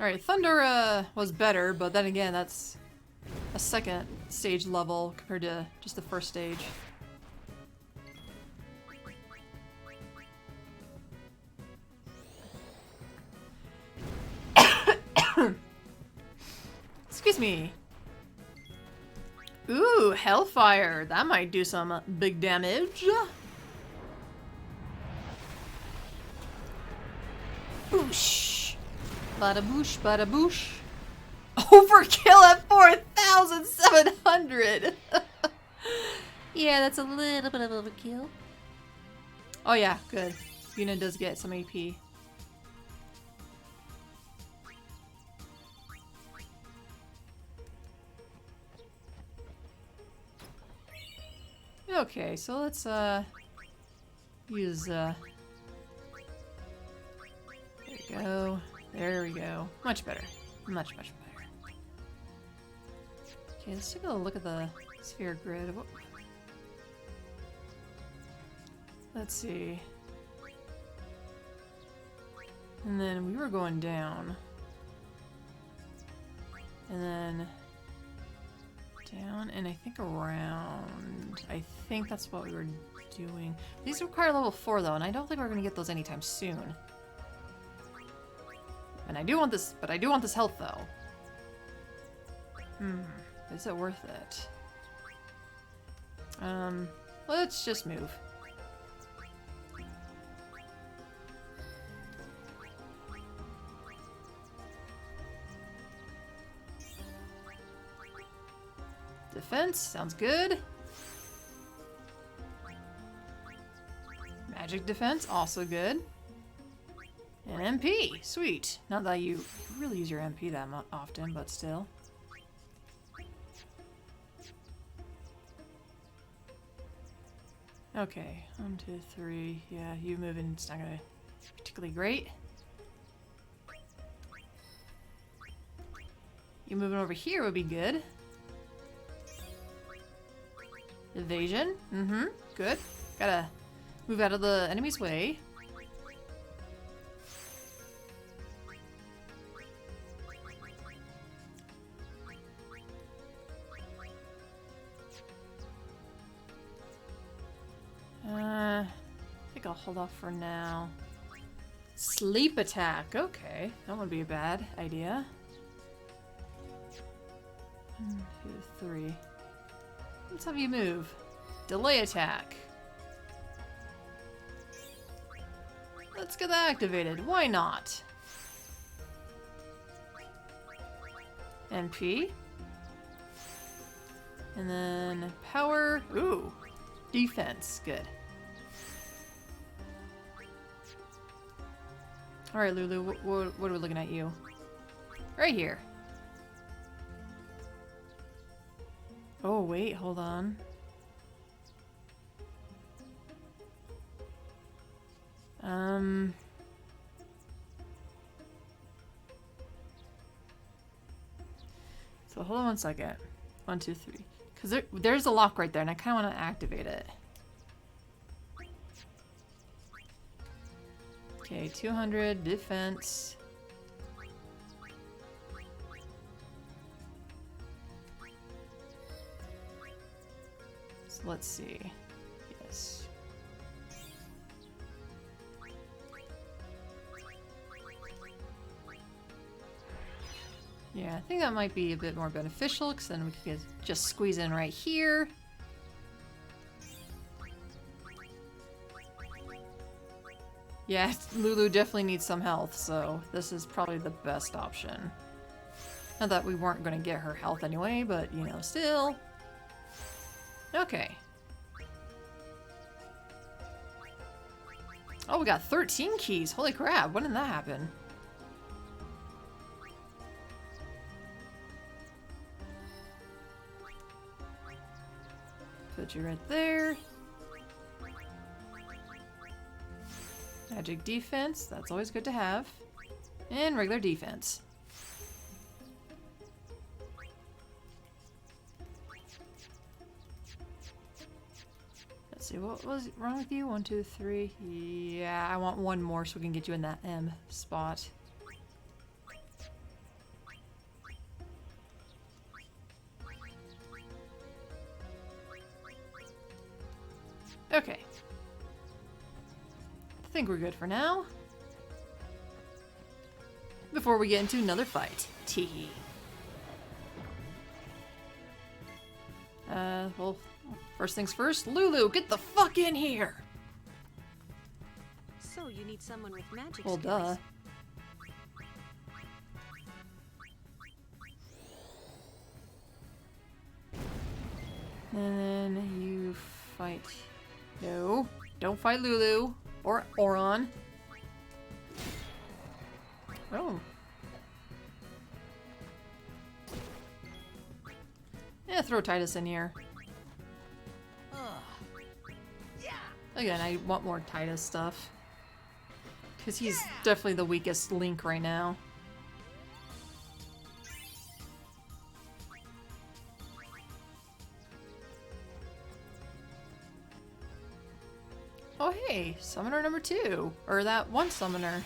Alright, Thunder was better, but then again, that's a second stage level compared to just the first stage. Excuse me. Ooh, Hellfire. That might do some big damage. Boosh. Bada boosh, bada boosh. Overkill at 4,700. Yeah, that's a little bit of overkill. Oh yeah, good. Yuna does get some AP. Okay, so let's use there we go. There we go. Much better. Much better. Okay, let's take a look at the sphere grid. Let's see. And then we were going down. And then down and I think around. I think that's what we were doing. These require level 4 though, and I don't think we're gonna get those anytime soon. And I do want this, but I do want this health though. Is it worth it? Let's just move. Defense, sounds good. Magic defense, also good. And MP, sweet. Not that you really use your MP that often, but still. Okay, 1, 2, 3. Yeah, you moving, it's not gonna be particularly great. You moving over here would be good. Evasion, good. Gotta move out of the enemy's way. I think I'll hold off for now. Sleep attack, okay. That wouldn't be a bad idea. 1, 2, 3. Let's have you move. Delay attack. Let's get that activated. Why not? NP. And then power. Ooh. Defense. Good. Alright, Lulu. What are we looking at you? Right here. Oh, wait, hold on. So hold on 1 second. 1, 2, 3. Because there's a lock right there, and I kind of want to activate it. Okay, 200 defense. So let's see. Yes. Yeah, I think that might be a bit more beneficial, because then we can just squeeze in right here. Yeah, Lulu definitely needs some health, so this is probably the best option. Not that we weren't going to get her health anyway, but, you know, still. Okay. Oh, we got 13 keys. Holy crap, when did that happen? Put you right there. Magic defense, that's always good to have. And regular defense. Let's see, what was wrong with you? 1, 2, 3. Yeah, I want one more so we can get you in that M spot. Okay. I think we're good for now. Before we get into another fight. Teehee. Well, first things first. Lulu, get the fuck in here! So you need someone with magic well, skills. Duh. And then you fight. No, don't fight Lulu or Oron. Oh. Yeah, throw Titus in here. Again, I want more Titus stuff. Because he's definitely the weakest link right now. Oh hey, summoner number 2. Or that one summoner.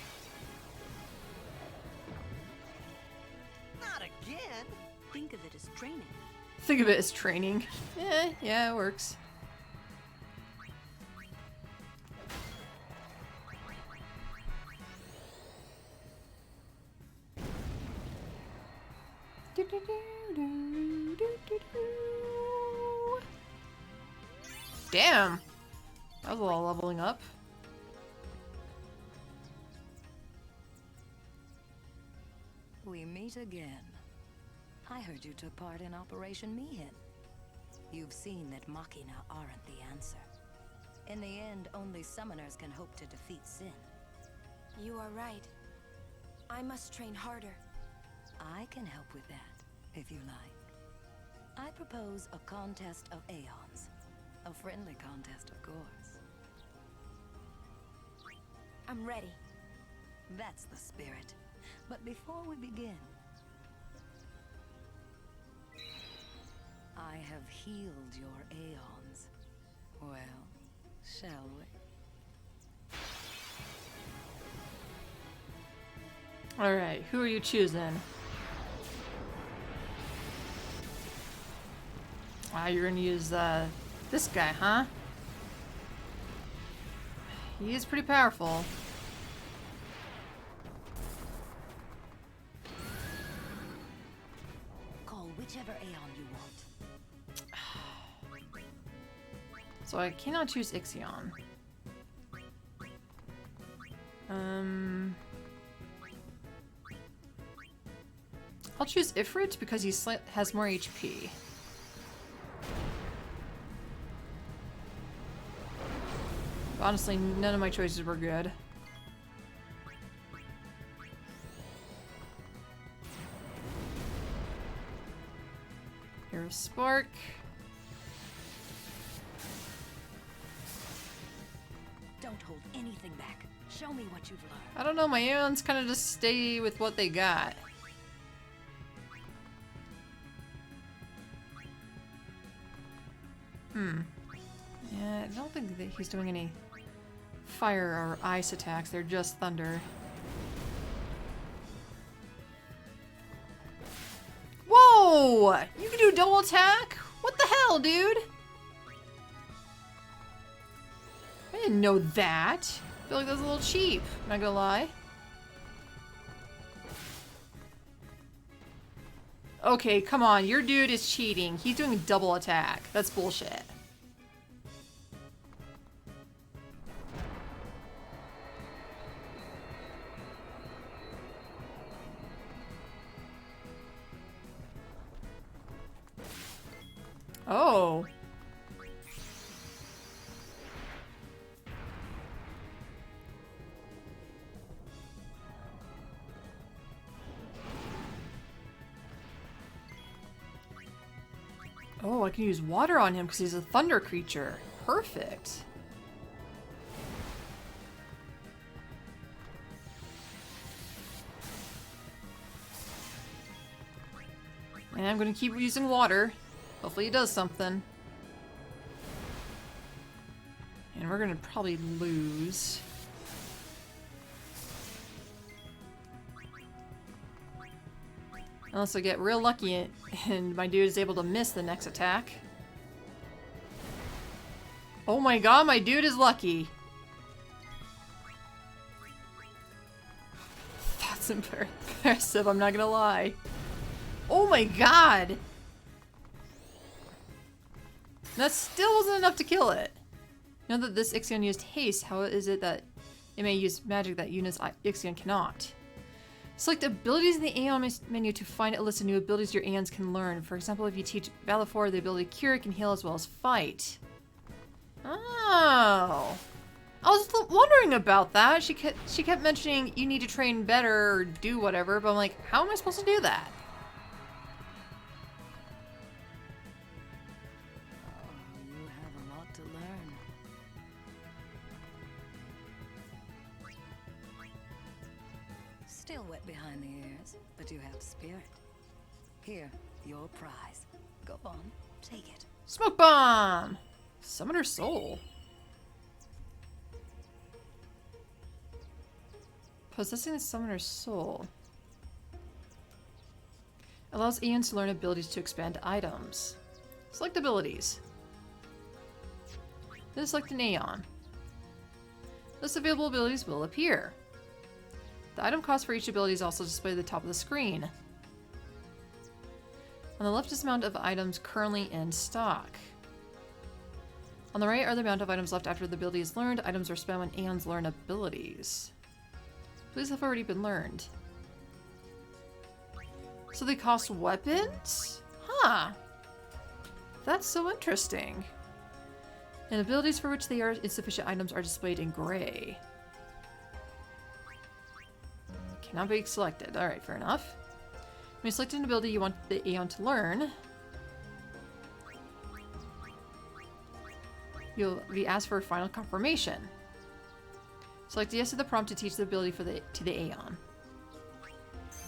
Not again! Think of it as training. Think of it as training. Yeah, it works. Damn! That was a lot of leveling up. We meet again. I heard you took part in Operation Mihin. You've seen that Machina aren't the answer. In the end, only summoners can hope to defeat sin. You are right. I must train harder. I can help with that, if you like. I propose a contest of aeons. A friendly contest, of course. I'm ready. That's the spirit. But before we begin, I have healed your aeons. Well, shall we? Alright, who are you choosing? Ah, you're gonna use this guy, huh? He is pretty powerful. Call whichever aeon you want. So I cannot choose Ixion. I'll choose Ifrit because he has more HP. Honestly, none of my choices were good. Here's Spark. Don't hold anything back. Show me what you've learned. I don't know, my Aeons kind of just stay with what they got. Yeah, I don't think that he's doing any fire or ice attacks. They're just thunder. Whoa! You can do double attack? What the hell, dude? I didn't know that. I feel like that was a little cheap, not gonna lie. Okay, come on. Your dude is cheating. He's doing double attack. That's bullshit. Oh. Oh, I can use water on him because he's a thunder creature. Perfect. And I'm going to keep using water. Hopefully it does something. And we're going to probably lose. Unless I get real lucky and my dude is able to miss the next attack. Oh my god, my dude is lucky. That's impressive, I'm not gonna lie. Oh my god! That still wasn't enough to kill it. Now that this Ixion used haste, how is it that it may use magic that Yuna's Ixion cannot? Select abilities in the Aeon menu to find a list of new abilities your Aeons can learn. For example, if you teach Valifor the ability Cure, it can heal as well as fight. Oh. I was wondering about that. She kept mentioning you need to train better or do whatever, but I'm like, how am I supposed to do that? You have a lot to learn. Still wet behind the ears, but you have spirit. Here, your prize. Go on, take it. Smoke bomb! Summoner soul. Possessing the summoner's soul allows Aeons to learn abilities to expand items. Select abilities. Then select an Aeon. List of available abilities will appear. The item cost for each ability is also displayed at the top of the screen. On the left is the amount of items currently in stock. On the right are the amount of items left after the ability is learned. Items are spent when Aeons learn abilities. Abilities have already been learned. So they cost weapons? Huh. That's so interesting. And abilities for which they are insufficient items are displayed in gray. Cannot be selected. Alright, fair enough. When you select an ability you want the Aeon to learn, you'll be asked for a final confirmation. Select yes to the prompt to teach the ability to the Aeon.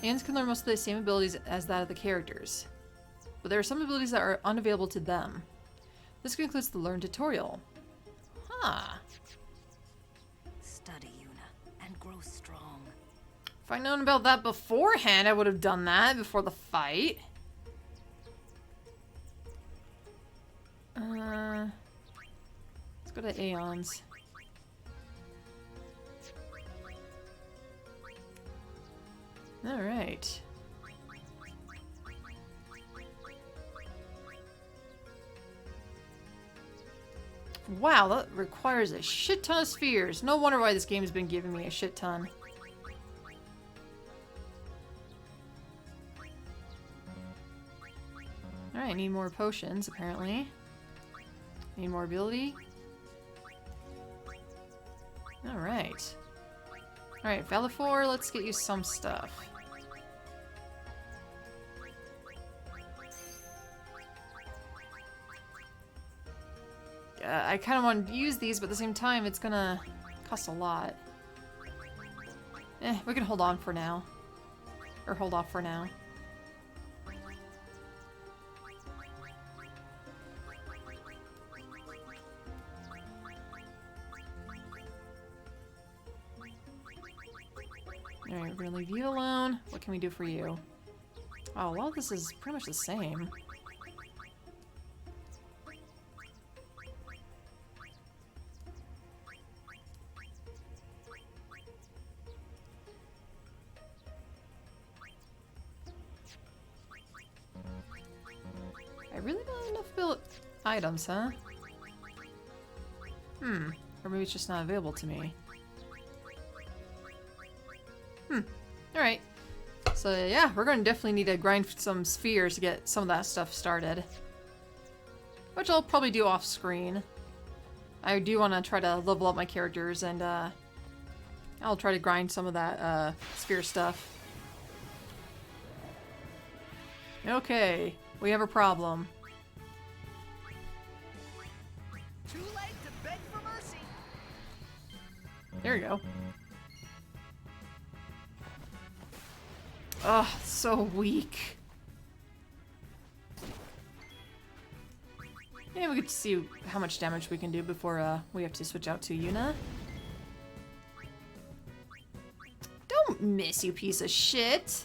Aeons can learn most of the same abilities as that of the characters, but there are some abilities that are unavailable to them. This concludes the Learn tutorial. Huh. Study, Yuna, and grow strong. If I'd known about that beforehand, I would have done that before the fight. Let's go to Aeons. Alright. Wow, that requires a shit ton of spheres. No wonder why this game has been giving me a shit ton. Alright, need more potions, apparently. Need more ability. Alright. Alright, Valifor, let's get you some stuff. I kind of want to use these, but at the same time, it's gonna cost a lot. We can hold on for now. Or hold off for now. Alright, we're gonna leave you alone. What can we do for you? Oh, well, this is pretty much the same. I really don't have enough items, huh? Or maybe it's just not available to me. Alright. So yeah, we're going to definitely need to grind some spheres to get some of that stuff started. Which I'll probably do off screen. I do want to try to level up my characters and I'll try to grind some of that sphere stuff. Okay, we have a problem. Too late to beg for mercy. There you go. Ugh, so weak. Yeah, we get to see how much damage we can do before we have to switch out to Yuna. Don't miss, you piece of shit!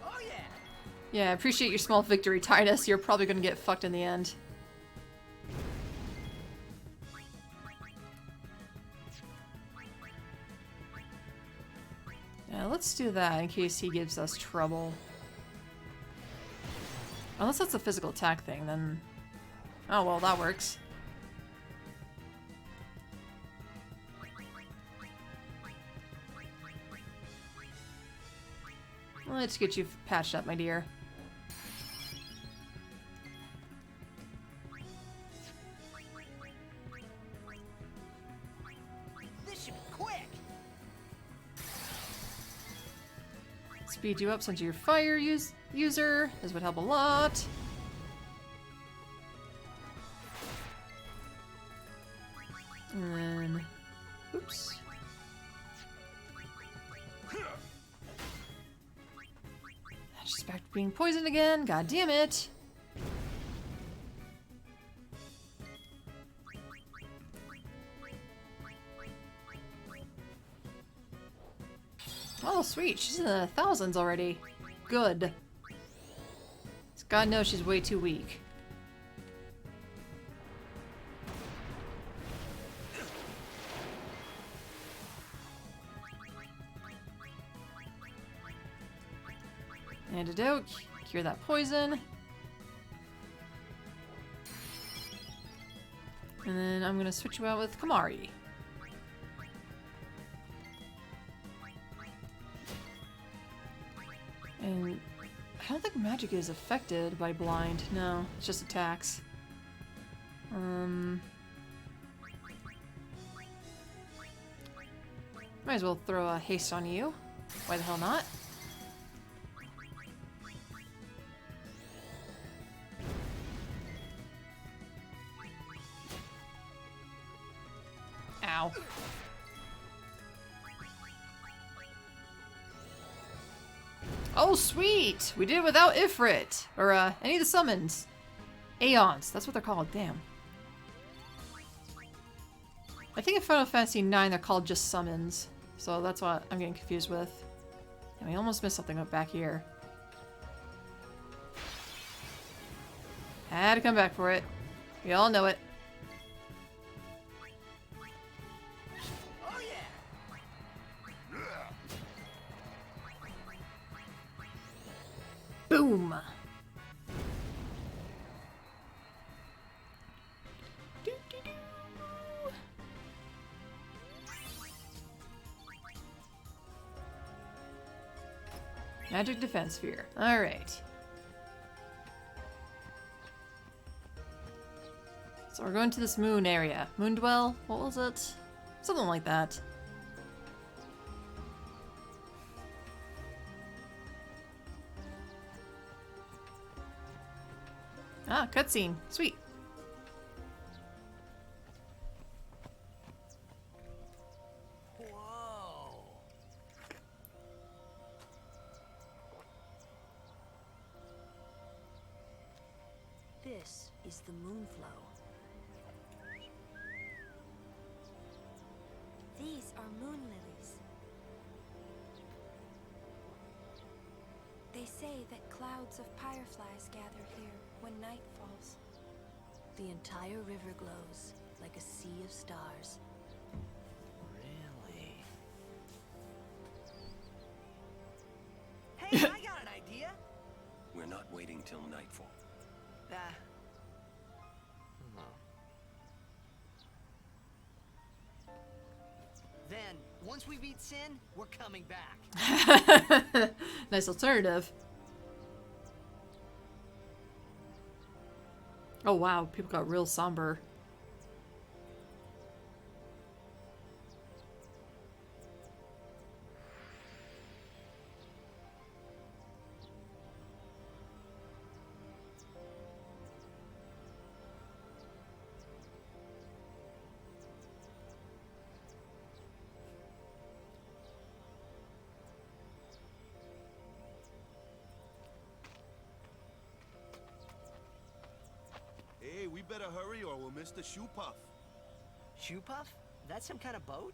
Oh yeah! Yeah, I appreciate your small victory, Titus. You're probably gonna get fucked in the end. Yeah, let's do that in case he gives us trouble. Unless that's a physical attack thing, then... Oh, well, that works. Let's get you patched up, my dear. This should be quick. Speed you up since you're fire user. This would help a lot. And then being poisoned again. God damn it. Oh, sweet. She's in the thousands already. Good. God knows she's way too weak. Antidote. Cure that poison. And then I'm gonna switch you out with Kamari. And I don't think magic is affected by blind. No, it's just attacks. Might as well throw a haste on you. Why the hell not? Ow. Oh, sweet! We did it without Ifrit! Or, any of the summons. Aeons, that's what they're called, damn. I think in Final Fantasy IX they're called just summons. So that's what I'm getting confused with. And we almost missed something up back here. Had to come back for it. We all know it. Boom! Magic defense sphere. Alright. So we're going to this moon area. Moondwell? What was it? Something like that. Ah, cutscene. Sweet. Whoa. This is the Moonflow. These are moon lilies. They say that clouds of fireflies gather here when night falls. The entire river glows like a sea of stars. Really? Hey, I got an idea. We're not waiting till nightfall. Then, once we beat Sin, we're coming back. Nice alternative. Oh wow, people got real somber. Hey, we better hurry or we'll miss the shoe puff. Shoe puff? That's some kind of boat?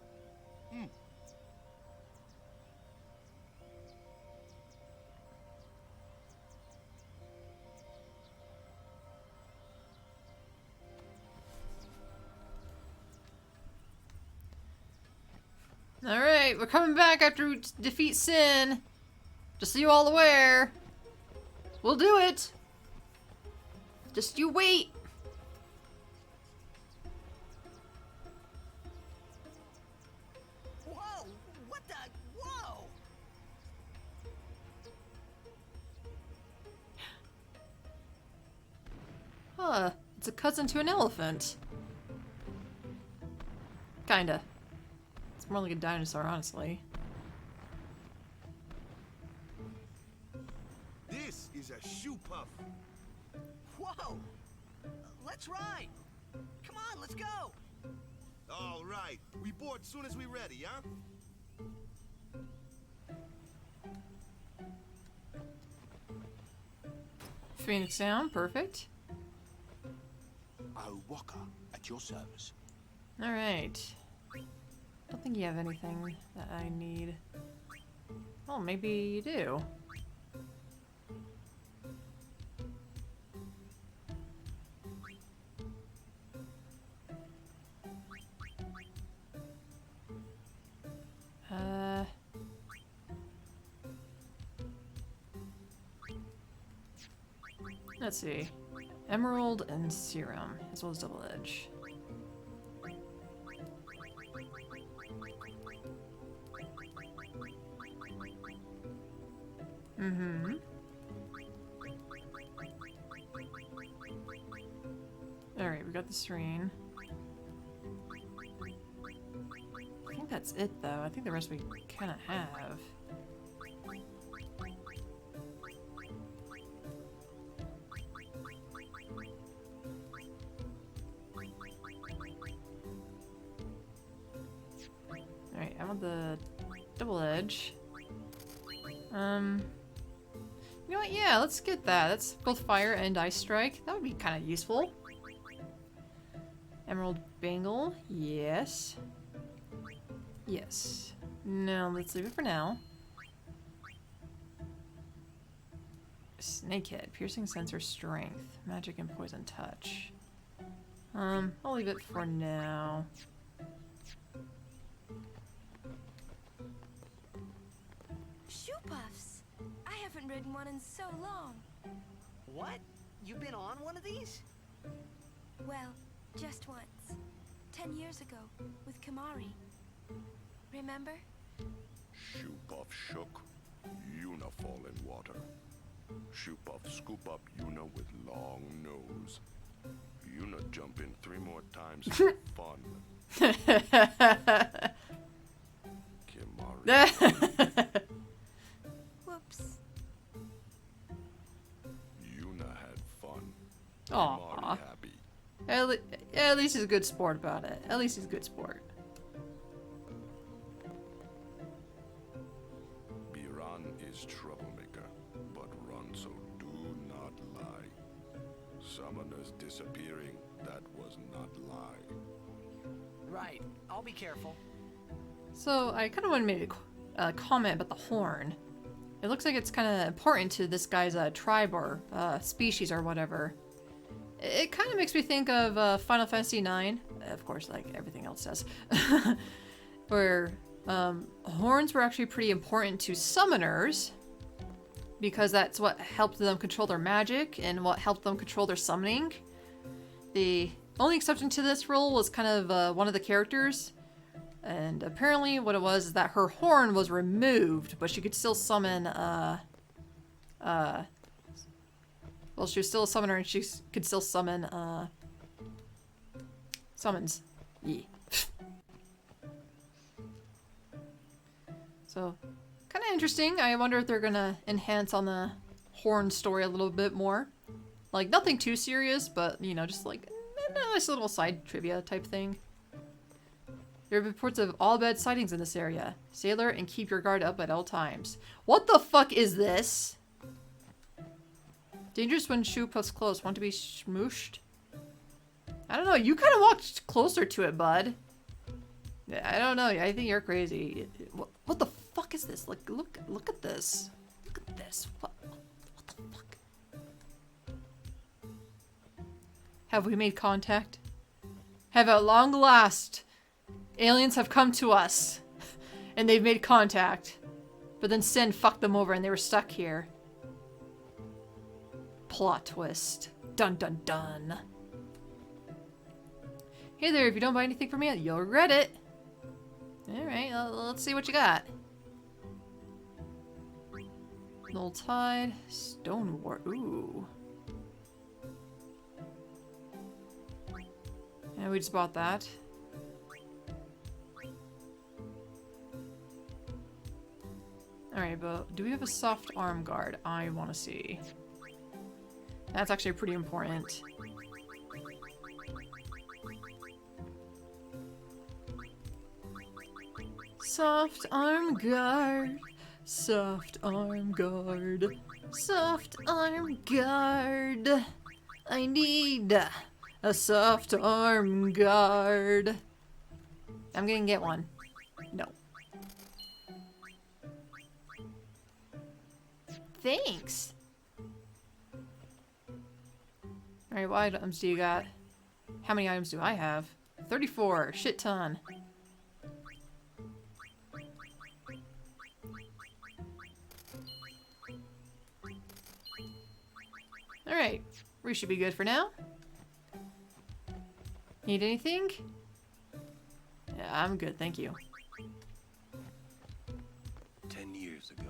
Alright, we're coming back after we defeat Sin. Just so you all aware. We'll do it. Just you wait. Whoa! What the? Whoa! Huh. It's a cousin to an elephant. Kinda. It's more like a dinosaur, honestly. This is a shoe puff. Whoa! Let's ride. Come on, let's go. All right. We board soon as we ready, huh? Phoenix down, perfect. Oh, Walker, at your service. Alright. Don't think you have anything that I need. Oh, maybe you do. Let's see. Emerald and serum, as well as double edge. Mm-hmm. Alright, we got the serene. I think that's it, though. I think the rest we kind of have. Alright, I want the double edge. You know what? Yeah, let's get that. That's both fire and ice strike. That would be kind of useful. Emerald bangle. Yes. Yes. No, let's leave it for now. Snakehead. Piercing sensor strength. Magic and poison touch. I'll leave it for now. Shoe puffs. I haven't ridden one in so long. What? You've been on one of these? Well, just once. 10 years ago, with Kamari. Remember? Shoe Puff shook, Yuna fall in water. Shoe Puff scoop up Yuna with long nose. Yuna jump in 3 more times for fun. Kimari. Whoops. Yuna had fun. Aww. Kimari happy. At least he's a good sport about it. At least he's a good sport. Biran is troublemaker, but run so do not lie. Summoners disappearing, that was not lie. Right. I'll be careful. So I kind of want to make a comment about the horn. It looks like it's kind of important to this guy's tribe or species or whatever. It kind of makes me think of Final Fantasy IX, of course, like everything else does, where horns were actually pretty important to summoners because that's what helped them control their magic and what helped them control their summoning. The only exception to this rule was kind of one of the characters, and apparently what it was is that her horn was removed, but she could still summon, well, she was still a summoner and she could still summon, summons. Yeah. So, kind of interesting. I wonder if they're gonna enhance on the horn story a little bit more. Like, nothing too serious, but, you know, just like a nice little side trivia type thing. There are reports of all bad sightings in this area. Stay alert and keep your guard up at all times. What the fuck is this? Dangerous when shoe puffs close. Want to be smooshed? I don't know. You kind of walked closer to it, bud. I don't know. I think you're crazy. What the fuck is this? Like, look at this. Look at this. What the fuck? Have we made contact? Have at long last, aliens have come to us, and they've made contact. But then Sin fucked them over, and they were stuck here. Plot twist. Dun dun dun. Hey there, if you don't buy anything from me, you'll regret it. Alright, let's see what you got. Null Tide, Stone War. Ooh. Yeah, we just bought that. Alright, but do we have a soft arm guard? I want to see. That's actually pretty important. Soft arm guard. Soft arm guard. Soft arm guard. I need a soft arm guard. I'm gonna get one. No. Thanks. Alright, what items do you got? How many items do I have? 34. Shit ton. Alright. We should be good for now. Need anything? Yeah, I'm good, thank you. 10 years ago,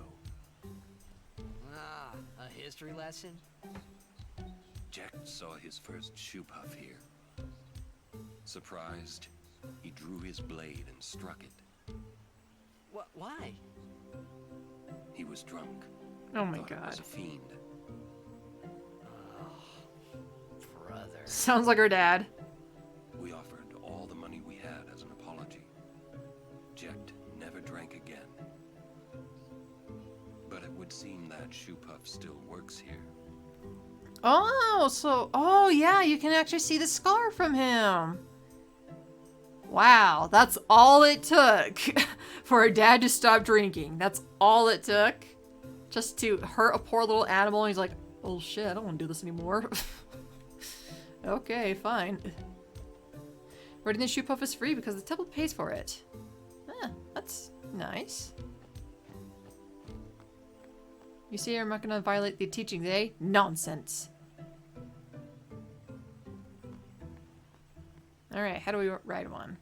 Ah, a history lesson? Jack saw his first shoe puff here. Surprised, he drew his blade and struck it. What? Why? He was drunk. Oh my Thought it was god. a fiend. Brother. Sounds like her dad. We offered all the money we had as an apology. Jet never drank again. But it would seem that shoe puff still works here. Oh, so, oh yeah, you can actually see the scar from him. Wow, that's all it took for a dad to stop drinking. That's all it took. Just to hurt a poor little animal. And he's like, oh shit, I don't want to do this anymore. Okay, fine. Riding the shoe puff is free because the temple pays for it. Ah, that's nice. You see, I'm not gonna violate the teachings, eh? Nonsense. Alright, how do we ride one?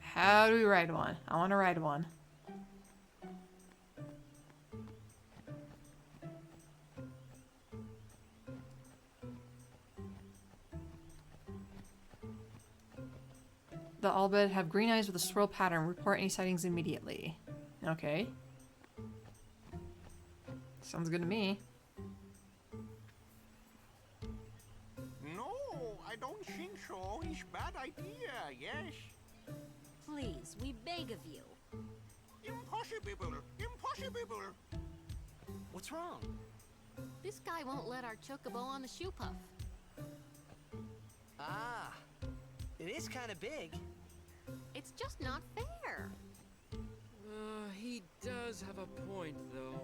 How do we ride one? I want to ride one. The Albed have green eyes with a swirl pattern. Report any sightings immediately. Okay. Sounds good to me. No, I don't think so. It's bad idea, yes. Please, we beg of you. Impossible! Impossible! What's wrong? This guy won't let our chocobo on the shoe puff. Ah, it is kind of big. It's just not fair. He does have a point, though.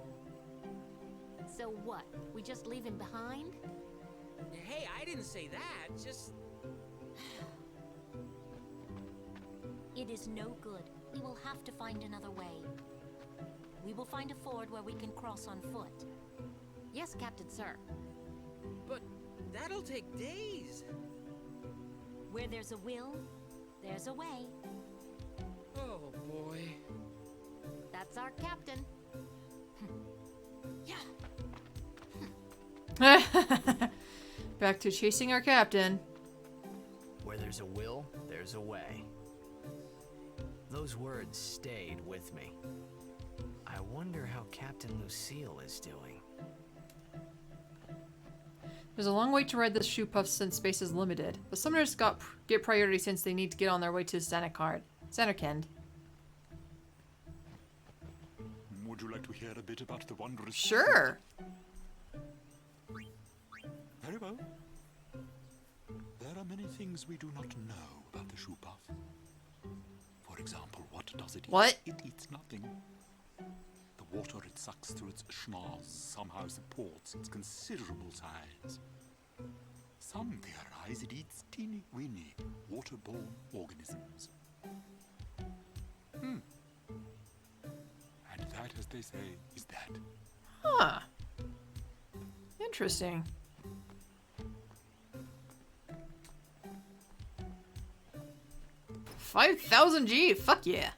So what? We just leave him behind? Hey, I didn't say that. Just... It is no good. We will have to find another way. We will find a ford where we can cross on foot. Yes, Captain Sir. But that'll take days. Where there's a will, there's a way. Oh, boy. That's our captain. Back to chasing our captain. Where there's a will, there's a way. Those words stayed with me. I wonder how Captain Lucille is doing. There's a long way to ride this shoe puff since space is limited, but summoners get priority since they need to get on their way to Zanarkand. Would you like to hear a bit about the wondrous... Sure. Very well. There are many things we do not know about the shoe puff. For example, what does it eat? What? It eats nothing. The water it sucks through its schnoz somehow supports its considerable size. Some theorize it eats teeny-weeny waterborne organisms. And that, as they say, is that. Huh. Interesting. $5,000 fuck yeah.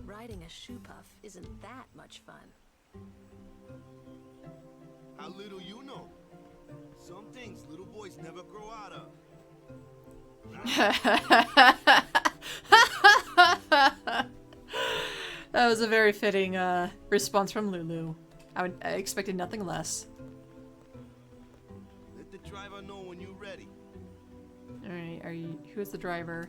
Riding a shoe puff isn't that much fun. How little you know. Some things little boys never grow out of. That was a very fitting response from Lulu. I expected nothing less. Let the driver know when you're ready. Alright, who's the driver?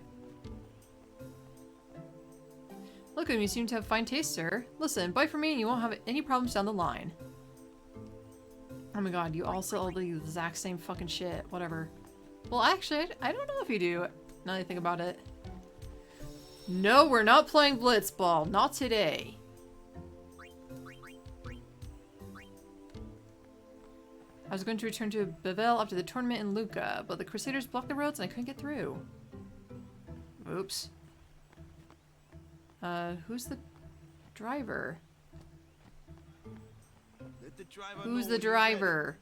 Look at me, you seem to have fine taste, sir. Listen, buy from me and you won't have any problems down the line. Oh my god, you all sell the exact same fucking shit. Whatever. Well, actually, I don't know if you do, now that I think about it. No, we're not playing Blitzball. Not today. I was going to return to Bevel after the tournament in Lucca, but the Crusaders blocked the roads and I couldn't get through. Oops. Who's the driver? Let the driver Who's know the when you're driver?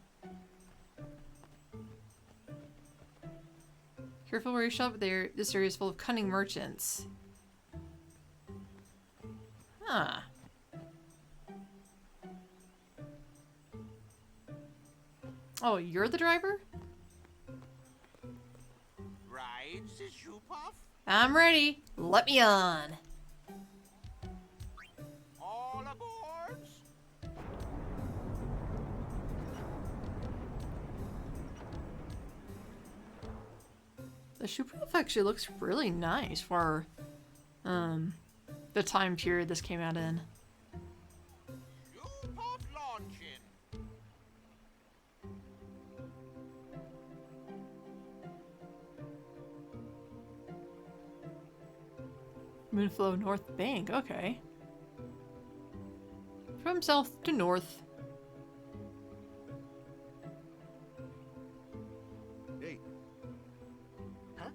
Careful where you shop there. This area is full of cunning merchants. Huh. Oh, you're the driver? Rides the shoe puff? I'm ready. Let me on. All aboard! The shoe proof actually looks really nice for the time period this came out in. Shoe puff launching! Moonflow North Bank, okay. From south to north. Hey. Huh?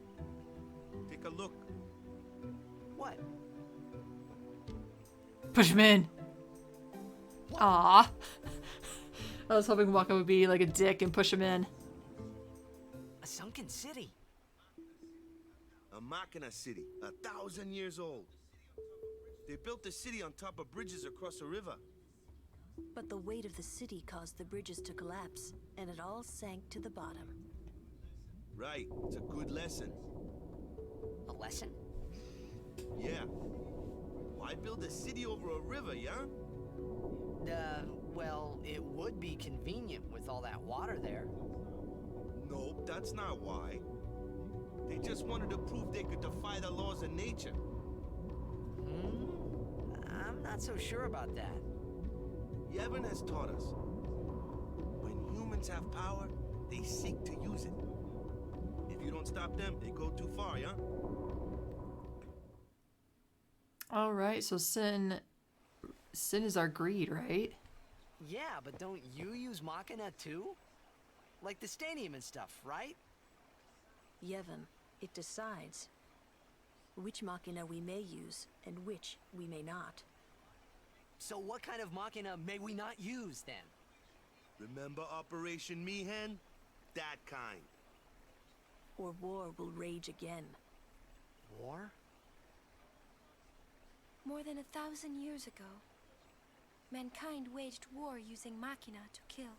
Take a look. What? Push him in. Ah. I was hoping Waka would be like a dick and push him in. A sunken city. A Machina city, 1,000 years old. They built the city on top of bridges across a river. But the weight of the city caused the bridges to collapse, and it all sank to the bottom. Right, it's a good lesson. A lesson? Yeah. Why build a city over a river, yeah? Well, it would be convenient with all that water there. Nope, that's not why. They just wanted to prove they could defy the laws of nature. I'm not so sure about that. Yevon has taught us. When humans have power, they seek to use it. If you don't stop them, they go too far, yeah? Alright, so sin is our greed, right? Yeah, but don't you use Machina too? Like the stadium and stuff, right? Yevon, it decides which Machina we may use and which we may not. So what kind of Machina may we not use then? Remember Operation Mihen? That kind. Or war will rage again. War? More than 1,000 years ago, mankind waged war using Machina to kill.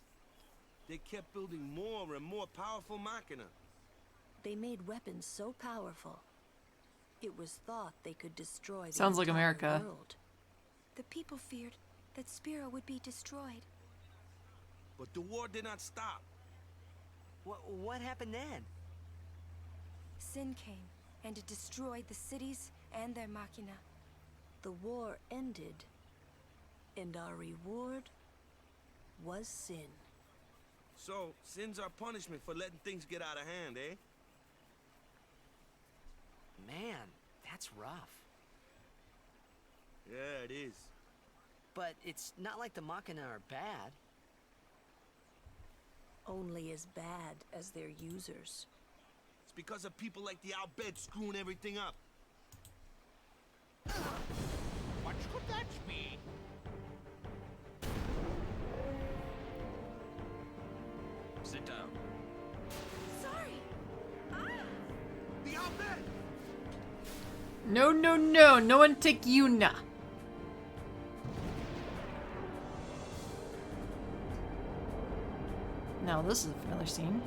They kept building more and more powerful Machina. They made weapons so powerful, it was thought they could destroy the Sounds like entire America. world. The people feared that Spira would be destroyed. But the war did not stop. What happened then? Sin came, and it destroyed the cities and their Machina. The war ended, and our reward was sin. So, sin's our punishment for letting things get out of hand, eh? Man, that's rough. Yeah, it is. But it's not like the Machina are bad. Only as bad as their users. It's because of people like the Albed screwing everything up. What could that be? Sit down. Sorry! The Albed! No, no, no. No one take Yuna. Now this is a familiar scene.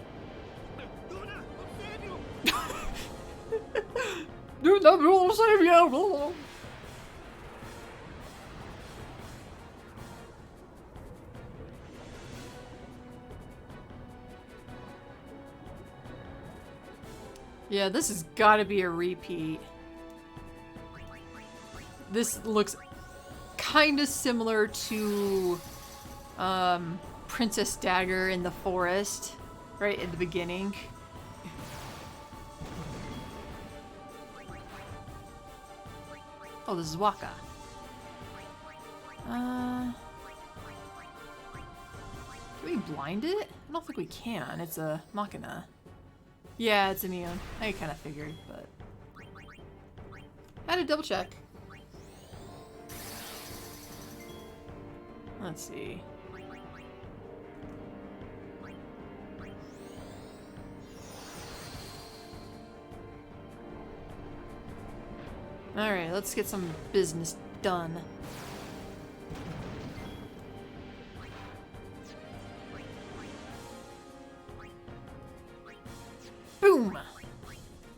Dude, that will save you. Yeah, this has got to be a repeat. This looks kind of similar to Princess Dagger in the forest, right at the beginning. Oh, this is Waka. Can we blind it? I don't think we can. It's a Machina. Yeah, it's immune. I kind of figured, but I had to double check. Let's see. Alright, let's get some business done. Boom!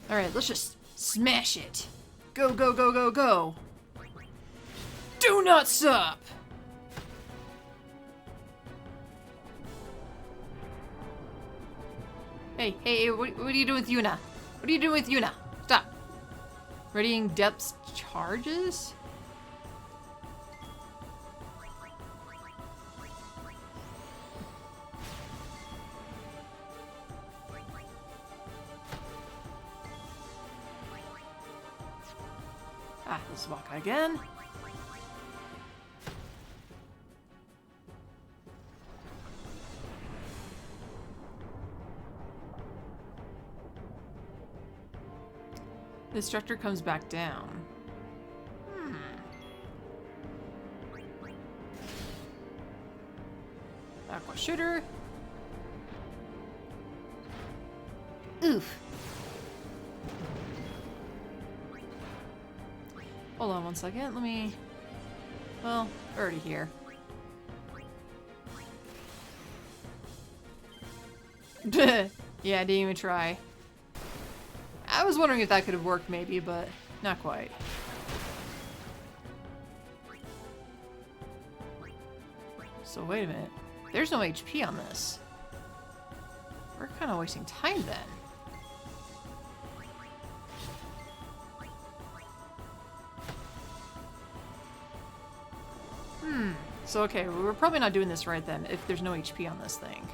Alright, let's just smash it. Go, go, go, go, go! Do not stop! Hey, hey, what are you doing with Yuna? What are you doing with Yuna? Stop. Readying depths charges? Ah, this is Waka again. The instructor comes back down. Aqua shooter. Oof. Hold on one second. Let me... Well, already here. Yeah, I didn't even try. I was wondering if that could have worked maybe, but not quite. So wait a minute. There's no HP on this. We're kind of wasting time then. So okay, we're probably not doing this right then if there's no HP on this thing.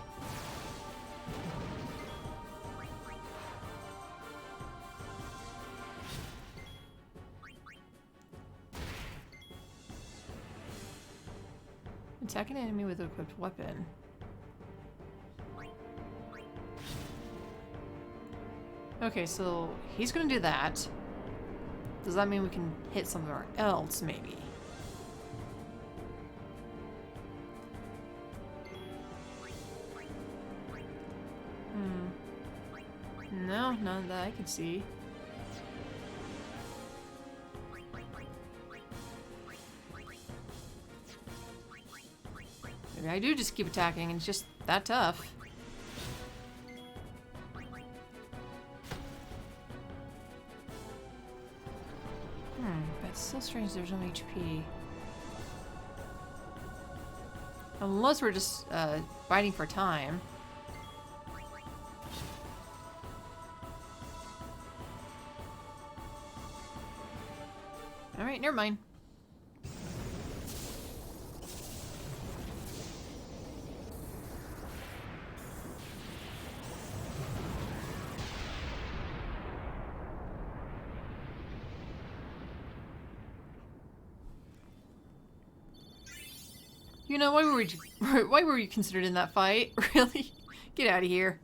Attack an enemy with an equipped weapon. Okay, so he's gonna do that. Does that mean we can hit somewhere else, maybe? No, none that I can see. Maybe I do just keep attacking and it's just that tough. But it's still strange there's no HP. Unless we're just fighting for time. Alright, never mind. You know, why were you considered in that fight? Really? Get out of here.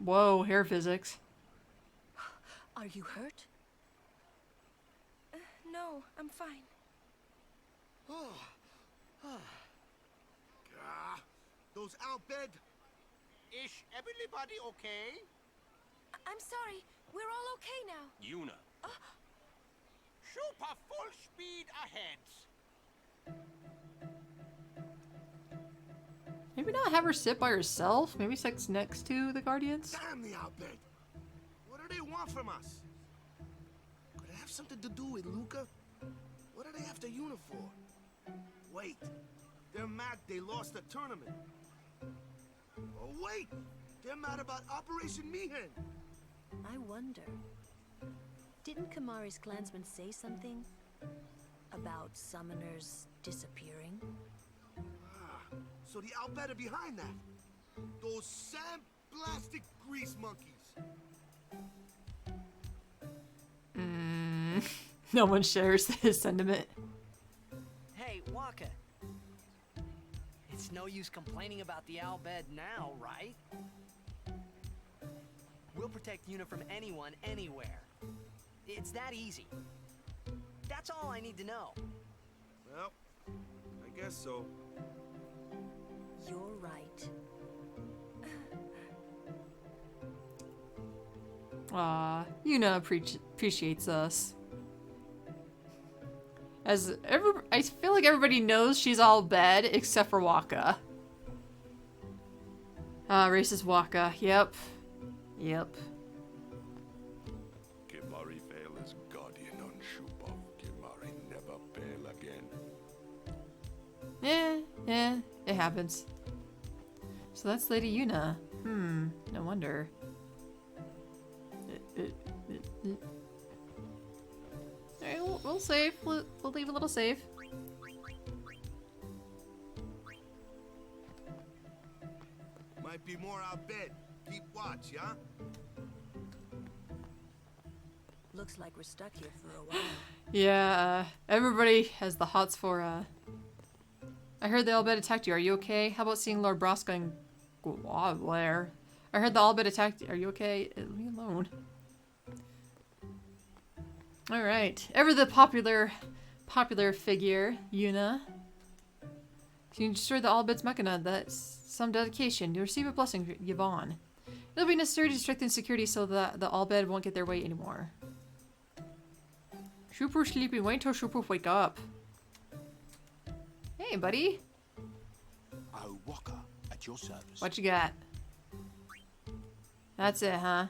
Whoa, hair physics. Are you hurt? No, I'm fine. Those out bed. Is everybody okay? I'm sorry. We're all okay now. Yuna. Super full speed ahead. Maybe not have her sit by herself. Maybe sit next to the Guardians. Damn the outbid. What do they want from us? Could it have something to do with Luca? What are they after Yuna for? Wait, they're mad they lost the tournament. Oh wait, they're mad about Operation Mihen. I wonder. Didn't Kamari's clansman say something about summoners disappearing? Ah, so the Albed are behind that. Those sandblasted grease monkeys. No one shares his sentiment. Hey, Waka. It's no use complaining about the Albed now, right? We'll protect Yuna from anyone, anywhere. It's that easy. That's all I need to know. Well, I guess so. You're right. Aw, Yuna appreciates us. I feel like everybody knows she's all bad except for Waka. Racist Waka. Yep. Yep. Kimari fail as guardian on Shupov. Kimari never fail again. Yeah, it happens. So that's Lady Yuna. No wonder. Alright, we'll save. We'll leave a little save. Might be more out bed. Keep watch, yeah? Looks like we're stuck here for a while. Yeah, everybody has the hots for, I heard the Albed attacked you. Are you okay? How about seeing Lord Broska and Blair? I heard the Albed attacked you. Are you okay? Leave me alone. Alright. Ever the popular figure, Yuna. If you destroy the Albed's Mechana, that's some dedication. You receive a blessing, Yvonne. It'll be necessary to strengthen security so that the Albed won't get their way anymore. Shupu sleeping. Wait until Shupu wake up. Hey, buddy. Oh, Waka, at your service. What you got? That's it, huh?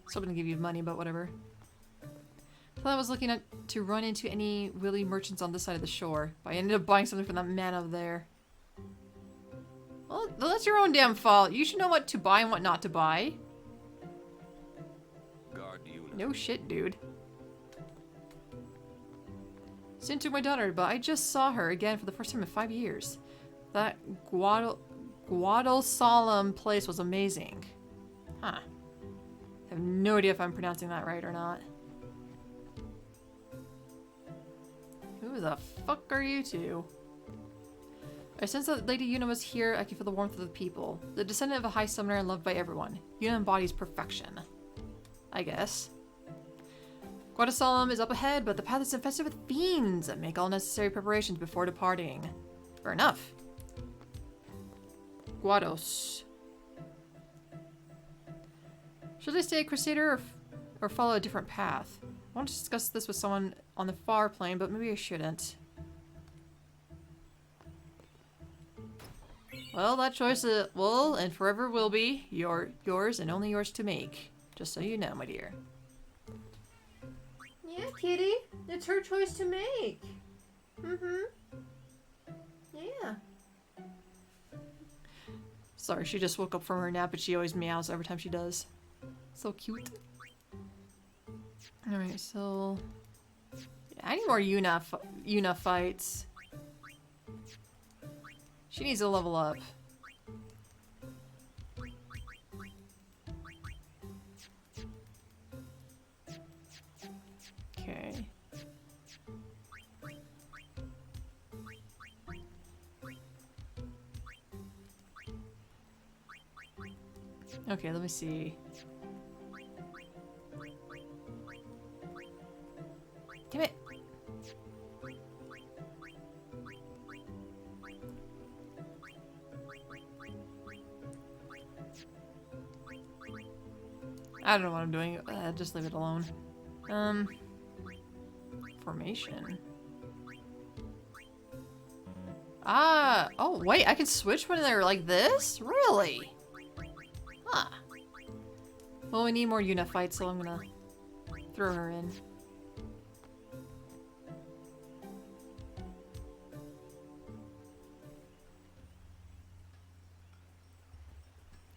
Still gonna give you money, but whatever. Thought I was looking to run into any willy merchants on this side of the shore, but I ended up buying something from that man over there. Well, that's your own damn fault. You should know what to buy and what not to buy. Guard Yuna. No shit, dude. Sent to my daughter, but I just saw her again for the first time in 5 years. That Guadalsalem place was amazing. Huh. I have no idea if I'm pronouncing that right or not. Who the fuck are you two? I sense that Lady Yuna was here. I can feel the warmth of the people. The descendant of a high summoner and loved by everyone. Yuna embodies perfection. I guess. Guadalsalem is up ahead, but the path is infested with fiends. Make all necessary preparations before departing. Fair enough. Guados. Should I stay a Crusader or follow a different path? I want to discuss this with someone on the far plane, but maybe I shouldn't. Well, that choice will and forever will be yours and only yours to make. Just so you know, my dear. Yeah, kitty. It's her choice to make. Yeah. Sorry, she just woke up from her nap, but she always meows every time she does. So cute. Alright, so... yeah, I need more Yuna fights. She needs to level up. Okay. Okay, let me see. Damn it! I don't know what I'm doing. Just leave it alone. Formation. Ah! Oh, wait, I can switch when they're like this? Really? Huh. Well, we need more Yuna fights, so I'm gonna throw her in.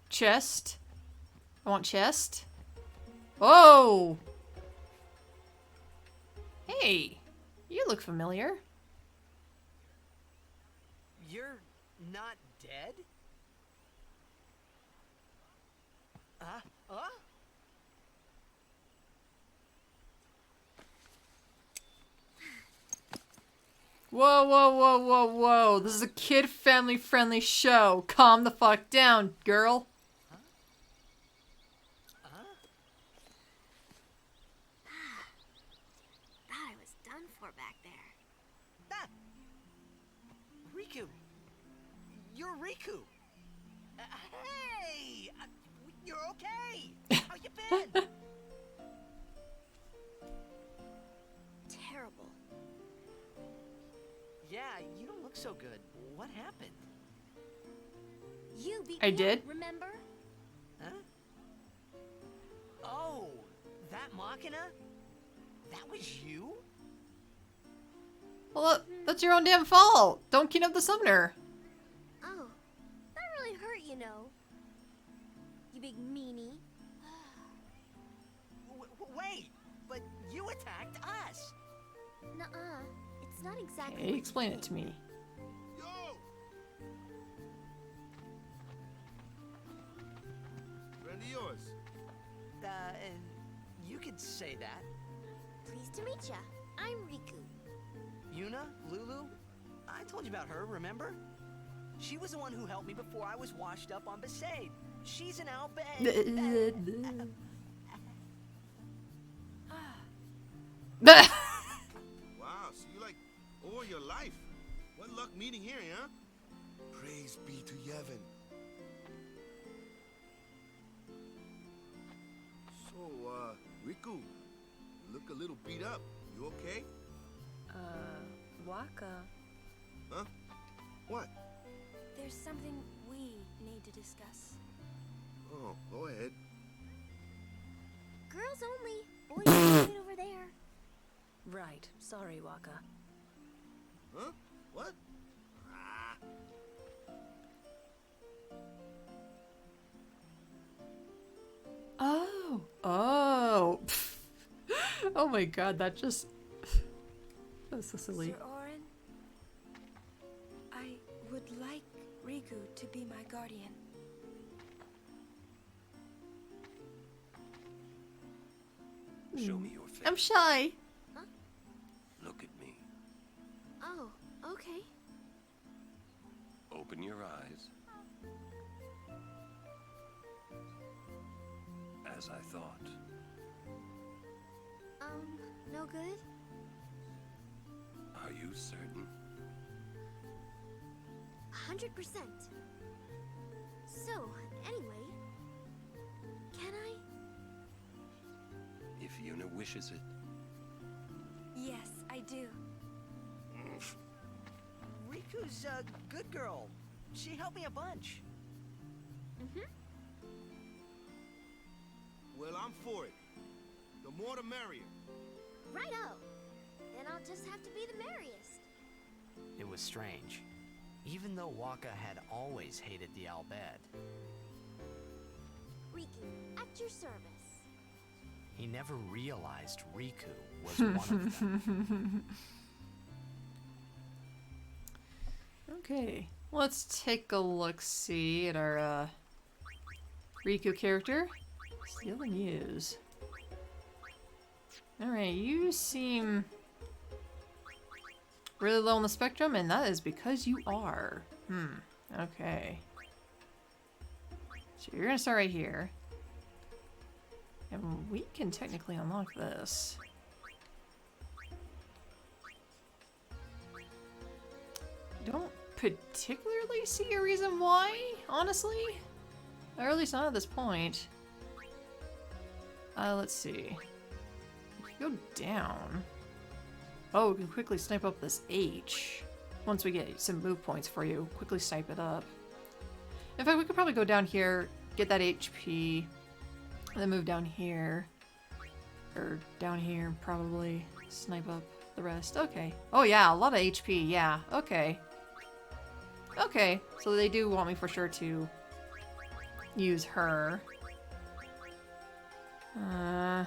Chest. I want chest. Oh! Hey! You look familiar. You're not dead? Huh? Whoa, whoa, whoa, whoa, whoa. This is a kid family friendly show. Calm the fuck down, girl. Thought I was done for back there. Riku! You're Riku! Hey! You're okay! How you been? Terrible. Yeah, you don't look so good. What happened? You beat I me did? up, remember? Huh? Oh, that Machina? That was you? Well, that's your own damn fault. Don't keen up the summoner. Oh, that really hurt, you know. You big meanie. Wait, but you attacked us. Nuh-uh. It's not exactly. Hey, explain it to me. Yo! Friend of yours. You could say that. Pleased to meet ya. I'm Riku. Yuna? Lulu? I told you about her, remember? She was the one who helped me before I was washed up on Besaid. She's an Albed. Wow, so you like all your life. What luck meeting here, huh? Praise be to Yevon. So, Riku, you look a little beat up. You okay? Waka. Huh? What? There's something we need to discuss. Oh, go ahead. Girls only. Boys can wait over there. Right. Sorry, Waka. Huh? What? Ah. Oh. Oh. Oh my god, that just... That's so silly. Sir Orin, I would like Riku to be my guardian. Show me your face. I'm shy. Look at me. Oh, okay. Open your eyes. As I thought. No good? Are you certain? 100%. So, anyway, can I? If Yuna wishes it. Yes, I do. Riku's a good girl. She helped me a bunch. Well, I'm for it. The more the merrier. Righto. Then I'll just have to be the merriest. It was strange. Even though Waka had always hated the Albed, Riku, at your service. he never realized Riku was one of them. Okay, let's take a look-see at our Riku character. See the news. Alright, you seem really low on the spectrum, and that is because you are. Okay. So you're gonna start right here. And we can technically unlock this. Don't particularly see a reason why, honestly. Or at least not at this point. Let's see. Go down. Oh, we can quickly snipe up this H. Once we get some move points for you, quickly snipe it up. In fact, we could probably go down here, get that HP, and then move down here. Or down here, probably. Snipe up the rest. Okay. Oh yeah, a lot of HP, yeah. Okay. Okay, so they do want me for sure to use her. I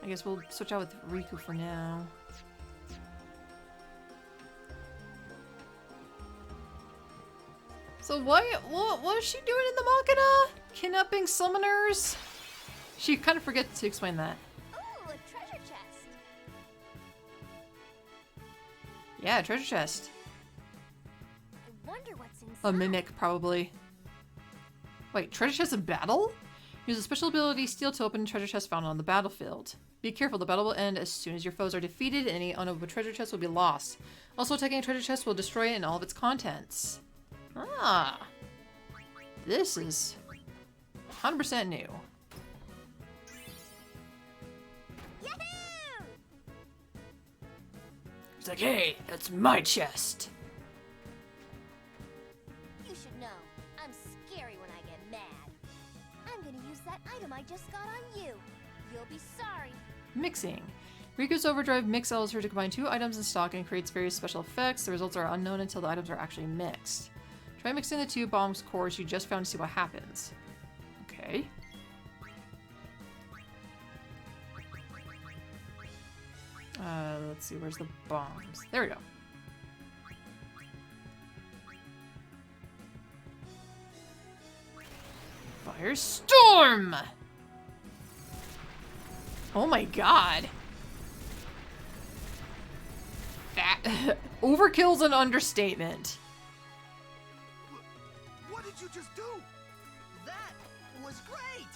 guess we'll switch out with Riku for now. So what is she doing in the Machina? Kidnapping summoners? She kind of forgets to explain that. Ooh, a treasure chest. Yeah, treasure chest. I wonder what's inside. A mimic, probably. Wait, treasure chest in battle? Use a special ability, Steal, to open treasure chest found on the battlefield. Be careful, the battle will end as soon as your foes are defeated, and any unopened treasure chest will be lost. Also, attacking a treasure chest will destroy it and all of its contents. Ah. This is 100% new. Yahoo! It's like, hey, that's my chest. You should know, I'm scary when I get mad. I'm gonna use that item I just got on you. You'll be sorry. Mixing. Riku's Overdrive Mix allows her to combine two items in stock and creates various special effects. The results are unknown until the items are actually mixed. Try mixing the two bombs cores you just found to see what happens. Okay. Let's see, where's the bombs? There we go. Firestorm! Oh my god. That overkill's an understatement. What did you just do? That was great!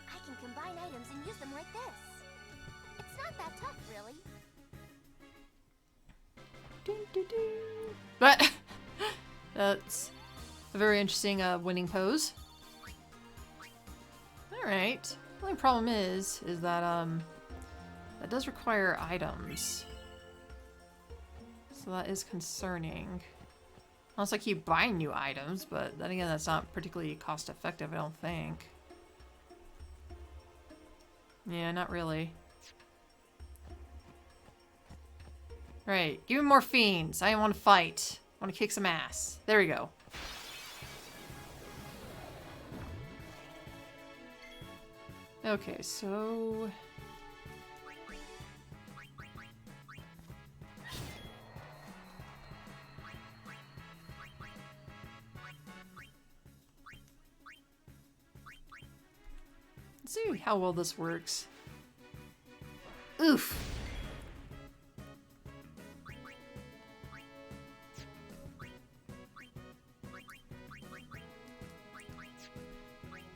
I can combine items and use them like this. It's not that tough, really. But that's a very interesting winning pose. Alright. The only problem is that that does require items. So that is concerning. Unless I keep buying new items, but then again that's not particularly cost effective, I don't think. Yeah, not really. Right, give me more fiends. I want to fight. I want to kick some ass. There we go. Okay, so... let's see how well this works. Oof.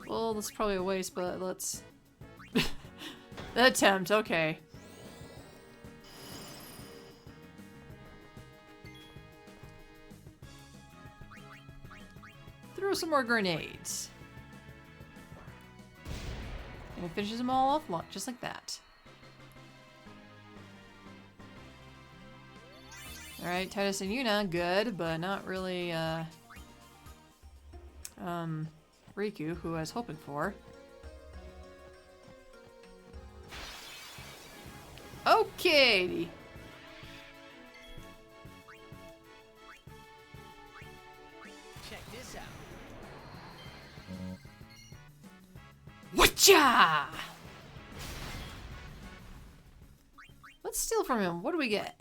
Well, that's probably a waste, but let's... attempt, okay. Throw some more grenades. And it finishes them all off just like that. Alright, Titus and Yuna, good, but not really, Riku, who I was hoping for. Okay! Check this out. Whatcha! Let's steal from him. What do we get?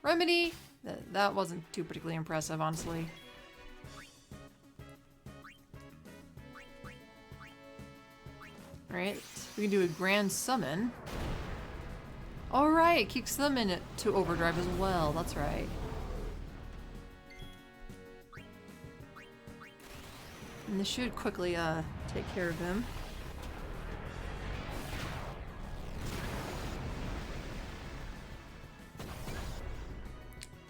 Remedy? That wasn't too particularly impressive, honestly. Alright, we can do a grand summon. Alright, kicks them in to overdrive as well, that's right. And this should quickly take care of him.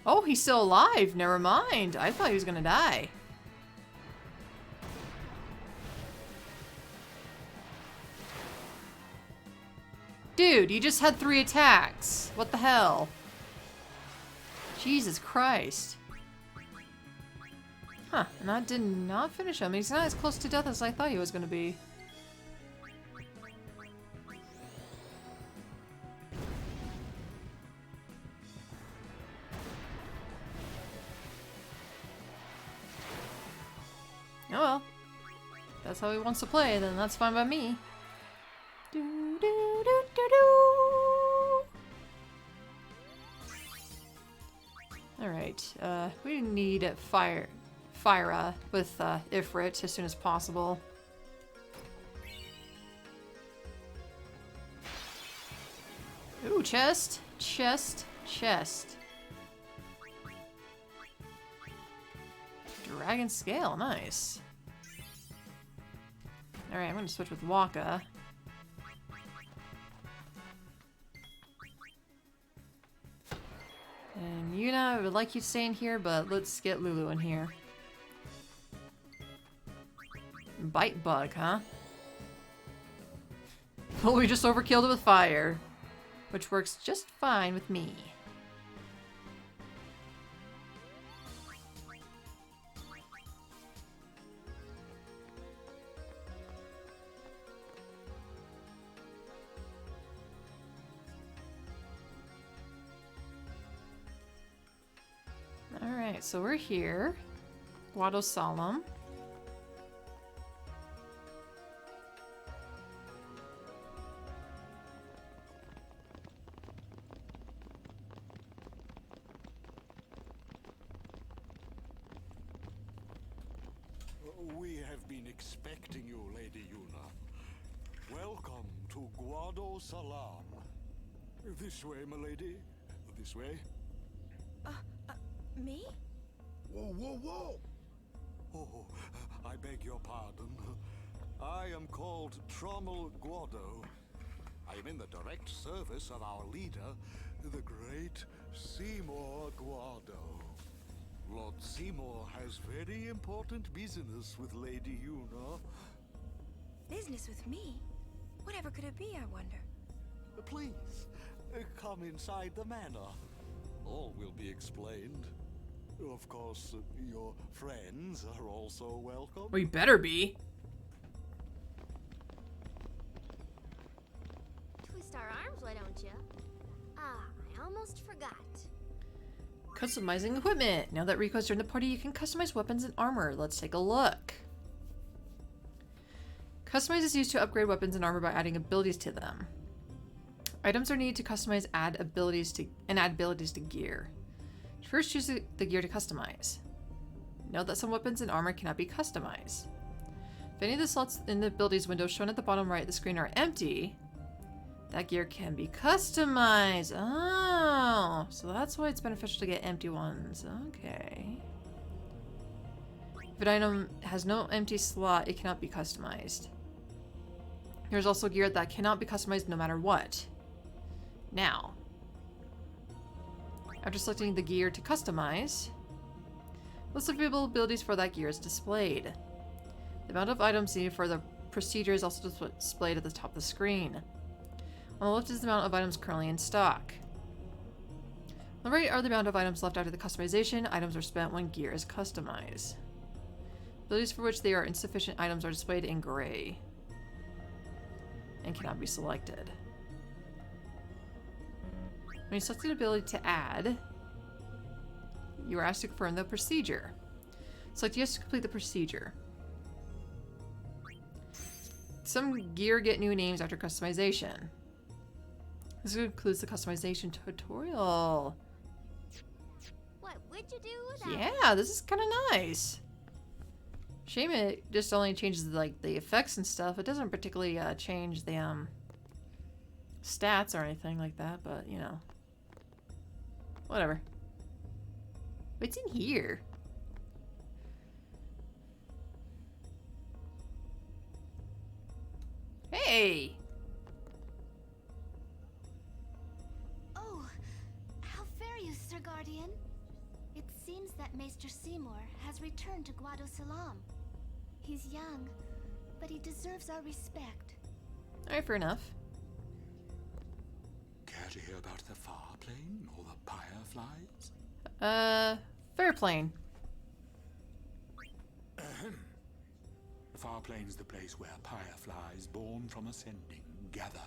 Oh, he's still alive. Never mind. I thought he was gonna die. Dude, you just had 3 attacks. What the hell? Jesus Christ. Huh, and that did not finish him. He's not as close to death as I thought he was gonna be. Oh well. that's how he wants to play, then that's fine by me. Do, do, do, do, do. Alright, we need Fyra with Ifrit as soon as possible. Ooh, chest, chest, chest. Dragon scale, nice. Alright, I'm gonna switch with Waka. And Yuna, I would like you to stay in here, but let's get Lulu in here. Bite bug, huh? Well, we just overkilled it with fire, which works just fine with me. Alright, so we're here. Guado Solemn. We have been expecting you, Lady Yuna. Welcome to Guado Salam. This way, milady. This way. Me? Whoa, whoa, whoa! Oh, I beg your pardon. I am called Trommel Guado. I am in the direct service of our leader, the great Seymour Guado. Lord Seymour has very important business with Lady Yuna. Business with me? Whatever could it be, I wonder? Please, come inside the manor. All will be explained. Of course, your friends are also welcome. We better be. Twist our arms, why don't you? Ah, I almost forgot. Customizing equipment. Now that Rico's joined the party, you can customize weapons and armor. Let's take a look. Customize is used to upgrade weapons and armor by adding abilities to them. Items are needed to customize, add abilities to gear. First, choose the gear to customize. Note that some weapons and armor cannot be customized. If any of the slots in the abilities window shown at the bottom right of the screen are empty, that gear can be customized. Oh, so that's why it's beneficial to get empty ones. Okay. If an item has no empty slot, it cannot be customized. There's also gear that cannot be customized no matter what. Now, after selecting the gear to customize, list of available abilities for that gear is displayed. The amount of items needed for the procedure is also displayed at the top of the screen. On the left is the amount of items currently in stock. On the right are the amount of items left after the customization. Items are spent when gear is customized. Abilities for which they are insufficient items are displayed in gray and cannot be selected. When you select an ability to add, you are asked to confirm the procedure. Select yes to complete the procedure. Some gear get new names after customization. This includes the customization tutorial. What would you do without Yeah, this is kind of nice. Shame it just only changes like the effects and stuff. It doesn't particularly change the stats or anything like that, but you know. Whatever. What's in here? Hey! Oh, how fare you, Sir Guardian? It seems that Maester Seymour has returned to Guado Salam. He's young, but he deserves our respect. Alright, fair enough. Care to hear about the far plane or the fireflies? Fair plane. The far plane's the place where fireflies born from ascending gather.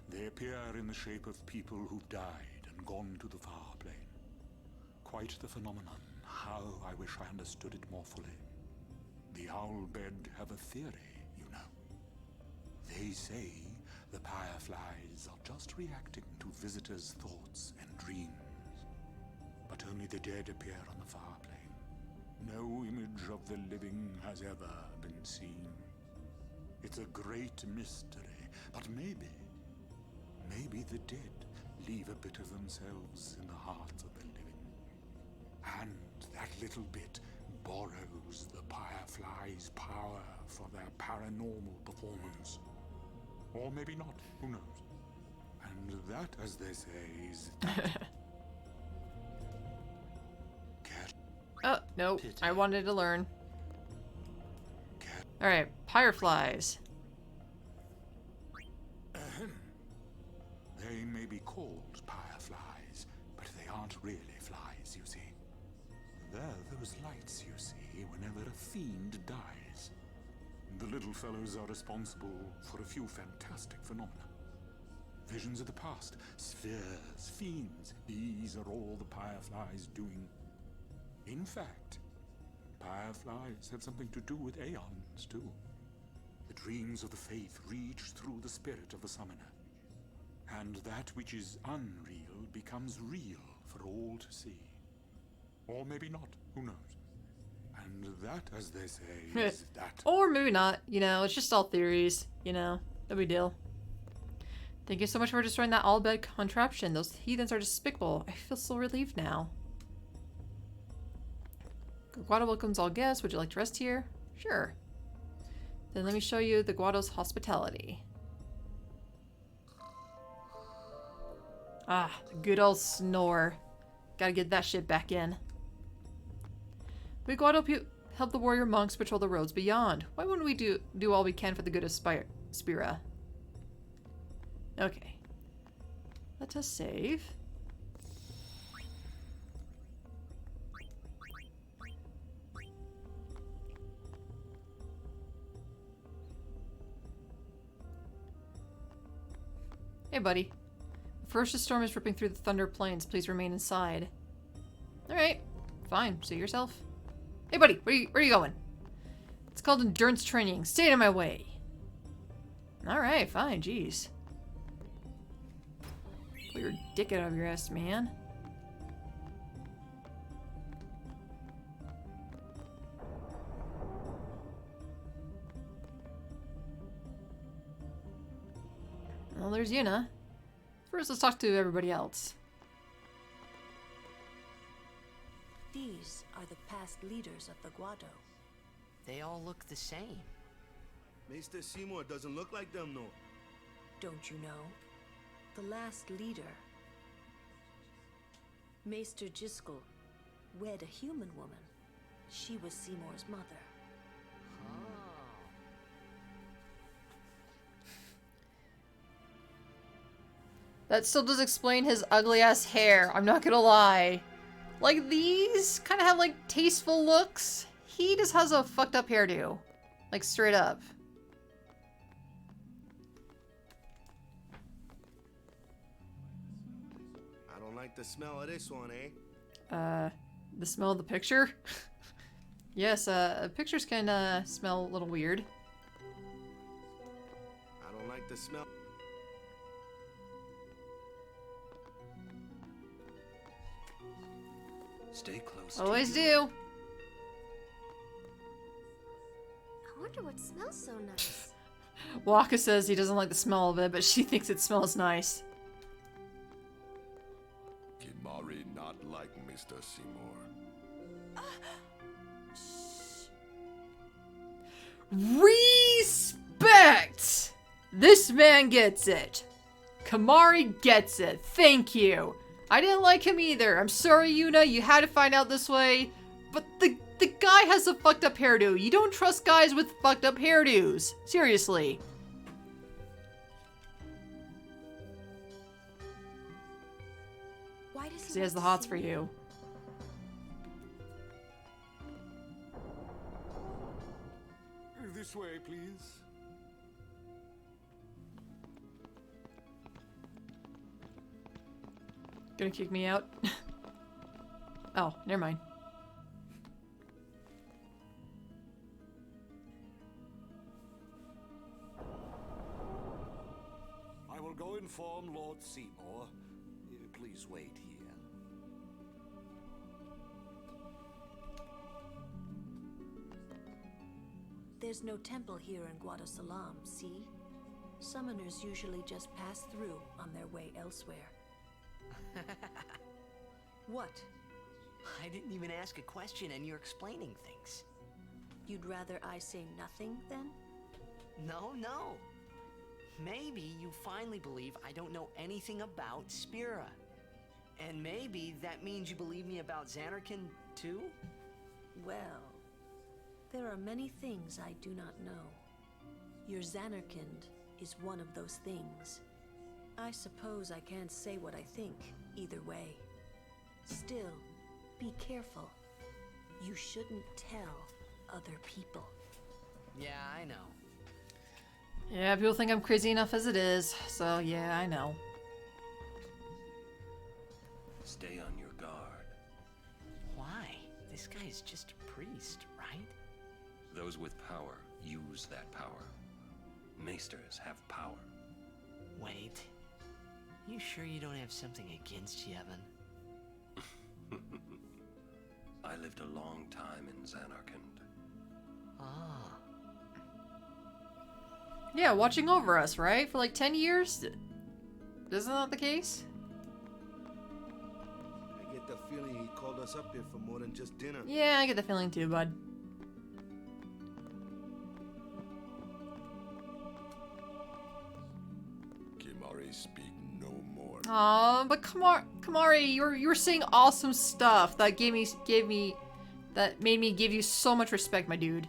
They appear in the shape of people who've died and gone to the far plane. Quite the phenomenon. How I wish I understood it more fully. The Owlbed have a theory, you know. They say the fireflies are just reacting to visitors' thoughts and dreams. But only the dead appear on the far plane. No image of the living has ever been seen. It's a great mystery, but maybe the dead leave a bit of themselves in the hearts of the living. And that little bit borrows the fireflies' power for their paranormal performance. Or maybe not, who knows? And that, as they say, is... Oh, no. I wanted to learn. Alright, fireflies. They may be called fireflies, but they aren't really flies, you see. They're those lights you see whenever a fiend dies. The little fellows are responsible for a few fantastic phenomena. Visions of the past, spheres, fiends, these are all the fireflies doing. In fact, fireflies have something to do with aeons, too. The dreams of the faith reach through the spirit of the summoner. And that which is unreal becomes real for all to see. Or maybe not, who knows? And that, as they say, is that... Or maybe not, you know, it's just all theories, you know, no big deal. Thank you so much for destroying that all-bed contraption. Those heathens are despicable. I feel so relieved now. Guado welcomes all guests. Would you like to rest here? Sure. Then let me show you the Guado's hospitality. Ah, good old snore. Gotta get that shit back in. We Guado help the warrior monks patrol the roads beyond. Why wouldn't we do all we can for the good of Spira? Okay. Let us save. Hey, buddy. The ferocious storm is ripping through the Thunder Plains. Please remain inside. Alright. Fine. Suit yourself. Hey, buddy. Where are you going? It's called endurance training. Stay out of my way. Alright. Fine. Jeez. Pull your dick out of your ass, man. Well, there's Yuna. First, let's talk to everybody else. These are the past leaders of the Guado. They all look the same. Mr. Seymour doesn't look like them, no. Don't you know? The last leader, Maester Jiskel, wed a human woman. She was Seymour's mother. That still does explain his ugly ass hair, I'm not gonna lie. Like, these kind of have like tasteful looks. He just has a fucked up hairdo. Like, straight up. I don't like the smell of this one, eh? The smell of the picture? Yes, pictures can smell a little weird. I don't like the smell. Stay close. Always do. I wonder what smells so nice. Waka says he doesn't like the smell of it, but she thinks it smells nice. Kimari not like Mr. Seymour. Respect! This man gets it. Kamari gets it. Thank you. I didn't like him either. I'm sorry, Yuna. You had to find out this way. But the guy has a fucked up hairdo. You don't trust guys with fucked up hairdos. Seriously. Why does He has the hots for you. This way, please. Gonna kick me out? Oh, never mind. inform Lord Seymour. Please wait here. There's no temple here in Guadasalam, see? Summoners usually just pass through on their way elsewhere. What? I didn't even ask a question and you're explaining things. You'd rather I say nothing, then? No, no. Maybe you finally believe I don't know anything about Spira. And maybe that means you believe me about Xanarkand, too? Well, there are many things I do not know. Your Xanarkand is one of those things. I suppose I can't say what I think, either way. Still, be careful. You shouldn't tell other people. Yeah, I know. Yeah, people think I'm crazy enough as it is, so yeah, I know. Stay on your guard. Why? This guy's just a priest, right? Those with power use that power. Maesters have power. Wait. You sure you don't have something against Yevon? I lived a long time in Xanarkand. Ah. Yeah, watching over us, right? For like 10 years? Isn't that the case? I get the feeling he called us up here for more than just dinner. Yeah, I get the feeling too, bud. Kimari, speak no more. Aw, but Kamari, you were saying awesome stuff that that made me give you so much respect, my dude.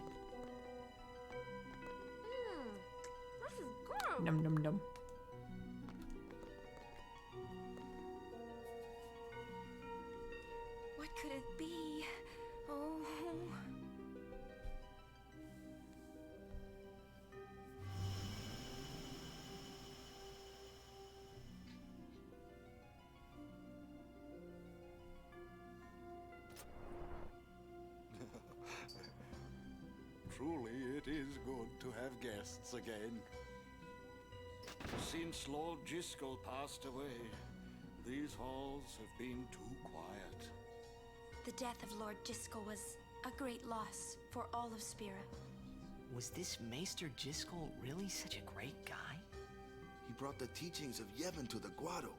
This is gross. Num num num. What could it be? Oh. Truly, it is good to have guests again. Since Lord Jiskel passed away, these halls have been too quiet. The death of Lord Jiskel was a great loss for all of Spira. Was this Maester Jiskel really such a great guy? He brought the teachings of Yevon to the grotto.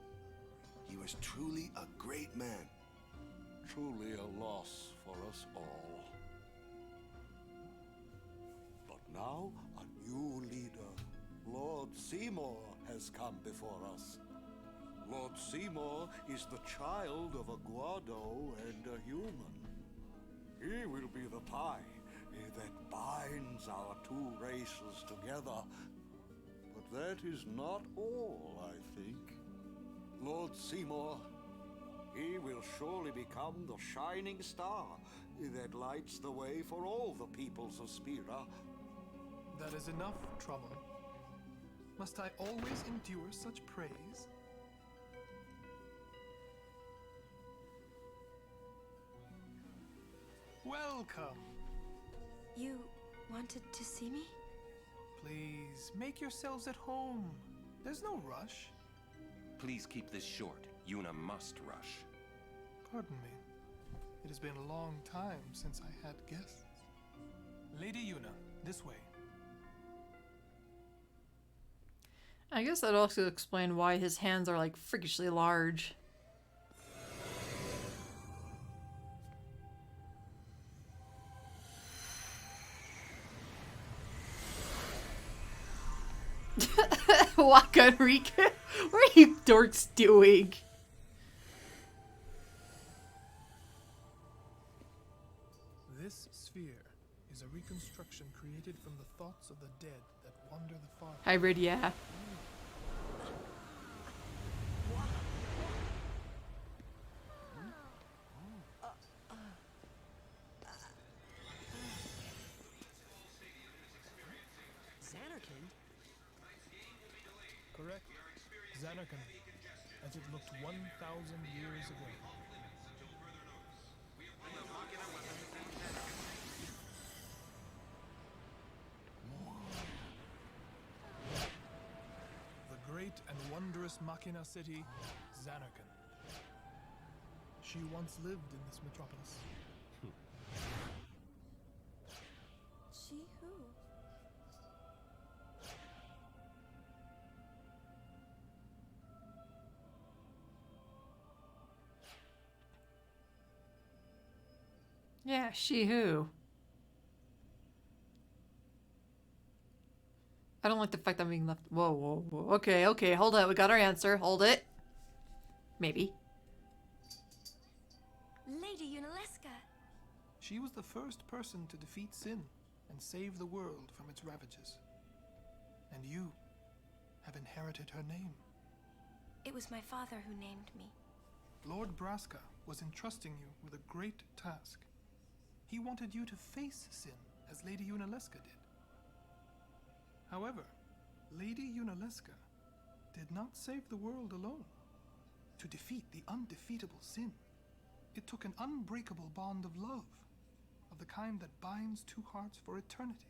He was truly a great man. Truly a loss for us all. But now, a new leader, Lord Seymour, has come before us. Lord Seymour is the child of a Guado and a human. He will be the tie that binds our two races together. But that is not all, I think. Lord Seymour, he will surely become the shining star that lights the way for all the peoples of Spira. That is enough trouble. Must I always endure such praise? Welcome. You wanted to see me? Please, make yourselves at home. There's no rush. Please keep this short. Yuna must rush. Pardon me. It has been a long time since I had guests. Lady Yuna, this way. I guess that also explains why his hands are like freakishly large. Waka Enrique, what are you dorks doing? This sphere is a reconstruction created from the thoughts of the dead that wander the far. Hybrid, yeah. Xanarkand? Correct. Xanarkand, as it looked 1,000 years ago. The great and wondrous Ex Machina city, Zanarkand. She once lived in this metropolis. She who? Yeah, she who? I don't like the fact that I'm being left. Whoa, whoa, whoa. Okay, okay, hold it. We got our answer. Hold it. Maybe. Lady Unaleska. She was the first person to defeat sin and save the world from its ravages. And you have inherited her name. It was my father who named me. Lord Braska was entrusting you with a great task. He wanted you to face sin as Lady Unaleska did. However, Lady Unaleska did not save the world alone. To defeat the undefeatable sin, it took an unbreakable bond of love, of the kind that binds two hearts for eternity.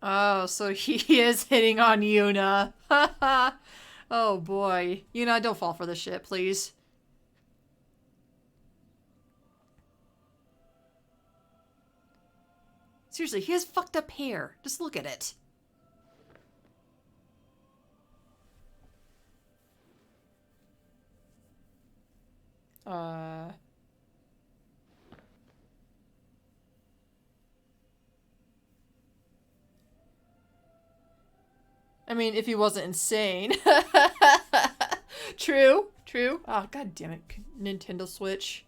Oh, so he is hitting on Yuna. Oh boy. Yuna, don't fall for the shit, please. Seriously, he has fucked up hair. Just look at it. I mean, if he wasn't insane. True, true. Oh, god damn it. Nintendo Switch.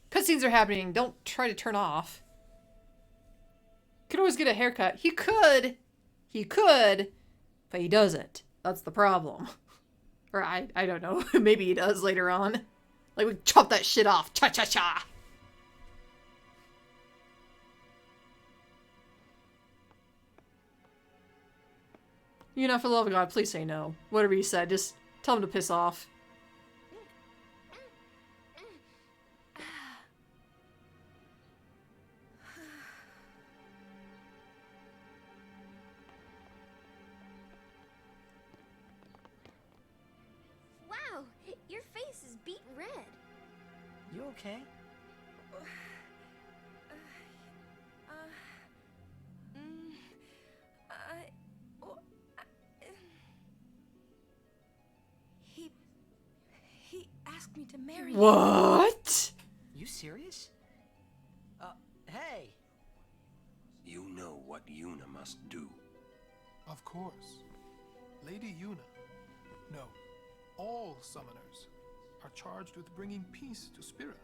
Cutscenes are happening. Don't try to turn off. Could always get a haircut. He could. He could. But he doesn't. That's the problem. Or I don't know. Maybe he does later on. Like, we chop that shit off. Cha-cha-cha. You know, for the love of God, please say no. Whatever you said, just tell him to piss off. Wow, your face is beet red. You okay? He asked me to marry him. What? You serious? Hey! You know what Yuna must do. Of course. Lady Yuna. No, all summoners are charged with bringing peace to Spira.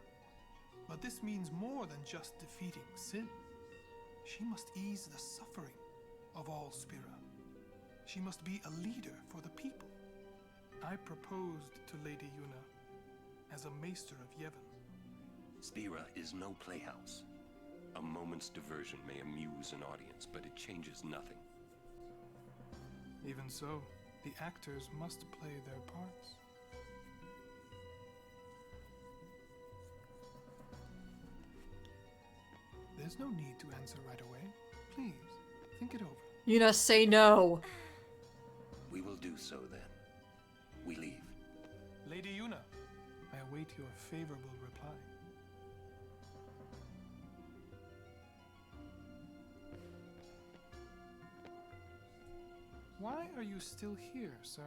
But this means more than just defeating sin. She must ease the suffering of all Spira. She must be a leader for the people. I proposed to Lady Yuna as a maester of Yevon. Spira is no playhouse. A moment's diversion may amuse an audience, but it changes nothing. Even so, the actors must play their parts. There's no need to answer right away. Please, think it over. Yuna, say no. We will do so then. We leave. Lady Yuna, I await your favorable reply. Why are you still here, sir?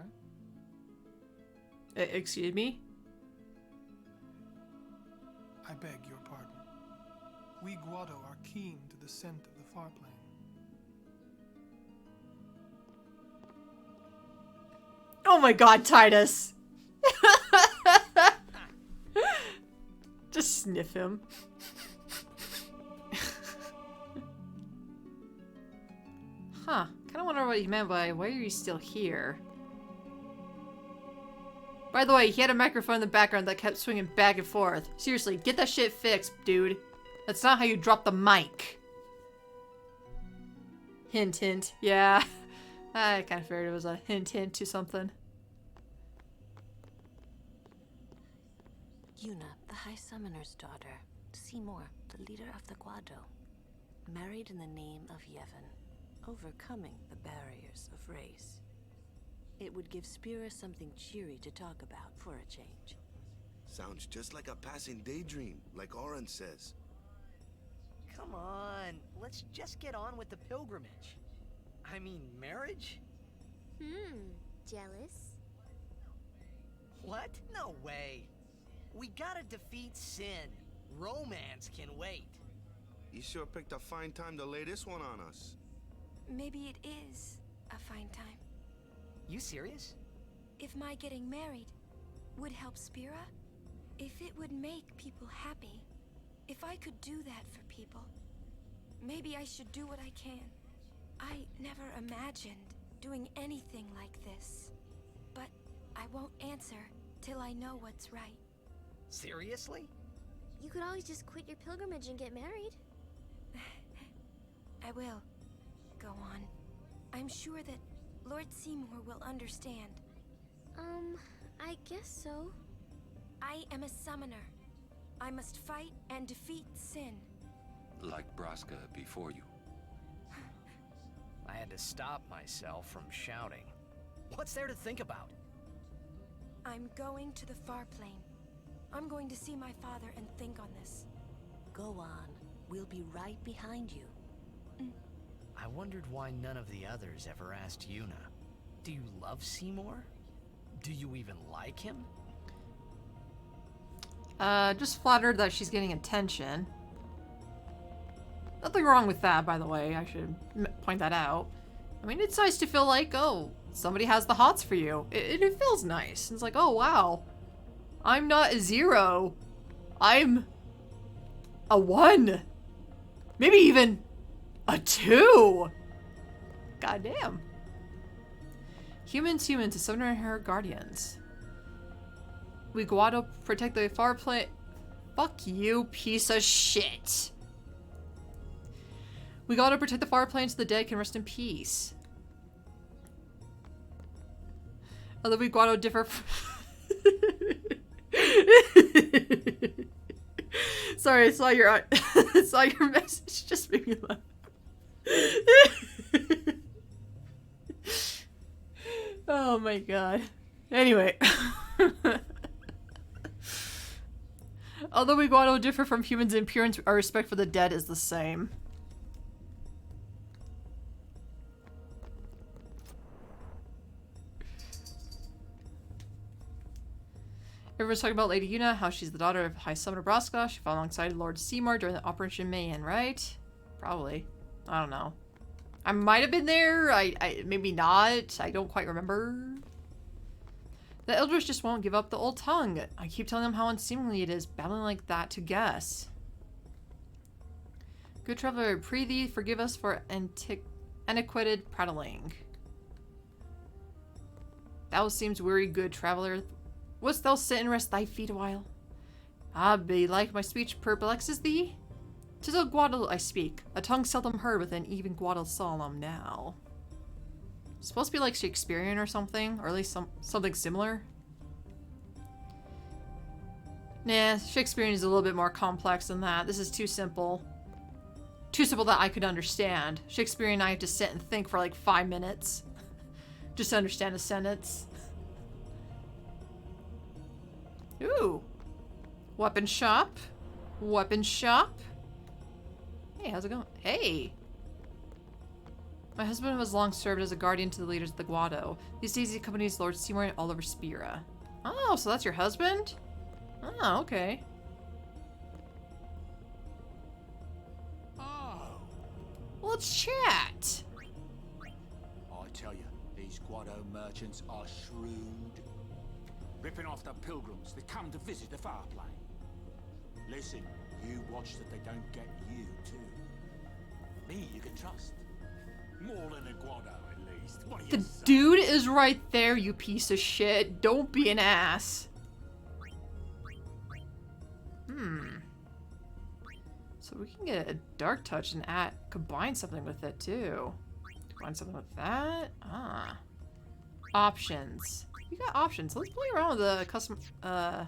Excuse me? I beg your pardon. We Guado are keen to the scent of the far plane. Oh my god, Titus! Just sniff him. Huh. Kinda wonder what he meant by, why are you still here? By the way, he had a microphone in the background that kept swinging back and forth. Seriously, get that shit fixed, dude. That's not how you drop the mic. Hint, hint. Yeah. I kind of figured it was a hint to something. Yuna, the High Summoner's daughter. Seymour, the leader of the Guado. Married in the name of Yevon, overcoming the barriers of race. It would give Spira something cheery to talk about for a change. Sounds just like a passing daydream, like Oren says. Come on, let's just get on with the pilgrimage. I mean, marriage? Jealous? What? No way. We gotta defeat sin. Romance can wait. You sure picked a fine time to lay this one on us. Maybe it is a fine time. You serious? If my getting married would help Spira, if it would make people happy, if I could do that for people, maybe I should do what I can. I never imagined doing anything like this, but I won't answer till I know what's right. Seriously? You could always just quit your pilgrimage and get married. I will. Go on. I'm sure that Lord Seymour will understand. I guess so. I am a summoner. I must fight and defeat sin. Like Braska before you. I had to stop myself from shouting. What's there to think about? I'm going to the far plane. I'm going to see my father and think on this. Go on. We'll be right behind you. I wondered why none of the others ever asked Yuna. Do you love Seymour? Do you even like him? Just flattered that she's getting attention. Nothing wrong with that, by the way. I should point that out. I mean, it's nice to feel like, oh, somebody has the hots for you. It feels nice. It's like, oh, wow. I'm not a 0. I'm a 1. Maybe even a 2. Goddamn. Humans to Summoner her guardians. We Guado protect the far plane. Fuck you, piece of shit. We gotta protect the far planes so the dead can rest in peace. Although we Guado differ Sorry, I saw your saw your message. Just made me laugh. Oh my god. Anyway. Although we Guado differ from humans in appearance, our respect for the dead is the same. Everyone's talking about Lady Yuna, how she's the daughter of High Summoner Braska. She fought alongside Lord Seymour during the Operation Mayhem, right? Probably. I don't know. I might have been there. I maybe not. I don't quite remember. The elders just won't give up the old tongue. I keep telling them how unseemly it is, battling like that to guess. Good traveler, prithee, forgive us for antiquated prattling. Thou seems weary, good traveler. Wouldst thou sit and rest thy feet a while? Ah, belike my speech perplexes thee? 'Tis a Guadal I speak, a tongue seldom heard within even Guadal solemn now. It's supposed to be like Shakespearean or something, or at least something similar. Nah, Shakespearean is a little bit more complex than that. This is too simple. Too simple that I could understand. Shakespearean, I have to sit and think for like 5 minutes just to understand a sentence. Ooh. Weapon shop. Weapon shop. Hey, how's it going? Hey. My husband was long served as a guardian to the leaders of the Guado. These days he accompanies Lord Seymour and Oliver Spira. Oh, so that's your husband? Oh, okay. Oh. Let's chat. I tell you, these Guado merchants are shrewd. Ripping off the pilgrims that come to visit the far plane. Listen, you watch that they don't get you too. Me you can trust. More than a Guado at least. What do you say? Dude is right there, you piece of shit. Don't be an ass. So we can get a dark touch and combine something with it too. Find something with that. Ah. Options. We got options. Let's play around with the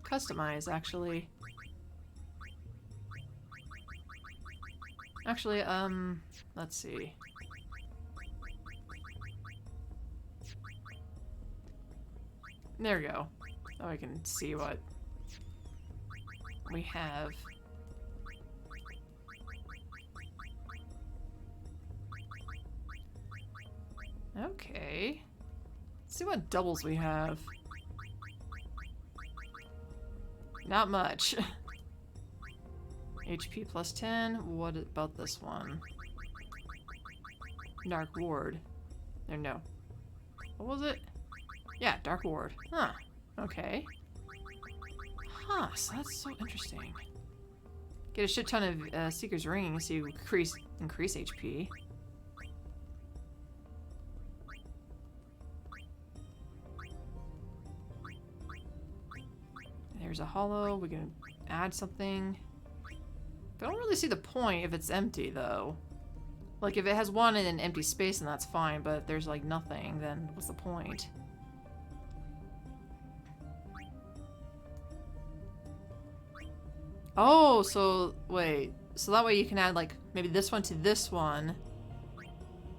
customize, actually. Actually, let's see. There we go. Now I can see what we have. Okay. Let's see what doubles we have. Not much. HP plus 10. What about this one? Dark Ward. There, no. What was it? Yeah, Dark Ward. Huh. Okay. Huh, so that's so interesting. Get a shit ton of Seeker's Ring so you increase HP. There's a hollow. We can add something. I don't really see the point if it's empty, though. Like, if it has one in an empty space, then that's fine, but if there's, like, nothing, then what's the point? Oh, so, wait. So that way you can add, like, maybe this one to this one,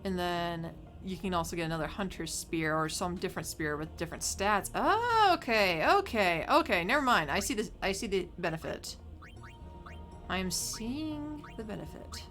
and then you can also get another Hunter's Spear or some different spear with different stats. Oh, okay, okay, okay, never mind. I see this. I see the benefit. I am seeing the benefit.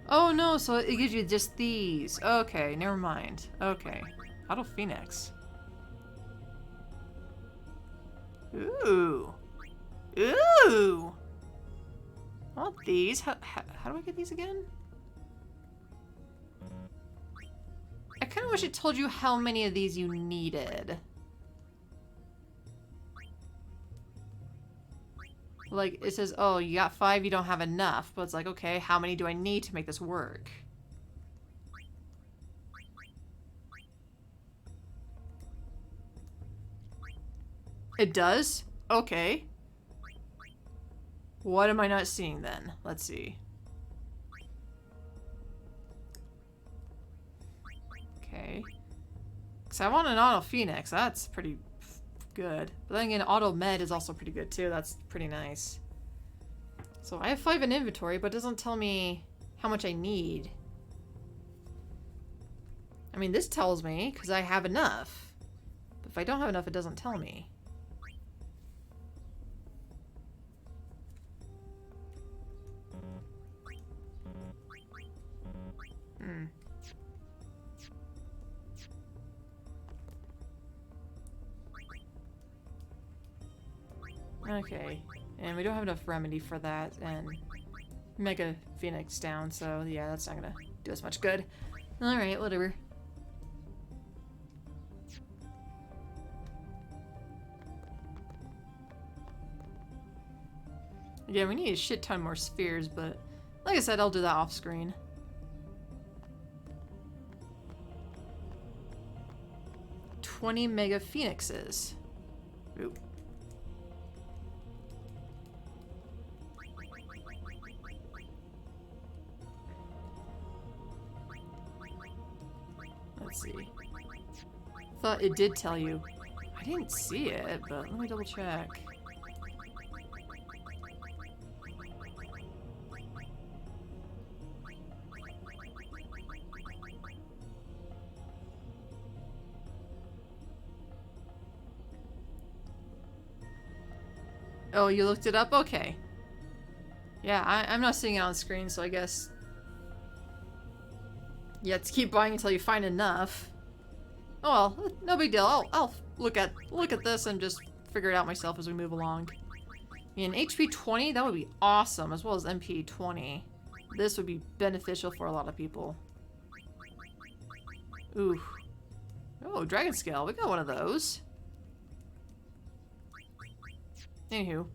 Oh no, so it gives you just these. Okay, never mind. Okay. Auto Phoenix. Ooh. Ooh! I want these. How do I get these again? I kind of wish it told you how many of these you needed. Like, it says, oh, you got 5, you don't have enough. But it's like, okay, how many do I need to make this work? It does? Okay. What am I not seeing then? Let's see. Okay. Because I want an Auto Phoenix. That's pretty good. But then again, Auto Med is also pretty good too. That's pretty nice. So I have 5 in inventory, but it doesn't tell me how much I need. I mean, this tells me because I have enough. But if I don't have enough, it doesn't tell me. Okay, and we don't have enough remedy for that, and Mega Phoenix down, so yeah, that's not gonna do us much good. Alright, whatever. Again, we need a shit ton more spheres, but like I said, I'll do that off screen. $20 Mega Phoenixes. Ooh. Let's see. Thought it did tell you. I didn't see it, but let me double check. Oh, you looked it up? Okay. Yeah, I'm not seeing it on screen, so I guess... You have to keep buying until you find enough. Oh well, no big deal. I'll look at this and just figure it out myself as we move along. In HP 20, that would be awesome, as well as MP 20. This would be beneficial for a lot of people. Ooh. Oh, Dragon Scale. We got one of those. Anywho.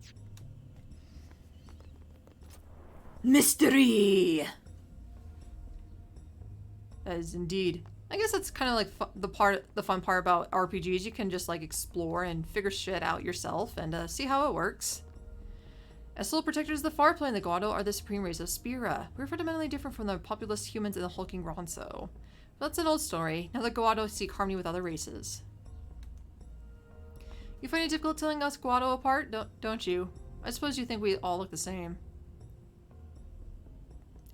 Mystery! That is indeed. I guess that's kind of like the fun part about RPGs. You can just like explore and figure shit out yourself and see how it works. As sole protectors of the far plane, the Guado are the supreme race of Spira. We're fundamentally different from the populist humans and the hulking Ronso. But that's an old story. Now the Guado seek harmony with other races. You find it difficult telling us Guado apart, don't you? I suppose you think we all look the same.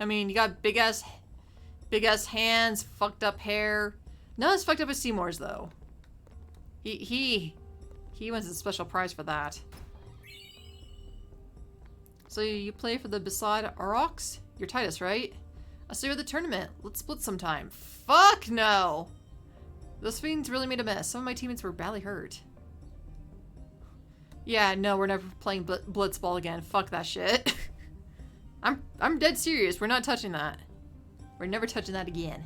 I mean, you got big ass hands, fucked up hair. Not as fucked up as Seymour's though. He wins a special prize for that. So you play for the Beside Aurochs? You're Titus, right? I saw you at the tournament. Let's split sometime. Fuck no! Those fiends really made a mess. Some of my teammates were badly hurt. Yeah, no, we're never playing Blitzball again. Fuck that shit. I'm dead serious. We're not touching that. We're never touching that again.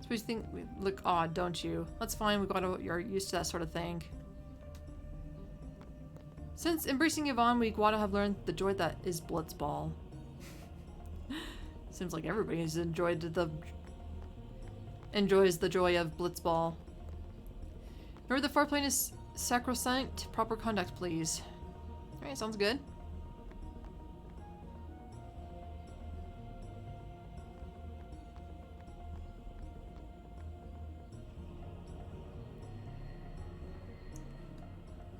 Suppose you think we look odd, don't you? That's fine. You're used to that sort of thing. Since embracing Yvonne, we Guado have learned the joy that is Blitzball. Seems like everybody has enjoys the joy of Blitzball. Remember, the far plane is sacrosanct. Proper conduct, please. Alright, sounds good.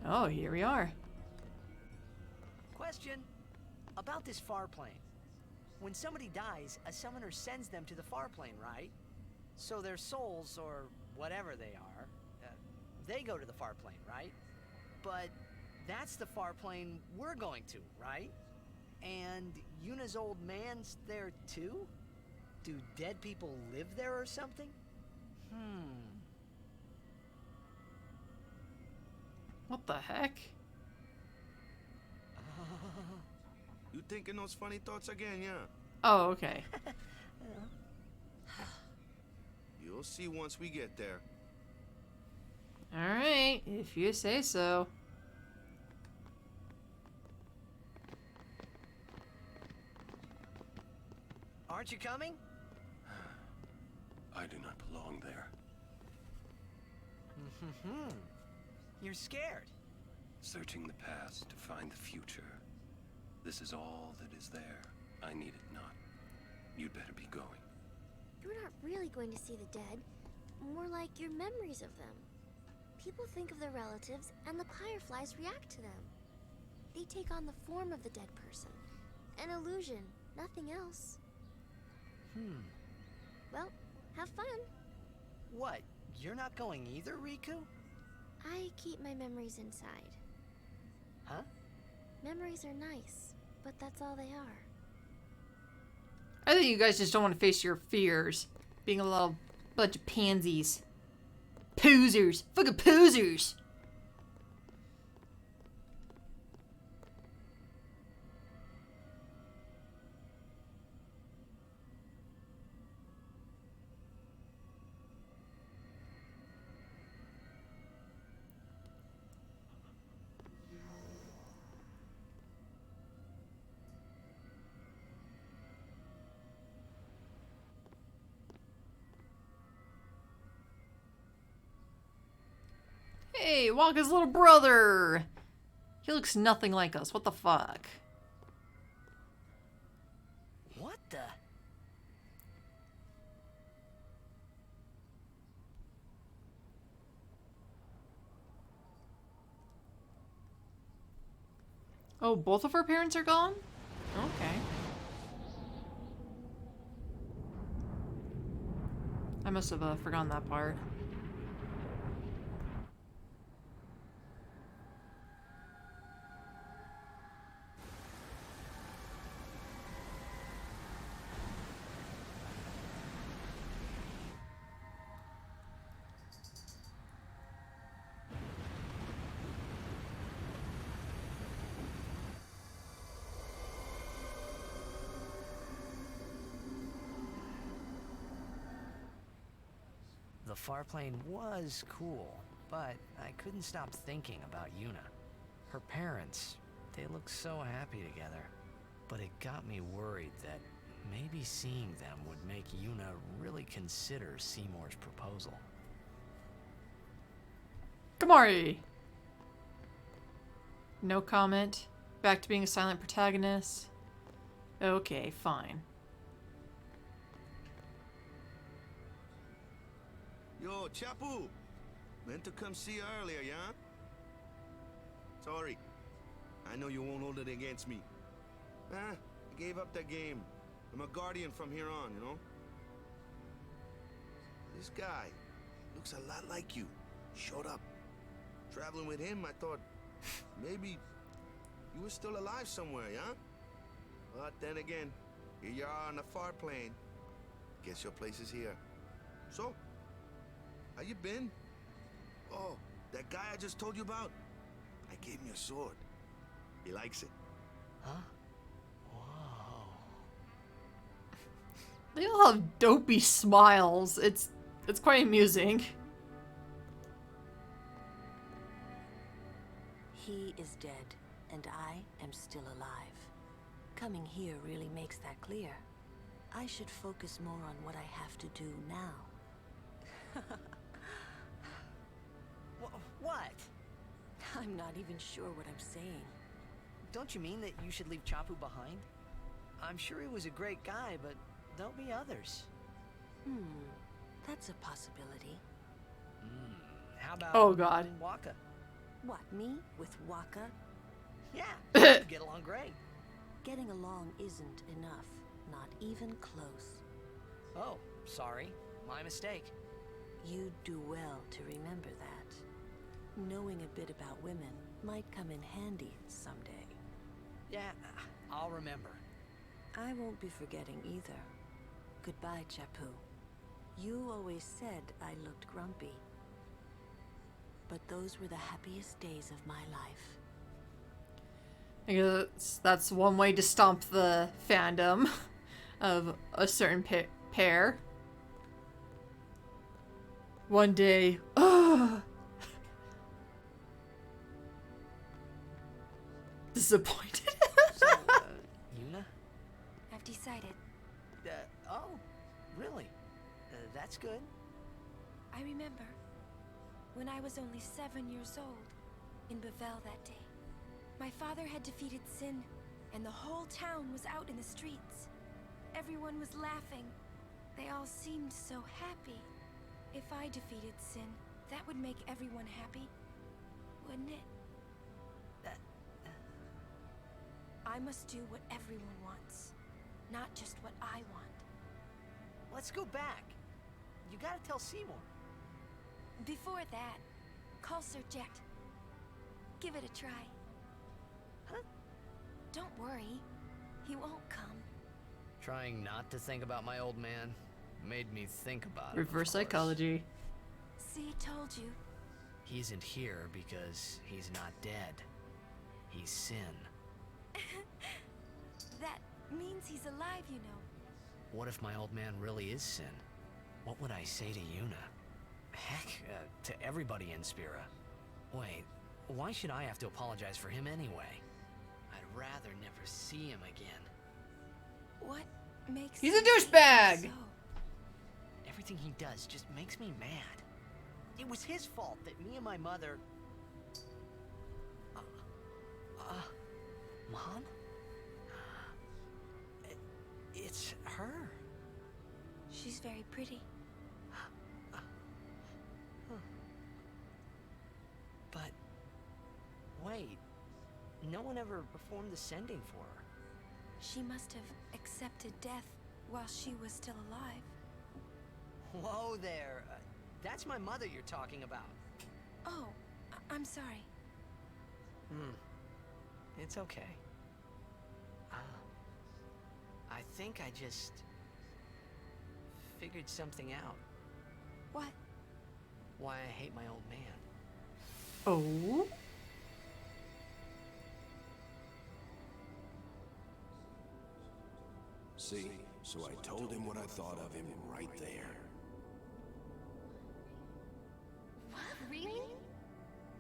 Oh, here we are. Question about this far plane. When somebody dies, a summoner sends them to the far plane, right? So their souls, or whatever they are, they go to the far plane, right? But that's the far plane we're going to, right? And Yuna's old man's there too? Do dead people live there or something? What the heck? You thinking those funny thoughts again, yeah? Oh, okay. You'll see once we get there. Alright, if you say so. Aren't you coming? I do not belong there. You're scared. Searching the past to find the future. This is all that is there. I need it not. You'd better be going. You're not really going to see the dead. More like your memories of them. People think of their relatives, and the fireflies react to them. They take on the form of the dead person. An illusion, nothing else. Well, have fun. What? You're not going either, Riku? I keep my memories inside. Huh? Memories are nice, but that's all they are. I think you guys just don't want to face your fears. Being a little bunch of pansies. Posers. Fucking posers. Hey, Wonka's little brother! He looks nothing like us. What the fuck? What the? Oh, both of our parents are gone? Okay. I must have forgotten that part. The farplane was cool, but I couldn't stop thinking about Yuna. Her parents, They look so happy together. But it got me worried that maybe seeing them would make Yuna really consider Seymour's proposal. Kamari! No comment. Back to being a silent protagonist. Okay, fine. Yo, Chapu! Meant to come see you earlier, yeah? Sorry. I know you won't hold it against me. I gave up that game. I'm a guardian from here on, you know? This guy looks a lot like you. Showed up. Traveling with him, I thought maybe you were still alive somewhere, yeah? But then again, here you are on the far plane. Guess your place is here. So, how you been? Oh, that guy I just told you about? I gave him your sword. He likes it. Huh? Whoa. They all have dopey smiles. It's quite amusing. He is dead, and I am still alive. Coming here really makes that clear. I should focus more on what I have to do now. What? I'm not even sure what I'm saying. Don't you mean that you should leave Chapu behind? I'm sure he was a great guy, but there'll be others. That's a possibility. How about Oh, God. Waka? What, me? With Waka? Yeah, you get along great. Getting along isn't enough. Not even close. Oh, sorry. My mistake. You'd do well to remember that. Knowing a bit about women might come in handy someday. Yeah, I'll remember. I won't be forgetting either. Goodbye, Chapu. You always said I looked grumpy. But those were the happiest days of my life. I guess that's one way to stomp the fandom of a certain pair. One day, disappointed. So, Yuna? I've decided. Oh, really? That's good. I remember when I was only 7 years old in Bavel that day. My father had defeated Sin, and the whole town was out in the streets. Everyone was laughing. They all seemed so happy. If I defeated Sin, that would make everyone happy, wouldn't it? I must do what everyone wants, not just what I want. Let's go back. You gotta tell Seymour. Before that, call Sir Jet. Give it a try. Huh? Don't worry. He won't come. Trying not to think about my old man made me think about it. Reverse psychology. See, told you. He isn't here because he's not dead. He's Sin. That means he's alive, you know. What if my old man really is Sin? What would I say to Yuna? Heck, to everybody in Spira. Wait, why should I have to apologize for him anyway? I'd rather never see him again. What makes He's a douchebag! so? Everything he does just makes me mad. It was his fault that me and my mother... Mom? It's her. She's very pretty. But... wait. No one ever performed the sending for her. She must have accepted death while she was still alive. Whoa there. That's my mother you're talking about. Oh, I'm sorry. It's okay. I think I just... figured something out. What? Why I hate my old man. Oh? See? So I told him what I thought of him right there. What? Really?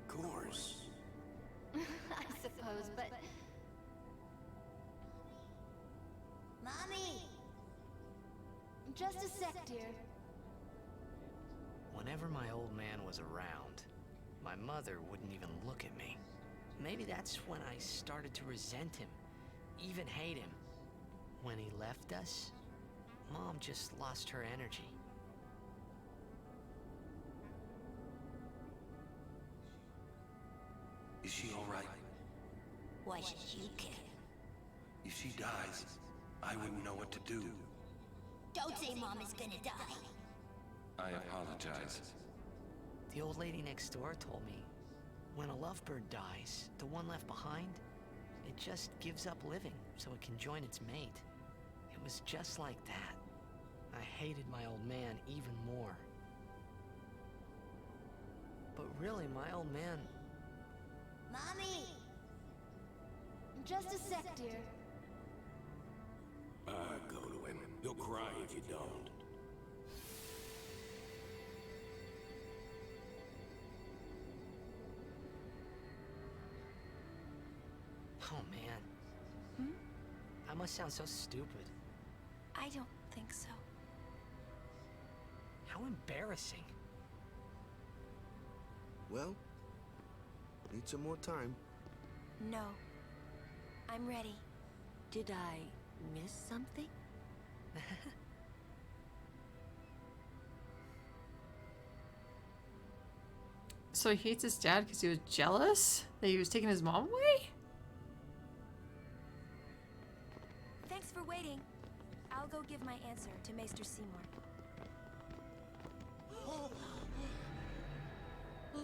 Of course. I suppose, but Just a sec, dear. Whenever my old man was around, my mother wouldn't even look at me. Maybe that's when I started to resent him, even hate him. When he left us, Mom just lost her energy. Is she all right? Why should you care? If she dies, I wouldn't know what to do. Don't say Mom is gonna die. I apologize. The old lady next door told me, when a lovebird dies, the one left behind, it just gives up living so it can join its mate. It was just like that. I hated my old man even more. But really, my old man... Mommy! Just a sec, dear. Go to him. He'll cry if you don't. Oh, man. I must sound so stupid. I don't think so. How embarrassing. Well, need some more time. No. I'm ready. Did I miss something? So he hates his dad because he was jealous that he was taking his mom away? Thanks for waiting. I'll go give my answer to Maester Seymour.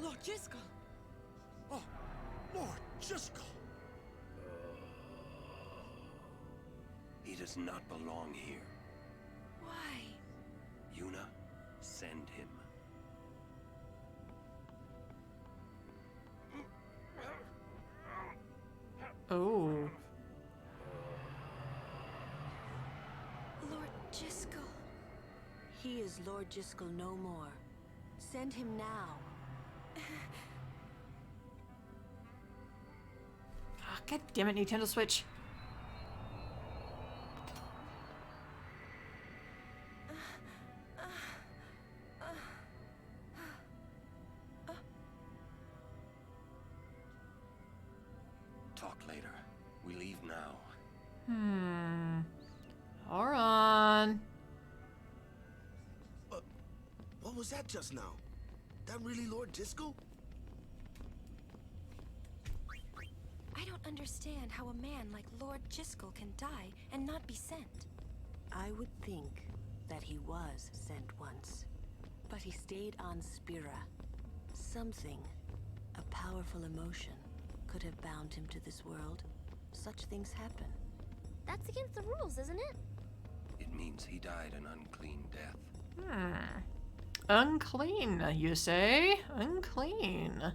Lord Jiskel! Oh, Lord Jiskel! He does not belong here. Why? Yuna, send him. Oh. Lord Jiskel. He is Lord Jiskel no more. Send him now. Oh, God damn it, Nintendo Switch. Talk later. We leave now. Hold on. What was that just now? That really Lord Jiskel? I don't understand how a man like Lord Jiskel can die and not be sent. I would think that he was sent once, but he stayed on Spira. Something, a powerful emotion, could have bound him to this world. Such things happen. That's against the rules, isn't it? It means he died an unclean death. Unclean, you say? Unclean.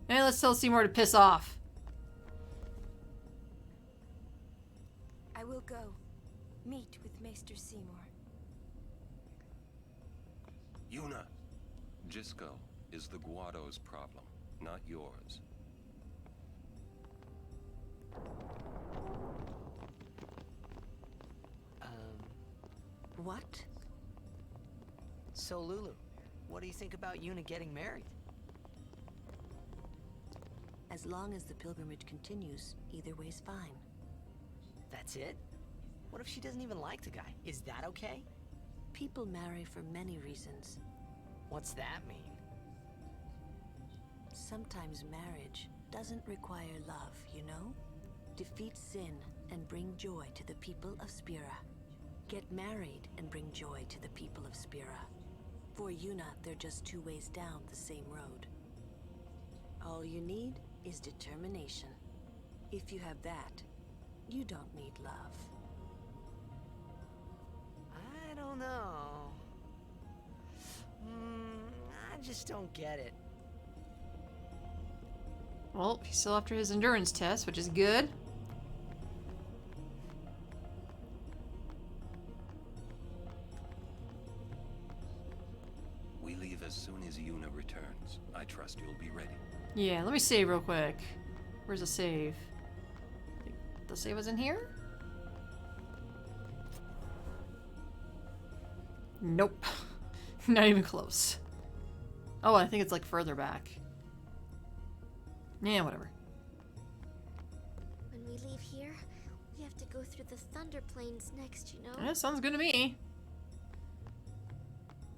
Hey, let's tell Seymour to piss off. I will go. Meet with Maester Seymour. Yuna, Jisco is the Guado's problem, not yours. What? So, Lulu, what do you think about Yuna getting married? As long as the pilgrimage continues, either way's fine. That's it? What if she doesn't even like the guy? Is that okay? People marry for many reasons. What's that mean? Sometimes marriage doesn't require love, you know? Defeat sin and bring joy to the people of Spira. Get married and bring joy to the people of Spira. For Yuna, they're just two ways down the same road. All you need is determination. If you have that, you don't need love. I don't know. I just don't get it. Well, he's still after his endurance test, which is good. We leave as soon as Yuna returns. I trust you'll be ready. Yeah, let me save real quick. Where's the save? The save was in here? Nope. Not even close. Oh, I think it's like further back. Yeah, whatever. When we leave here, we have to go through the Thunder Plains next, you know? Yeah, sounds good to me.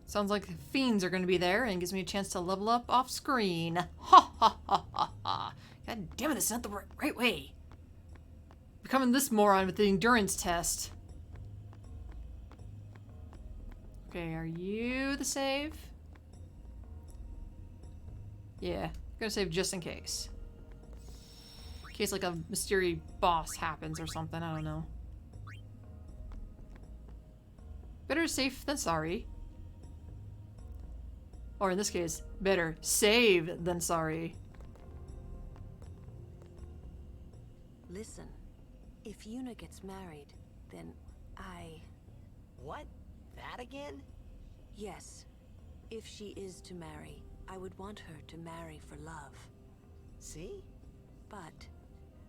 Sounds like fiends are going to be there and gives me a chance to level up off screen. Ha ha ha ha ha. God damn it, this is not the right way. Becoming this moron with the endurance test. Okay, are you the save? Yeah, I'm gonna save just in case. In case like a mysterious boss happens or something, I don't know. Better safe than sorry. Or in this case, better save than sorry. Listen, if Yuna gets married, then I... What? That again? Yes. If she is to marry, I would want her to marry for love. See? But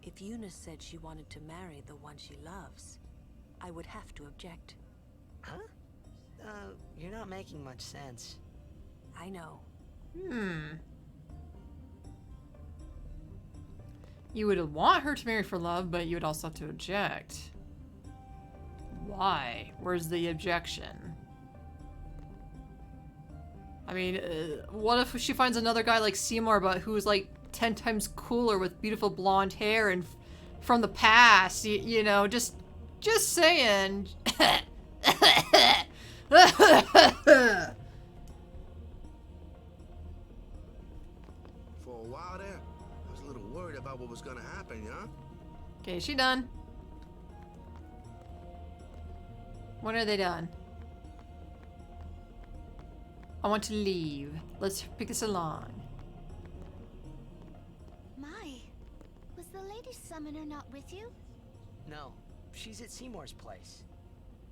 if Yuna said she wanted to marry the one she loves, I would have to object. Huh? You're not making much sense. I know. You would want her to marry for love, but you would also have to object. Why? Where's the objection? I mean, what if she finds another guy like Seymour, but who's like 10 times cooler with beautiful blonde hair and from the past? You know, just saying. For a while there, I was a little worried about what was gonna happen, yeah? Okay, is she done? When are they done? I want to leave. Let's pick this along. My, was the Lady Summoner not with you? No, she's at Seymour's place.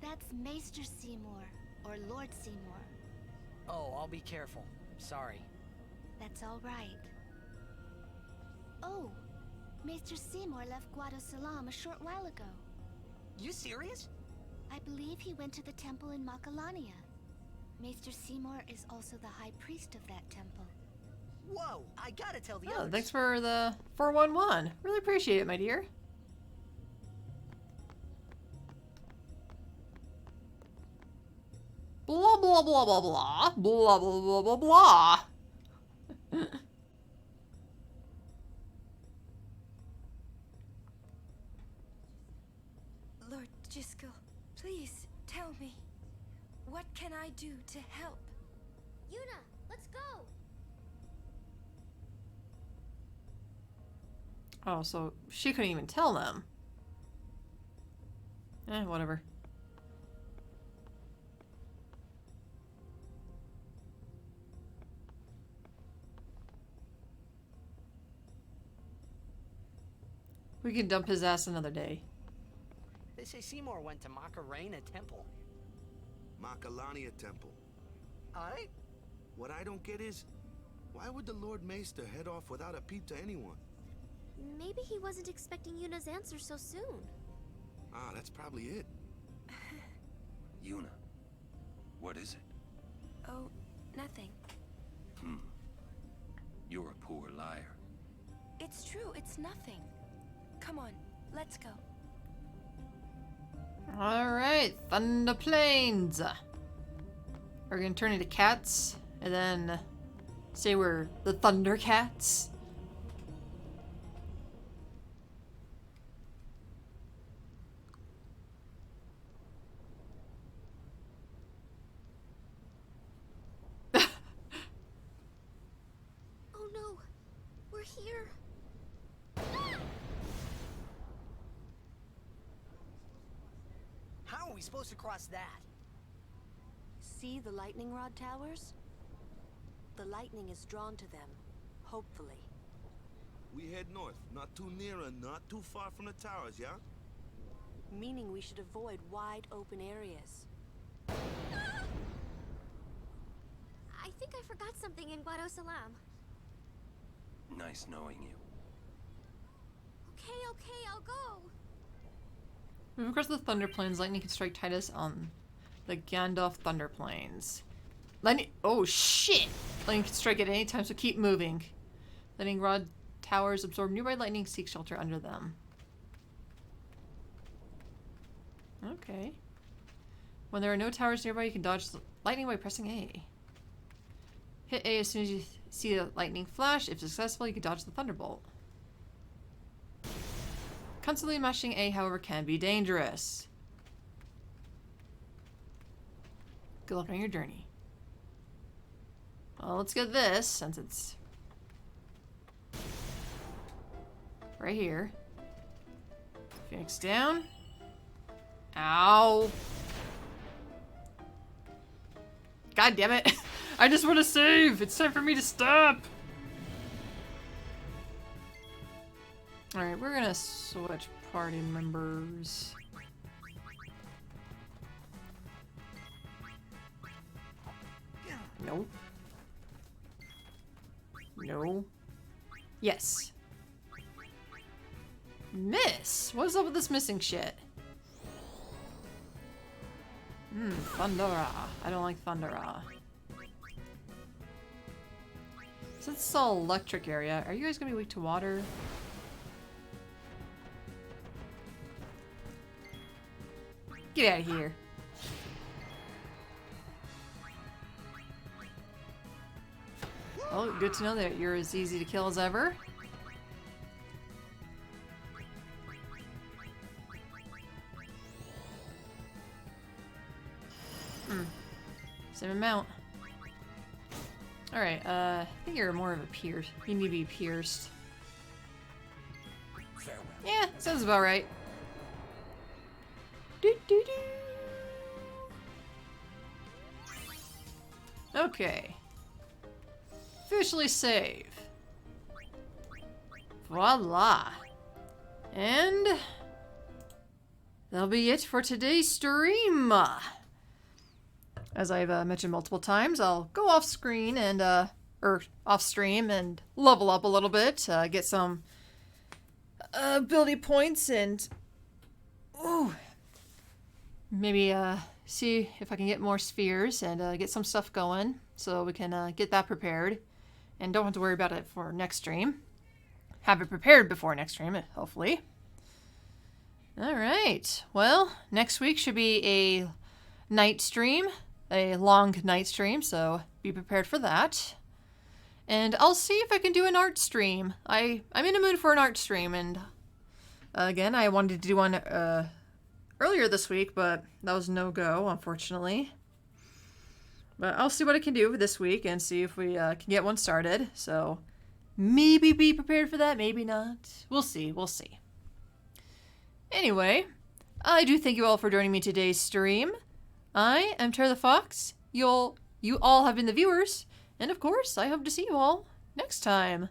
That's Maester Seymour, or Lord Seymour. Oh, I'll be careful. Sorry. That's all right. Oh, Maester Seymour left Guadosalam a short while ago. You serious? I believe he went to the temple in Makalania. Maester Seymour is also the high priest of that temple. Whoa, I gotta tell the Oh, others. thanks for the 411. Really appreciate it, my dear. Blah blah blah blah blah blah blah blah blah blah. Lord Jiskel, please tell me. What can I do to help? Yuna, let's go! Oh, so she couldn't even tell them. Whatever. We can dump his ass another day. They say Seymour went to Macarena Temple. Makalania Temple. Alright? What I don't get is, why would the Lord Maester head off without a peep to anyone? Maybe he wasn't expecting Yuna's answer so soon. Ah, that's probably it. Yuna, what is it? Oh, nothing. You're a poor liar. It's true, it's nothing. Come on, let's go. Alright, Thunder Plains. We're gonna turn into cats and then say we're the Thundercats. Oh no, we're here. How are we supposed to cross that? See the lightning rod towers? The lightning is drawn to them, hopefully. We head north, not too near and not too far from the towers, yeah? Meaning we should avoid wide open areas. I think I forgot something in Guadosalam. Nice knowing you. Okay, I'll go. Move across the Thunder Plains. Lightning can strike Titus on the Gandalf Thunder Plains. Lightning. Oh shit! Lightning can strike at any time, so keep moving. Lightning rod towers absorb nearby lightning. Seek shelter under them. Okay. When there are no towers nearby, you can dodge lightning by pressing A. Hit A as soon as you see a lightning flash. If successful, you can dodge the thunderbolt. Constantly mashing A, however, can be dangerous. Good luck on your journey. Well, let's get this, since it's right here. Phoenix down. Ow. God damn it. I just want to save. It's time for me to stop. Alright, we're gonna switch party members. No. No. Yes. Miss! What is up with this missing shit? Thundera. I don't like Thundera. Since it's all electric area, are you guys gonna be weak to water? Get out of here. Well, good to know that you're as easy to kill as ever. Same amount. Alright, I think you're more of a pierce. You need to be pierced. Yeah, sounds about right. Okay. Officially save. Voila. And that'll be it for today's stream. As I've mentioned multiple times, I'll go off screen and or off stream and level up a little bit, get some ability points, and maybe see if I can get more spheres and get some stuff going so we can get that prepared and don't have to worry about it for next stream. Have it prepared before next stream, hopefully. Alright, well, next week should be a night stream, a long night stream, so be prepared for that. And I'll see if I can do an art stream. I'm in a mood for an art stream, and again, I wanted to do one earlier this week, but that was no-go, unfortunately. But I'll see what I can do this week and see if we can get one started. So maybe be prepared for that, maybe not. We'll see, we'll see. Anyway, I do thank you all for joining me today's stream. I am Tara the Fox. You all have been the viewers, and of course, I hope to see you all next time.